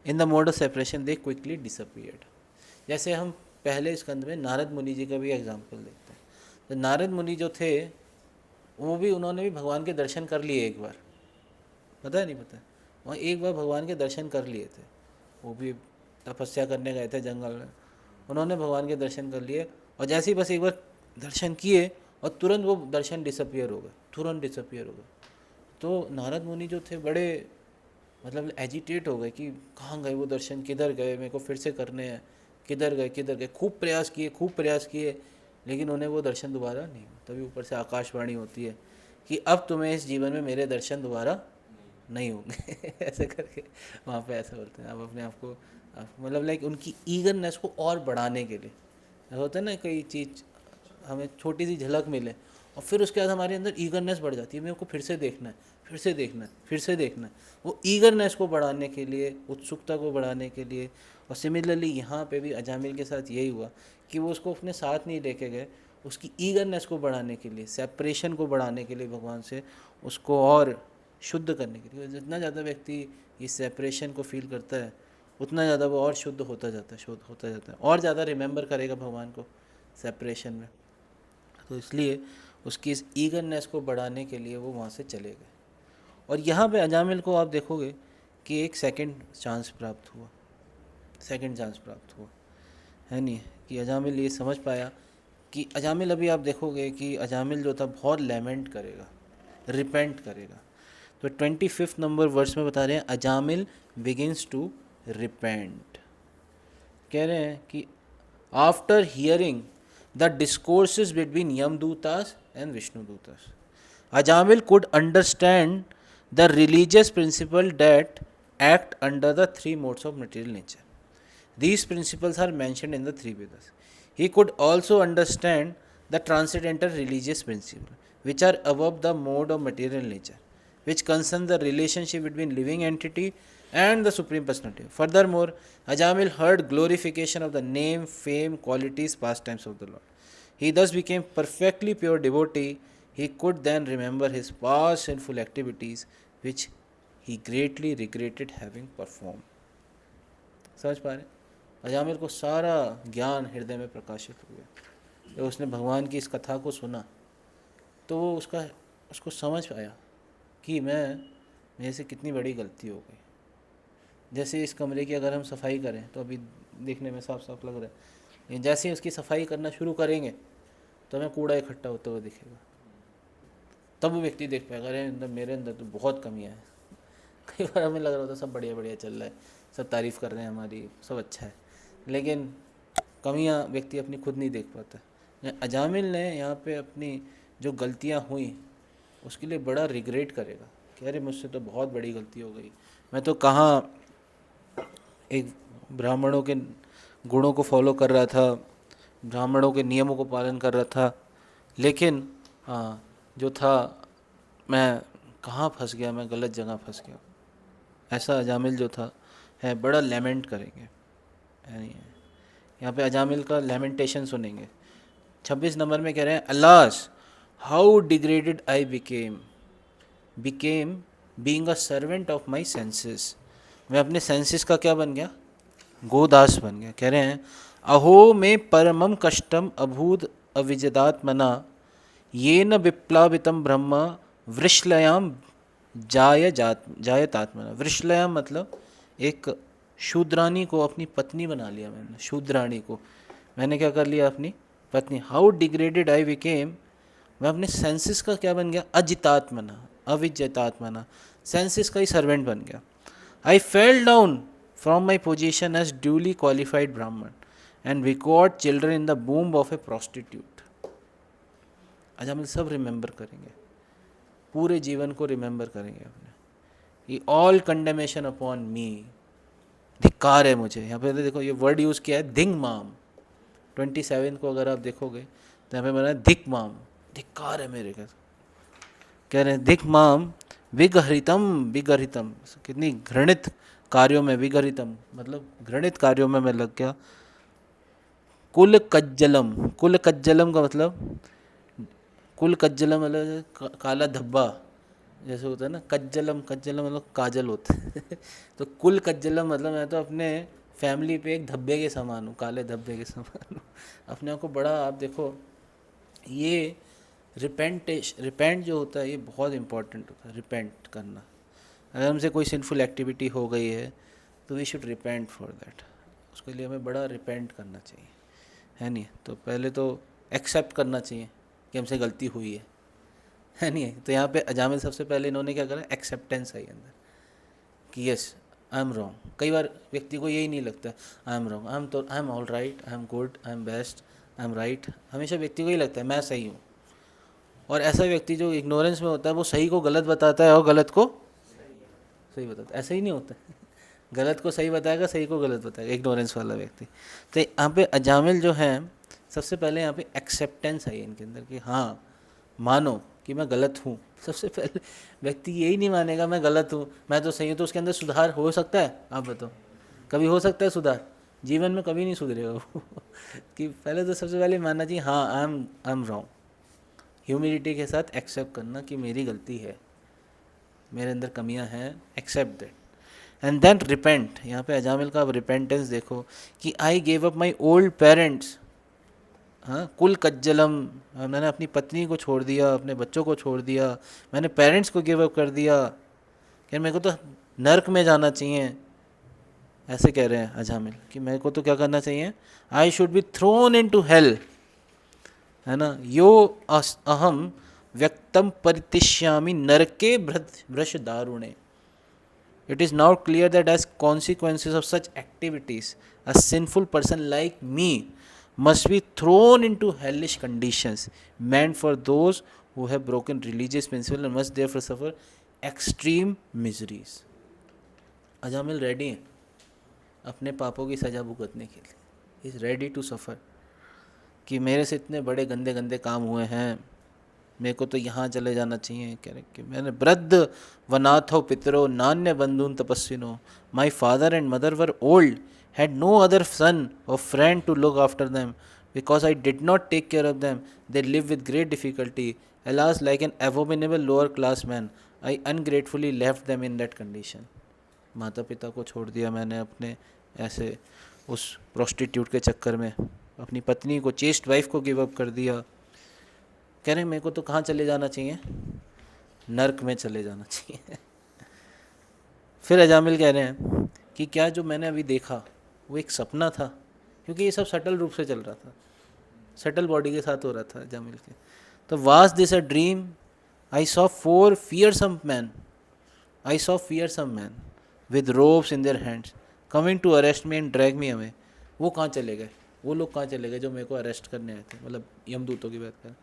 in the mode of separation they quickly disappeared. जैसे हम पहले स्कंद में नारद मुनि जी का भी एग्जाम्पल देखते हैं. तो नारद मुनि जो थे उन्होंने भी भगवान के दर्शन कर लिए एक बार. पता है नहीं पता, वहाँ एक बार भगवान के दर्शन कर लिए थे. वो भी तपस्या करने गए थे जंगल में. उन्होंने भगवान के दर्शन कर लिए और जैसे ही बस एक बार दर्शन किए और तुरंत वो दर्शन डिसअपियर हो गए, तुरंत डिसअपियर हो गए. तो नारद मुनि जो थे बड़े मतलब एजिटेट हो गए कि कहाँ गए वो दर्शन, किधर गए, मेरे को फिर से करने हैं, किधर गए. खूब प्रयास किए लेकिन उन्हें वो दर्शन दोबारा नहीं. तभी ऊपर से आकाशवाणी होती है कि अब तुम्हें इस जीवन में मेरे दर्शन दोबारा नहीं होंगे. ऐसे करके वहाँ पे ऐसा बोलते हैं. आप अपने आप को मतलब लाइक उनकी ईगरनेस को और बढ़ाने के लिए. होता है ना, कई चीज़ हमें छोटी सी झलक मिले और फिर उसके बाद हमारे अंदर ईगरनेस बढ़ जाती है, मेरे को फिर से देखना है, फिर से देखना है, फिर से देखना है. वो ईगरनेस को बढ़ाने के लिए, उत्सुकता को बढ़ाने के लिए. और सिमिलरली यहाँ पे भी अजामिल के साथ यही हुआ कि वो उसको अपने साथ नहीं लेके गए. उसकी ईगरनेस को बढ़ाने के लिए, सेपरेशन को बढ़ाने के लिए, भगवान से उसको और शुद्ध करने के लिए. जितना ज़्यादा व्यक्ति इस सेपरेशन को फील करता है उतना ज़्यादा वो और शुद्ध होता जाता है, और ज़्यादा रिमेंबर करेगा भगवान को सेपरेशन में. तो इसलिए उसकी इस ईगरनेस को बढ़ाने के लिए वो वहाँ से चले गए. और यहाँ पे अजामिल को आप देखोगे कि एक सेकंड चांस प्राप्त हुआ है नहीं, कि अजामिल ये समझ पाया कि अजामिल, अभी आप देखोगे कि अजामिल जो था बहुत लेमेंट करेगा, रिपेंट करेगा. तो 25 नंबर वर्स में बता रहे हैं अजामिल बिगिंस टू रिपेंट. कह रहे हैं कि after hearing the discourses between Yamadutas and Vishnudutas, Ajamil could understand the religious principle that act under the three modes of material nature. These principles are mentioned in the three Vedas. He could also understand the transcendental religious principles, which are above the mode of material nature, which concern the relationship between living entity and the Supreme Personality. Furthermore, Ajamil heard glorification of the name, fame, qualities, pastimes of the Lord. He thus became perfectly pure devotee. He could then remember his past sinful activities, which he greatly regretted having performed. समझ पा रहे? अजामिल को सारा ज्ञान हृदय में प्रकाशित हो गया. जब उसने भगवान की इस कथा को सुना तो वो उसको समझ पाया कि मेरे से कितनी बड़ी गलती हो गई. जैसे इस कमरे की अगर हम सफाई करें तो अभी देखने में साफ साफ लग रहा है, लेकिन जैसे ही उसकी सफाई करना शुरू करेंगे तो हमें कूड़ा इकट्ठा होता हुआ दिखेगा. तब वो व्यक्ति देख पाएगा अरे मेरे अंदर तो बहुत कमियाँ हैं. कई बार हमें लग रहा होता सब बढ़िया बढ़िया चल रहा है, सब तारीफ़ कर रहे हैं हमारी, सब अच्छा है, लेकिन कमियां व्यक्ति अपनी खुद नहीं देख पाता. अजामिल ने यहाँ पे अपनी जो गलतियाँ हुई उसके लिए बड़ा रिग्रेट करेगा कि अरे मुझसे तो बहुत बड़ी गलती हो गई, मैं तो कहाँ एक ब्राह्मणों के गुणों को फॉलो कर रहा था, ब्राह्मणों के नियमों को पालन कर रहा था, लेकिन जो था मैं कहाँ फंस गया, मैं गलत जगह फंस गया। ऐसा अजामिल जो था है बड़ा लेमेंट करेंगे। यहाँ पे अजामिल का लेमेंटेशन सुनेंगे। 26 नंबर में कह रहे हैं, alas how degraded I became being a servant of my senses. मैं अपने सेंसेस का क्या बन गया, गोदास बन गया। कह रहे हैं, अहो में परमम कष्टम अभूत अविजदात्मना ये न विप्लावितम ब्रह्म वृषलयाम जायतात्मना। वृषलयाम मतलब एक शूद्राणी को अपनी पत्नी बना लिया मैंने, शूद्राणी को मैंने क्या कर लिया, अपनी पत्नी। हाउ डिग्रेडेड आई बिकेम, मैं अपने सेंसेस का क्या बन गया, अजितात्मना, अविजितात्मना, सेंसेस का ही सर्वेंट बन गया। I fell down from my position as duly qualified Brahmin and record children in the बूम ऑफ ए प्रोस्टिट्यूट। आज हम सब रिमेंबर करेंगे, पूरे जीवन को रिमेंबर करेंगे अपने। ये ऑल कंडेमेशन अपॉन मी, धिक्कार है मुझे। यहाँ पे देखो ये वर्ड यूज़ किया है, धिंग माम। 27 को अगर आप देखोगे तो यहाँ पे बना है धिक माम, धिक्कार है मेरे का। कह रहे हैं धिक माम विगहरितम, विगहरितम कितनी घृणित कार्यों में, विगहरितम मतलब घृणित कार्यों में मैं लग गया। कुल कज्जलम, कुल कज्जलम का मतलब, कुल कज्जलम मतलब काला धब्बा जैसे होता है ना, कज्जलम, कज्जलम मतलब काजल होता है तो कुल कज्जलम मतलब मैं तो अपने फैमिली पे एक धब्बे के समान हूँ, काले धब्बे के समान हूँ। अपने आप को बड़ा, आप देखो ये रिपेंट जो होता है ये बहुत इम्पोर्टेंट होता है। रिपेंट करना, अगर हमसे कोई सिंफुल एक्टिविटी हो गई है तो we should repent for that. उसके लिए हमें बड़ा रिपेंट करना चाहिए, है नहीं? तो पहले तो एक्सेप्ट करना चाहिए कि हमसे गलती हुई है नहीं? तो यहाँ पे अजामिल सबसे पहले इन्होंने क्या करा, एक्सेप्टेंस आई अंदर कि यस आई एम रॉन्ग। कई बार व्यक्ति को यही नहीं लगता I am wrong, I am all right, I am good, I am best, I am right. हमेशा व्यक्ति को ही लगता है मैं सही हूँ। और ऐसा व्यक्ति जो इग्नोरेंस में होता है वो सही को गलत बताता है और गलत को सही बताता है। ऐसा ही नहीं होता गलत को सही बताएगा, सही को गलत बताएगा, इग्नोरेंस वाला व्यक्ति। तो यहाँ पे अजामिल जो हैं सबसे पहले यहाँ पे एक्सेप्टेंस आई इनके अंदर कि हाँ मानो कि मैं गलत हूँ। सबसे पहले व्यक्ति यही नहीं मानेगा मैं गलत हूँ, मैं तो सही हूँ, तो उसके अंदर सुधार हो सकता है? आप बताओ, कभी हो सकता है सुधार? जीवन में कभी नहीं सुधरेगा वो कि पहले तो सबसे पहले मानना चाहिए हाँ आई एम रॉन्ग। ह्यूमिलिटी के साथ एक्सेप्ट करना कि मेरी गलती है, मेरे अंदर कमियां हैं, accept that and then repent. यहाँ पे अजामिल का अब रिपेंटेंस देखो कि I gave up my old parents, हाँ कुल कज्जलम, मैंने अपनी पत्नी को छोड़ दिया, अपने बच्चों को छोड़ दिया, मैंने पेरेंट्स को गिव अप कर दिया, क्या मेरे को तो नर्क में जाना चाहिए। ऐसे कह रहे हैं अजामिल कि मेरे को तो क्या करना चाहिए, I should be thrown in to hell, है ना। यो अहम व्यक्तम परितिष्यामि नरके भ्रश दारुणे। It is now clear that as consequences of such activities, a sinful person like me must be thrown into hellish conditions meant for those who have broken religious principles and must therefore suffer extreme miseries. Ajamil ready हैं अपने पापों की सज़ा भुगतने के लिए, is ready to suffer कि मेरे से इतने बड़े गंदे गंदे काम हुए हैं, मेरे को तो यहाँ चले जाना चाहिए। कह रहे कि मैंने वृद्ध वनाथो पितरो नान्य बंधुन तपस्विनो, my father and mother were old, had no other son और friend to look after them, because I did not take care of them, they live with great difficulty, alas like an abominable lower class man, I ungratefully left them in that condition. माता पिता को छोड़ दिया मैंने अपने ऐसे उस prostitute के चक्कर में, अपनी पत्नी को, चेस्ट वाइफ को गिव अप कर दिया। कह रहे हैं मेरे को तो कहाँ चले जाना चाहिए, नर्क में चले जाना चाहिए। फिर अजामिल कह रहे हैं कि क्या जो मैंने अभी देखा वो एक सपना था, क्योंकि ये सब सटल रूप से चल रहा था, सटल बॉडी के साथ हो रहा था अजामिल के। तो was this a dream, I saw four fearsome man, I saw fearsome man with ropes in their hands coming to arrest me and drag me away. वो कहाँ चले गए, वो लोग कहाँ चले गए जो मेरे को अरेस्ट करने आए थे, मतलब यमदूतों की बात करें।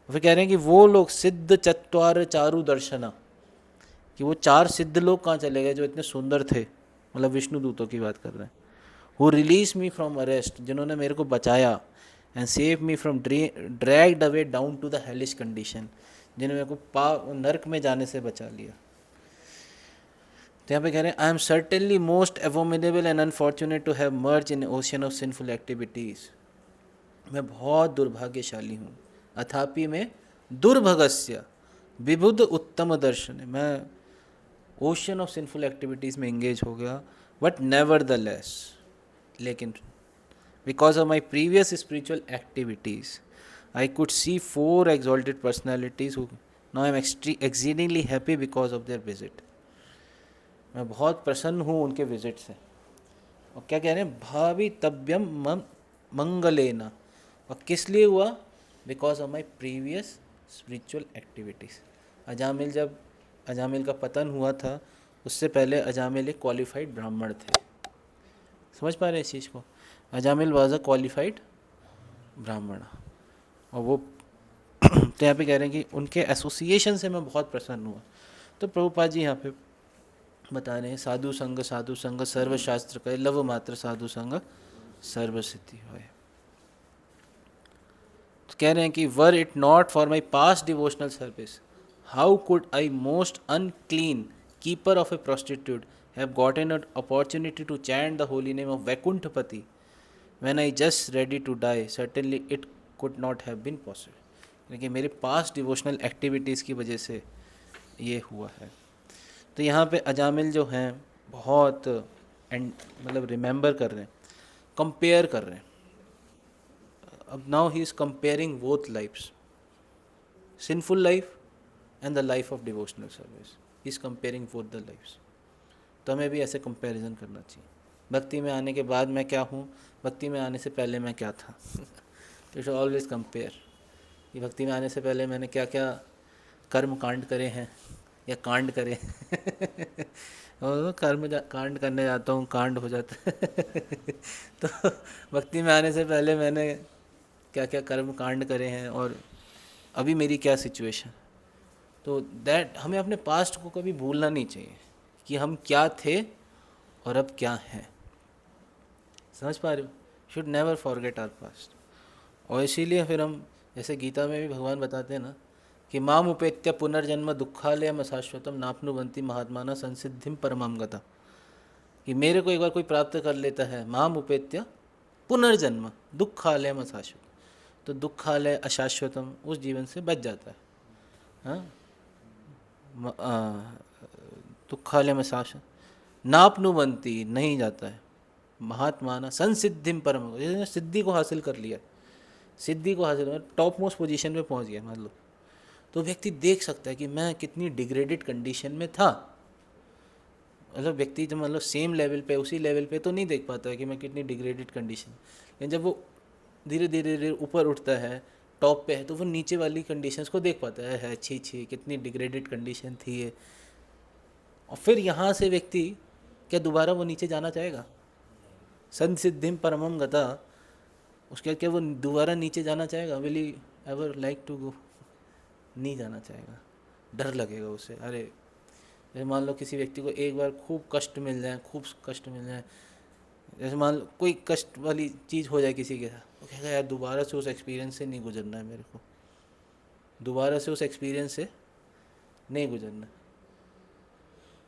फिर कह रहे हैं कि वो लोग सिद्ध चत्वार चारु दर्शना, कि वो 4 सिद्ध लोग कहाँ चले गए जो इतने सुंदर थे, मतलब विष्णु दूतों की बात कर रहे हैं। Who release me from arrest, जिन्होंने मेरे को बचाया, and save me from dragged away down to the hellish condition, जिन्होंने मेरे को नर्क में जाने से बचा लिया। तो यहाँ पे कह रहे हैं I am certainly most abominable and unfortunate to have merge in ocean of sinful activities. मैं बहुत दुर्भाग्यशाली हूँ, अथापि मैं दुर्भगस्य विबुध उत्तम दर्शन, मैं ओशियन ऑफ सिंफुल एक्टिविटीज़ में इंगेज हो गया। बट नेवर द लेस, लेकिन because of my previous spiritual activities I could see 4 exalted personalities who now I am exceedingly happy because of their visit। मैं बहुत प्रसन्न हूँ उनके विजिट से। और क्या कह रहे हैं, भावी तव्यम मंगलेना, और किस लिए हुआ, because of my previous spiritual activities. Ajamil का पतन हुआ था, उससे पहले अजामिल एक क्वालिफाइड ब्राह्मण थे। समझ पा रहे हैं इस चीज़ को, अजामिल वॉज अ क्वालिफाइड ब्राह्मण। और वो तो यहाँ पे कह रहे हैं कि उनके एसोसिएशन से मैं बहुत प्रसन्न हुआ। तो प्रभुपाद जी यहाँ पे बता रहे हैं साधु संग सर्वशास्त्र कहे, लव मात्र साधु संग सर्व सिद्धि होए। तो कह रहे हैं कि were it not for my past devotional service, how could I most unclean keeper of a prostitute have gotten an opportunity to chant the holy name of Vaikunthapati when I just ready to die, certainly it could not have been possible. क्योंकि मेरे past devotional activities की वजह से ये हुआ है। तो यहाँ पे अजामिल जो हैं बहुत मतलब रिमेंबर कर रहे हैं, कंपेयर कर रहे हैं। अब now he is comparing both lifes, sinful life and the life of devotional service, he is comparing both the lifes. तो हमें भी ऐसे कंपैरिजन करना चाहिए, भक्ति में आने के बाद मैं क्या हूँ, भक्ति में आने से पहले मैं क्या था। तो यू शुड ऑलवेज कंपेयर कि भक्ति में आने से पहले मैंने क्या क्या कर्म कांड करे हैं या कांड करे और कांड करने जाता हूँ, कांड हो जाता है। तो भक्ति में आने से पहले मैंने क्या क्या कर्म कांड करे हैं और अभी मेरी क्या सिचुएशन। तो दैट हमें अपने पास्ट को कभी भूलना नहीं चाहिए कि हम क्या थे और अब क्या हैं। समझ पा रहे हो, should never forget our past. और इसीलिए फिर हम जैसे गीता में भी भगवान बताते हैं ना कि माम उपेत्य पुनर्जन्म दुखालयम अशाश्वतम नाप्नुवन्ति महात्माना संसिद्धिम परमम गता, कि मेरे को एक बार कोई प्राप्त कर लेता है, माम उपेत्य पुनर्जन्म दुखालयम अशाश्वतम, तो दुखालय अशाश्वतम उस जीवन से बच जाता है। हाँ, दुखालयम अशाश्वतम नाप्नुवन्ति नहीं जाता है, महात्माना संसिद्धिम परम, जिसने सिद्धि को हासिल कर लिया, सिद्धि को हासिल टॉप मोस्ट पोजीशन पे पहुंच गया मान लो, तो व्यक्ति देख सकता है कि मैं कितनी डिग्रेडेड कंडीशन में था। मतलब व्यक्ति जब मतलब सेम लेवल पे, उसी लेवल पे तो नहीं देख पाता है कि मैं कितनी डिग्रेडेड कंडीशन, लेकिन जब वो धीरे धीरे ऊपर उठता है, टॉप पे है, तो वो नीचे वाली कंडीशंस को देख पाता है अच्छी कितनी डिग्रेडेड कंडीशन थी ये। और फिर यहाँ से व्यक्ति क्या दोबारा वो नीचे जाना चाहेगा, संसिद्धिम परमम गता, उसके क्या वो दोबारा नीचे जाना चाहेगा, will he ever like to go, नहीं जाना चाहेगा, डर लगेगा उसे। अरे जैसे मान लो किसी व्यक्ति को एक बार खूब कष्ट मिल जाए, खूब कष्ट मिल जाए, जैसे मान लो कोई कष्ट वाली चीज़ हो जाए किसी के साथ, वो कहेगा यार दोबारा से उस एक्सपीरियंस से नहीं गुजरना है मेरे को, दोबारा से उस एक्सपीरियंस से नहीं गुजरना।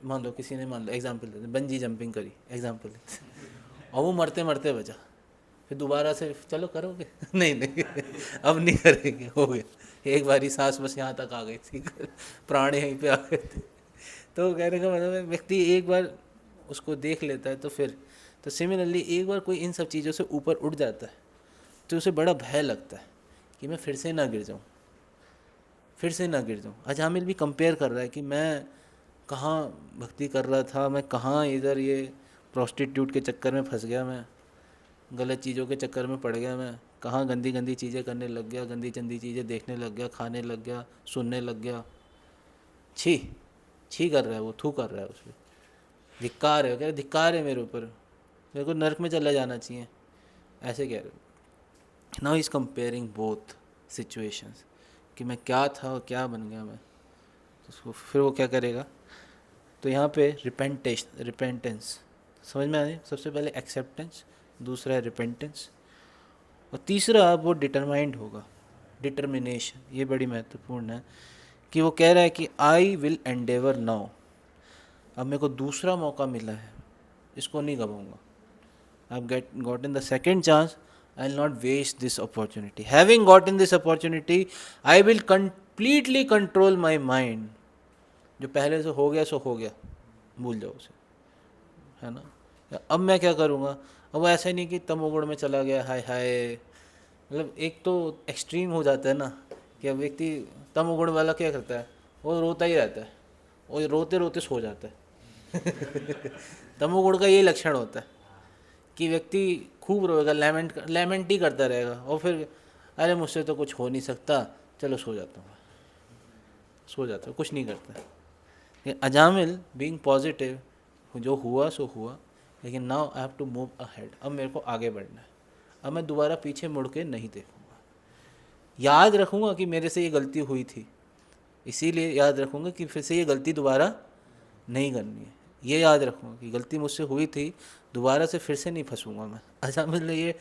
मान लो किसी ने, मान लो एग्जाम्पल देते, बंजी जंपिंग करी एग्जाम्पल और वो मरते मरते बचा, फिर दोबारा से चलो करोगे नहीं नहीं अब नहीं करेंगे, हो गया, एक बारी सांस बस यहाँ तक आ गई थी, प्राण यहीं पे आ गए थे। तो कहने का मतलब व्यक्ति एक बार उसको देख लेता है तो फिर, तो सिमिलरली एक बार कोई इन सब चीज़ों से ऊपर उठ जाता है तो उसे बड़ा भय लगता है कि मैं फिर से ना गिर जाऊँ, फिर से ना गिर जाऊँ। अजामिल भी कंपेयर कर रहा है कि मैं कहाँ भक्ति कर रहा था, मैं कहाँ इधर ये प्रोस्टिट्यूट के चक्कर में फंस गया, मैं गलत चीज़ों के चक्कर में पड़ गया, मैं कहाँ गंदी गंदी चीज़ें करने लग गया, गंदी चंदी चीज़ें देखने लग गया, खाने लग गया, सुनने लग गया। छी छी कर रहा है वो, थू कर रहा है उसमें, धिक्कार है, कह रहे धिक्कार है मेरे ऊपर, मेरे को नर्क में चला जाना चाहिए, ऐसे कह रहे हो। Now is comparing both situations कि मैं क्या था और क्या बन गया मैं, तो उसको फिर वो क्या करेगा, तो यहाँ पे रिपेंटेंस समझ में आ रही, सबसे पहले एक्सेप्टेंस, दूसरा है रिपेंटेंस, और तीसरा वो डिटरमाइंड होगा, डिटर्मिनेशन। ये बड़ी महत्वपूर्ण है कि वो कह रहा है कि आई विल एंडेवर नाउ, अब मेरे को दूसरा मौका मिला है, इसको नहीं गवाऊंगा। I have gotten the second chance, I will not waste this opportunity. Having gotten this opportunity, I will completely control my mind. जो पहले से हो गया सो हो गया, भूल जाओ उसे, है ना। अब मैं क्या करूँगा, अब वो ऐसा नहीं कि तमोगुण में चला गया, हाय हाय, मतलब एक तो एक्सट्रीम हो जाता है ना, कि अब व्यक्ति तमोगुण वाला क्या करता है, वो रोता ही रहता है, वो रोते रोते सो जाता है। तमोगुण का यही लक्षण होता है कि व्यक्ति खूब रोएगा, लैमेंट ही करता रहेगा, और फिर अरे मुझसे तो कुछ हो नहीं सकता, चलो सो जाता हूँ, सो जाता हूँ, कुछ नहीं करता। अजामिल बीइंग पॉजिटिव, जो हुआ सो हुआ, लेकिन now I have to move ahead, अब मेरे को आगे बढ़ना है, अब मैं दोबारा पीछे मुड़ के नहीं देखूँगा, याद रखूँगा कि मेरे से ये गलती हुई थी, इसीलिए याद रखूँगा कि फिर से ये गलती दोबारा नहीं करनी है, ये याद रखूँगा कि गलती मुझसे हुई थी, दोबारा से फिर से नहीं फंसूँगा मैं। अजामिल ने ये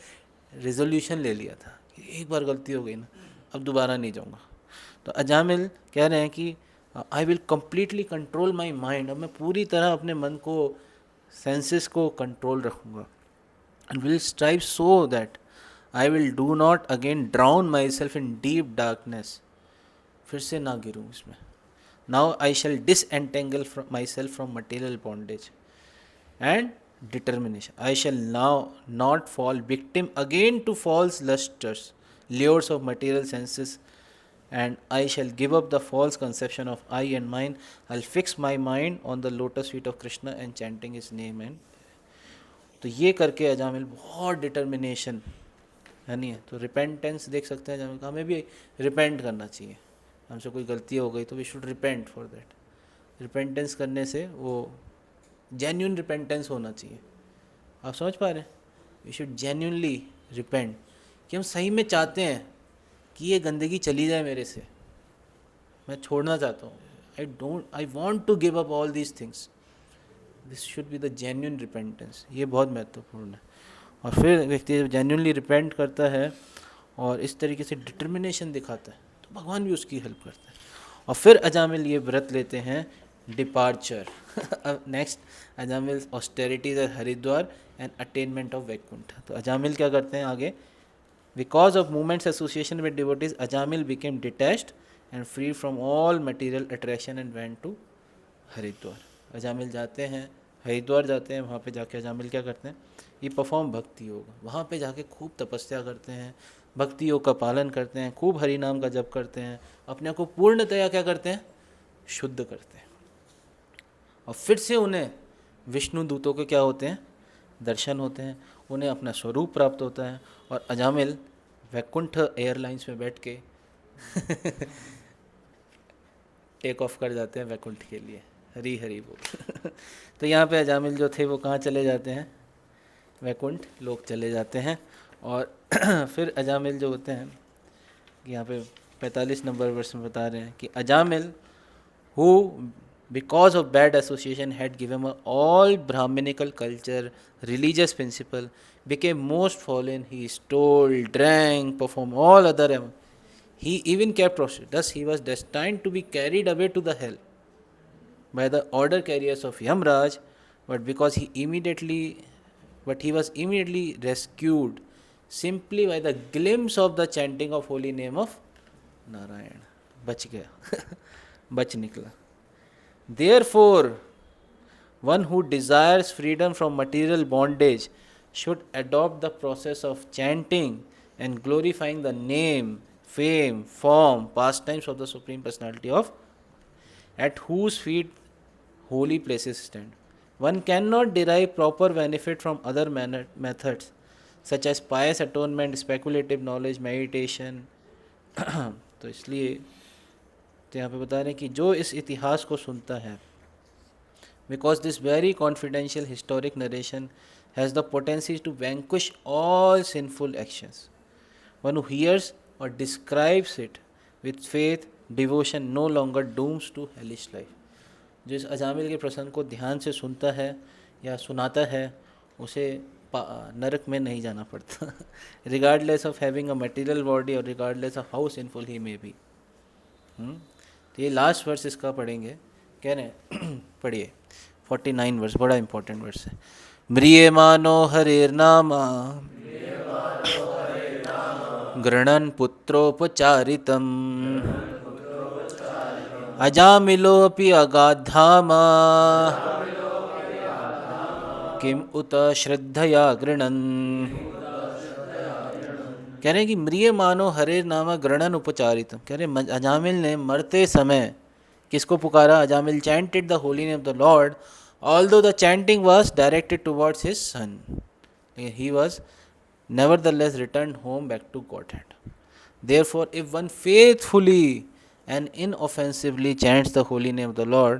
रेजोल्यूशन ले लिया था कि एक बार गलती हो गई ना, अब दोबारा नहीं जाऊँगा। तो अजामिल कह रहे हैं कि I will completely control my mind, अब मैं पूरी तरह अपने मन को, सेंसेस को कंट्रोल रखूँगा, and will strive so that I will do not again drown myself in deep darkness, फिर से ना गिरूँ इसमें। Now I shall disentangle myself from material bondage and determination. I shall now not fall victim again to false lusters, lures of material senses, and I shall give up the false conception of I and mine. I'll fix my mind on the lotus feet of Krishna and chanting his name. And तो ये करके अजामिल बहुत determination है नहीं है। तो repentance देख सकते हैं अजामिल का, हमें भी रिपेंट करना चाहिए, हमसे कोई गलती हो गई तो we should repent for that. Repentance करने से वो जेन्यून रिपेंटेंस होना चाहिए, आप समझ पा रहे हैं, वी शुड जेन्यूनली रिपेंट, कि हम सही में चाहते हैं कि ये गंदगी चली जाए मेरे से, मैं छोड़ना चाहता हूँ, I want to give up all these things, this should be the genuine repentance. ये बहुत महत्वपूर्ण है। और फिर व्यक्ति जब जेन्यूनली रिपेंट करता है और इस तरीके से डिटर्मिनेशन दिखाता है तो भगवान भी उसकी हेल्प करता है। और फिर अजामिल ये व्रत लेते हैं डिपार्चर। अब next Ajamil austerities at Haridwar and attainment of Vaikuntha. तो अजामिल क्या करते हैं आगे, because of movements association with devotees Ajamil became detached and free from all material attraction and went to Haridwar. Ajamil जाते हैं, हरिद्वार जाते हैं, वहाँ पे जाके अजामिल क्या करते हैं, ये परफॉर्म भक्ति योग, वहाँ पे जाके खूब तपस्या करते हैं, भक्ति योग का पालन करते हैं, खूब हरि नाम का जप करते हैं, अपने को पूर्णतया क्या करते हैं, शुद्ध करते हैं। और फिर से उन्हें विष्णु दूतों के क्या होते हैं, दर्शन होते हैं, उन्हें अपना स्वरूप प्राप्त होता है, और अजामिल वैकुंठ एयरलाइंस में बैठ के टेक ऑफ कर जाते हैं वैकुंठ के लिए। हरी हरी बोल। तो यहाँ पे अजामिल जो थे वो कहाँ चले जाते हैं, वैकुंठ लोग चले जाते हैं। और फिर अजामिल जो होते हैं, यहाँ पे 45 नंबर वर्ष में बता रहे हैं कि Ajamil who because of bad association had given up all Brahminical culture, religious principle, became most fallen. He stole, drank, performed all other. He even kept prostitution. Thus he was destined to be carried away to the hell by the order carriers of Yamraj, but he was immediately rescued simply by the glimpse of the chanting of holy name of Narayan. बच गया, बच निकला। Therefore, one who desires freedom from material bondage should adopt the process of chanting and glorifying the name, fame, form, pastimes of the Supreme Personality of, at whose feet holy places stand. One cannot derive proper benefit from other methods such as pious atonement, speculative knowledge, meditation. तो इसलिए तो यहाँ पे बता रहे हैं कि जो इस इतिहास को सुनता है, because this very confidential historic narration has the potency to vanquish all sinful actions, one who hears और describes it with faith devotion no longer dooms to hellish life. जो इस अजामिल के प्रसंग को ध्यान से सुनता है या सुनाता है उसे नरक में नहीं जाना पड़ता regardless of having a material body और regardless of how sinful he may be. तो ये लास्ट वर्स इसका पढ़ेंगे, कह रहे हैं पढ़िए 49 वर्स, बड़ा इंपॉर्टेंट वर्स है। म्रियमानो हरेर्नामा गृणन् पुत्रोपचारितम् अजामिलोऽपि अगाधामा किम उत श्रद्धया गृणन्। कह रहे हैं कि म्रिय मानो हरे नामा गृणन उपचारितम। कह रहे हैं अजामिल ने मरते समय किसको पुकारा? Ajamil chanted the holy name of the Lord although the chanting was directed towards his son, he was nevertheless returned home back to Godhead. Therefore, if one faithfully and inoffensively chants the holy name of the Lord,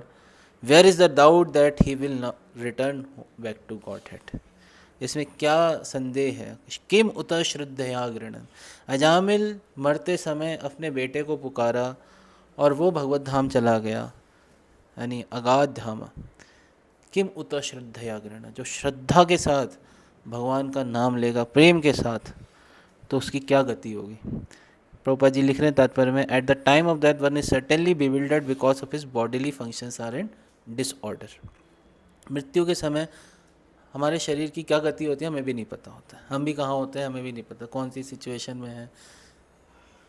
where is the doubt that he will not return back to Godhead? इसमें क्या संदेह है? किम उत श्रद्धया गृणन। अजामिल मरते समय अपने बेटे को पुकारा और वो भगवत धाम चला गया, यानी अगाध धाम। किम उत श्रद्धया गृणन, जो श्रद्धा के साथ भगवान का नाम लेगा प्रेम के साथ, तो उसकी क्या गति होगी। प्रभुपाद जी लिख रहे हैं तात्पर्य में, at the time of that one is certainly bewildered because of his bodily functions are in disorder. मृत्यु के समय हमारे शरीर की क्या गति होती है हमें भी नहीं पता होता, हम भी कहाँ होते हैं हमें भी नहीं पता, कौन सी सिचुएशन में है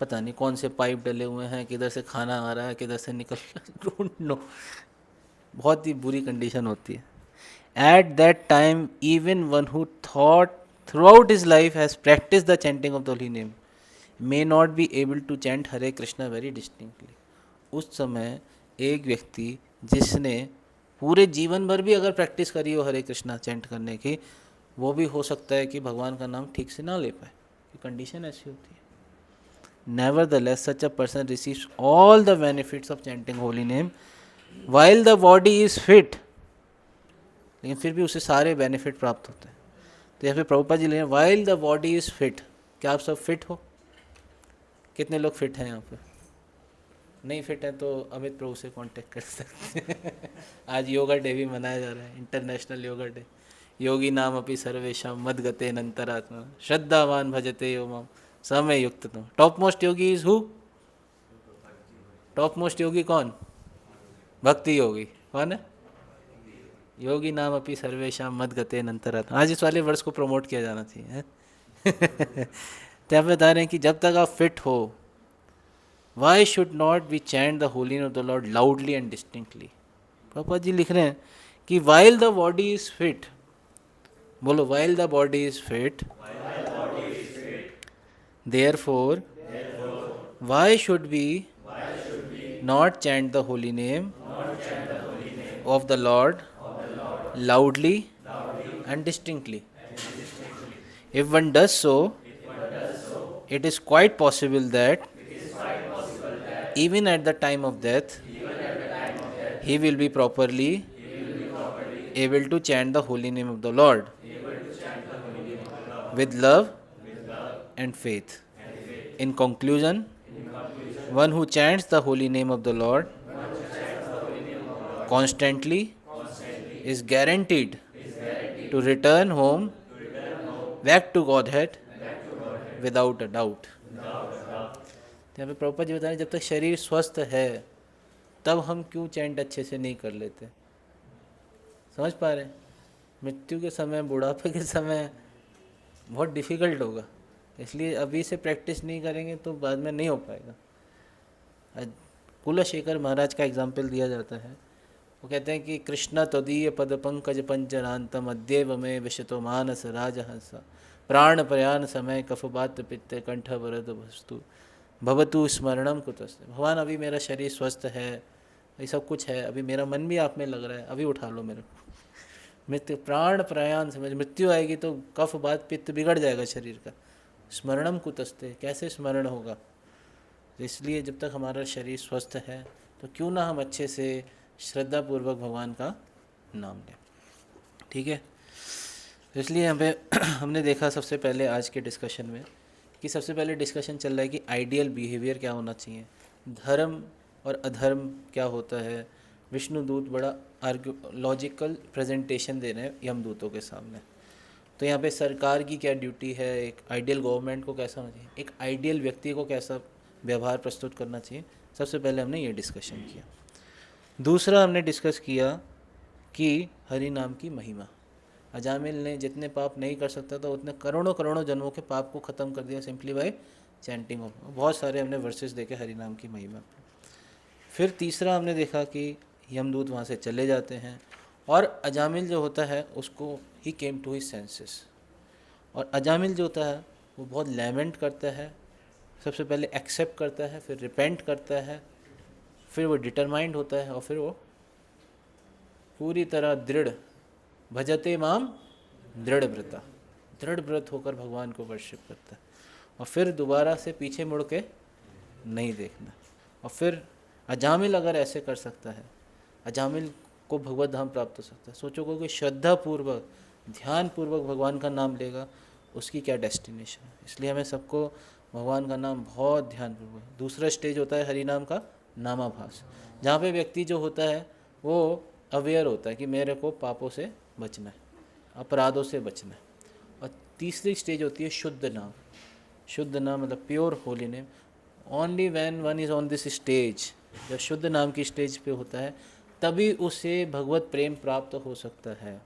पता नहीं, कौन से पाइप डले हुए हैं, किधर से खाना आ रहा है, किधर से निकल डोंट नो, बहुत ही बुरी कंडीशन होती है। At that time, even one who thought throughout his life has practiced the chanting of the holy name may not be able to chant Hare Krishna very distinctly. उस समय एक व्यक्ति जिसने पूरे जीवन भर भी अगर प्रैक्टिस करी हो हरे कृष्णा चैंट करने की, वो भी हो सकता है कि भगवान का नाम ठीक से ना ले पाए, कि कंडीशन ऐसी होती है। Nevertheless, such a person receives all the benefits of chanting holy name while the body is fit, लेकिन फिर भी उसे सारे बेनिफिट प्राप्त होते हैं। तो यहाँ पे प्रभुपाद जी ले रहे हैं while the body is fit. क्या आप सब फिट हो? कितने लोग फिट हैं यहाँ पे? नहीं फिट है तो अमित प्रभु से कांटेक्ट कर सकते हैं आज योगा डे भी मनाया जा रहा है, इंटरनेशनल योगा डे। योगी नाम अपि सर्वेशम मद गते नंतरात्मा श्रद्धावान भजते यो माम समय युक्त तुम। Topmost yogi is who? Topmost yogi कौन? भक्ति योगी। कौन है? योगी नाम अपनी सर्वेशम मद गते नंतरात। आज इस वाले वर्ष को प्रमोट किया जाना चाहिए तो आप बता रहे हैं कि जब तक आप फिट हो, why should not be chant the holy name of the lord loudly and distinctly. Prabhupada ji लिख रहे हैं कि while the body is fit, बोलो while the body is fit, therefore why should be not chant the holy name of the lord loudly and distinctly. If one does so, it is quite possible that even at the time of death, he will be properly able to chant the holy name of the Lord with love and faith. In conclusion, one who chants the holy name of the Lord constantly is guaranteed to return home back to Godhead without a doubt. यहाँ पे प्रभुपाद जी बता रहे हैं जब तक शरीर स्वस्थ है तब हम क्यों चैंट अच्छे से नहीं कर लेते। समझ पा रहे हैं? मृत्यु के समय, बुढ़ापे के समय बहुत डिफ़िकल्ट होगा, इसलिए अभी से प्रैक्टिस नहीं करेंगे तो बाद में नहीं हो पाएगा। कुलशेखर महाराज का एग्जाम्पल दिया जाता है, वो कहते हैं कि कृष्ण तदीय पद पंकज पंचरांतम अद्यैव में विशतो मानस राजहंस प्राण प्रयाण समय कफबात पित्त कंठ वरद वस्तु भवतु स्मरणम कुतस्ते। भगवान अभी मेरा शरीर स्वस्थ है, ये सब कुछ है, अभी मेरा मन भी आप में लग रहा है, अभी उठा लो मेरे को। मृत्यु प्राण प्रयाण समय, मृत्यु आएगी तो कफ बात पित्त बिगड़ जाएगा शरीर का। स्मरणम कुतस्ते, कैसे स्मरण होगा? इसलिए जब तक हमारा शरीर स्वस्थ है तो क्यों ना हम अच्छे से श्रद्धापूर्वक भगवान का नाम लें। ठीक है, इसलिए यहाँ पे हमने देखा सबसे पहले आज के डिस्कशन में कि सबसे पहले डिस्कशन चल रहा है कि आइडियल बिहेवियर क्या होना चाहिए, धर्म और अधर्म क्या होता है, विष्णुदूत बड़ा लॉजिकल प्रेजेंटेशन दे रहे हैं यमदूतों के सामने। तो यहाँ पे सरकार की क्या ड्यूटी है, एक आइडियल गवर्नमेंट को कैसा होना चाहिए, एक आइडियल व्यक्ति को कैसा व्यवहार प्रस्तुत करना चाहिए, सबसे पहले हमने ये डिस्कशन किया। दूसरा हमने डिस्कस किया कि हरि नाम की महिमा। अजामिल ने जितने पाप नहीं कर सकता था उतने करोड़ों करोड़ों जन्मों के पाप को ख़त्म कर दिया सिंपली बाय चैंटिंग ऑफ। बहुत सारे हमने वर्सेस देखे हरि नाम की महिमा। फिर तीसरा हमने देखा कि यमदूत वहाँ से चले जाते हैं और अजामिल जो होता है उसको ही केम टू हिज सेंसेस। और अजामिल जो होता है वो बहुत लैमेंट करता है, सबसे पहले एक्सेप्ट करता है, फिर रिपेंट करता है, फिर वो डिटरमाइंड होता है और फिर वो पूरी तरह दृढ़, भजते माम दृढ़ व्रता, दृढ़ व्रत होकर भगवान को वर्शिप करता है और फिर दोबारा से पीछे मुड़ के नहीं देखना। और फिर अजामिल अगर ऐसे कर सकता है, अजामिल को भगवत धाम प्राप्त हो सकता है। सोचो कोई श्रद्धापूर्वक ध्यानपूर्वक भगवान का नाम लेगा, उसकी क्या डेस्टिनेशन है। इसलिए हमें सबको भगवान का नाम बहुत ध्यानपूर्वक। दूसरा स्टेज होता है हरि नाम का नामाभास, जहाँ पे व्यक्ति जो होता है वो अवेयर होता है कि मेरे को पापों से बचना है, अपराधों से बचना है। और तीसरी स्टेज होती है शुद्ध नाम। शुद्ध नाम मतलब pure holy name. Only when one is on this stage, जब शुद्ध नाम की स्टेज पे होता है तभी उसे भगवत प्रेम प्राप्त हो सकता है।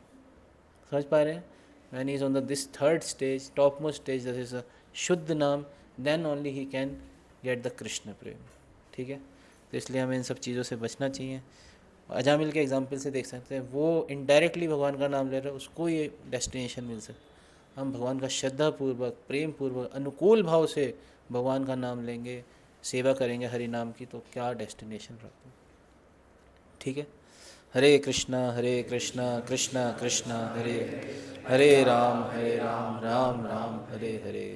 समझ पा रहे हैं? When is on the this third stage, topmost stage, that is a shuddha nam, then only he can get the Krishna prem. ठीक है, तो इसलिए हमें इन सब चीज़ों से बचना चाहिए। अजामिल के एग्जाम्पल से देख सकते हैं, वो इनडायरेक्टली भगवान का नाम ले रहा है, उसको ये डेस्टिनेशन मिल सकता। हम भगवान का श्रद्धापूर्वक, प्रेम पूर्वक, अनुकूल भाव से भगवान का नाम लेंगे, सेवा करेंगे हरि नाम की, तो क्या डेस्टिनेशन प्राप्त हो। ठीक है, हरे कृष्णा कृष्णा कृष्णा हरे हरे, राम राम राम हरे हरे।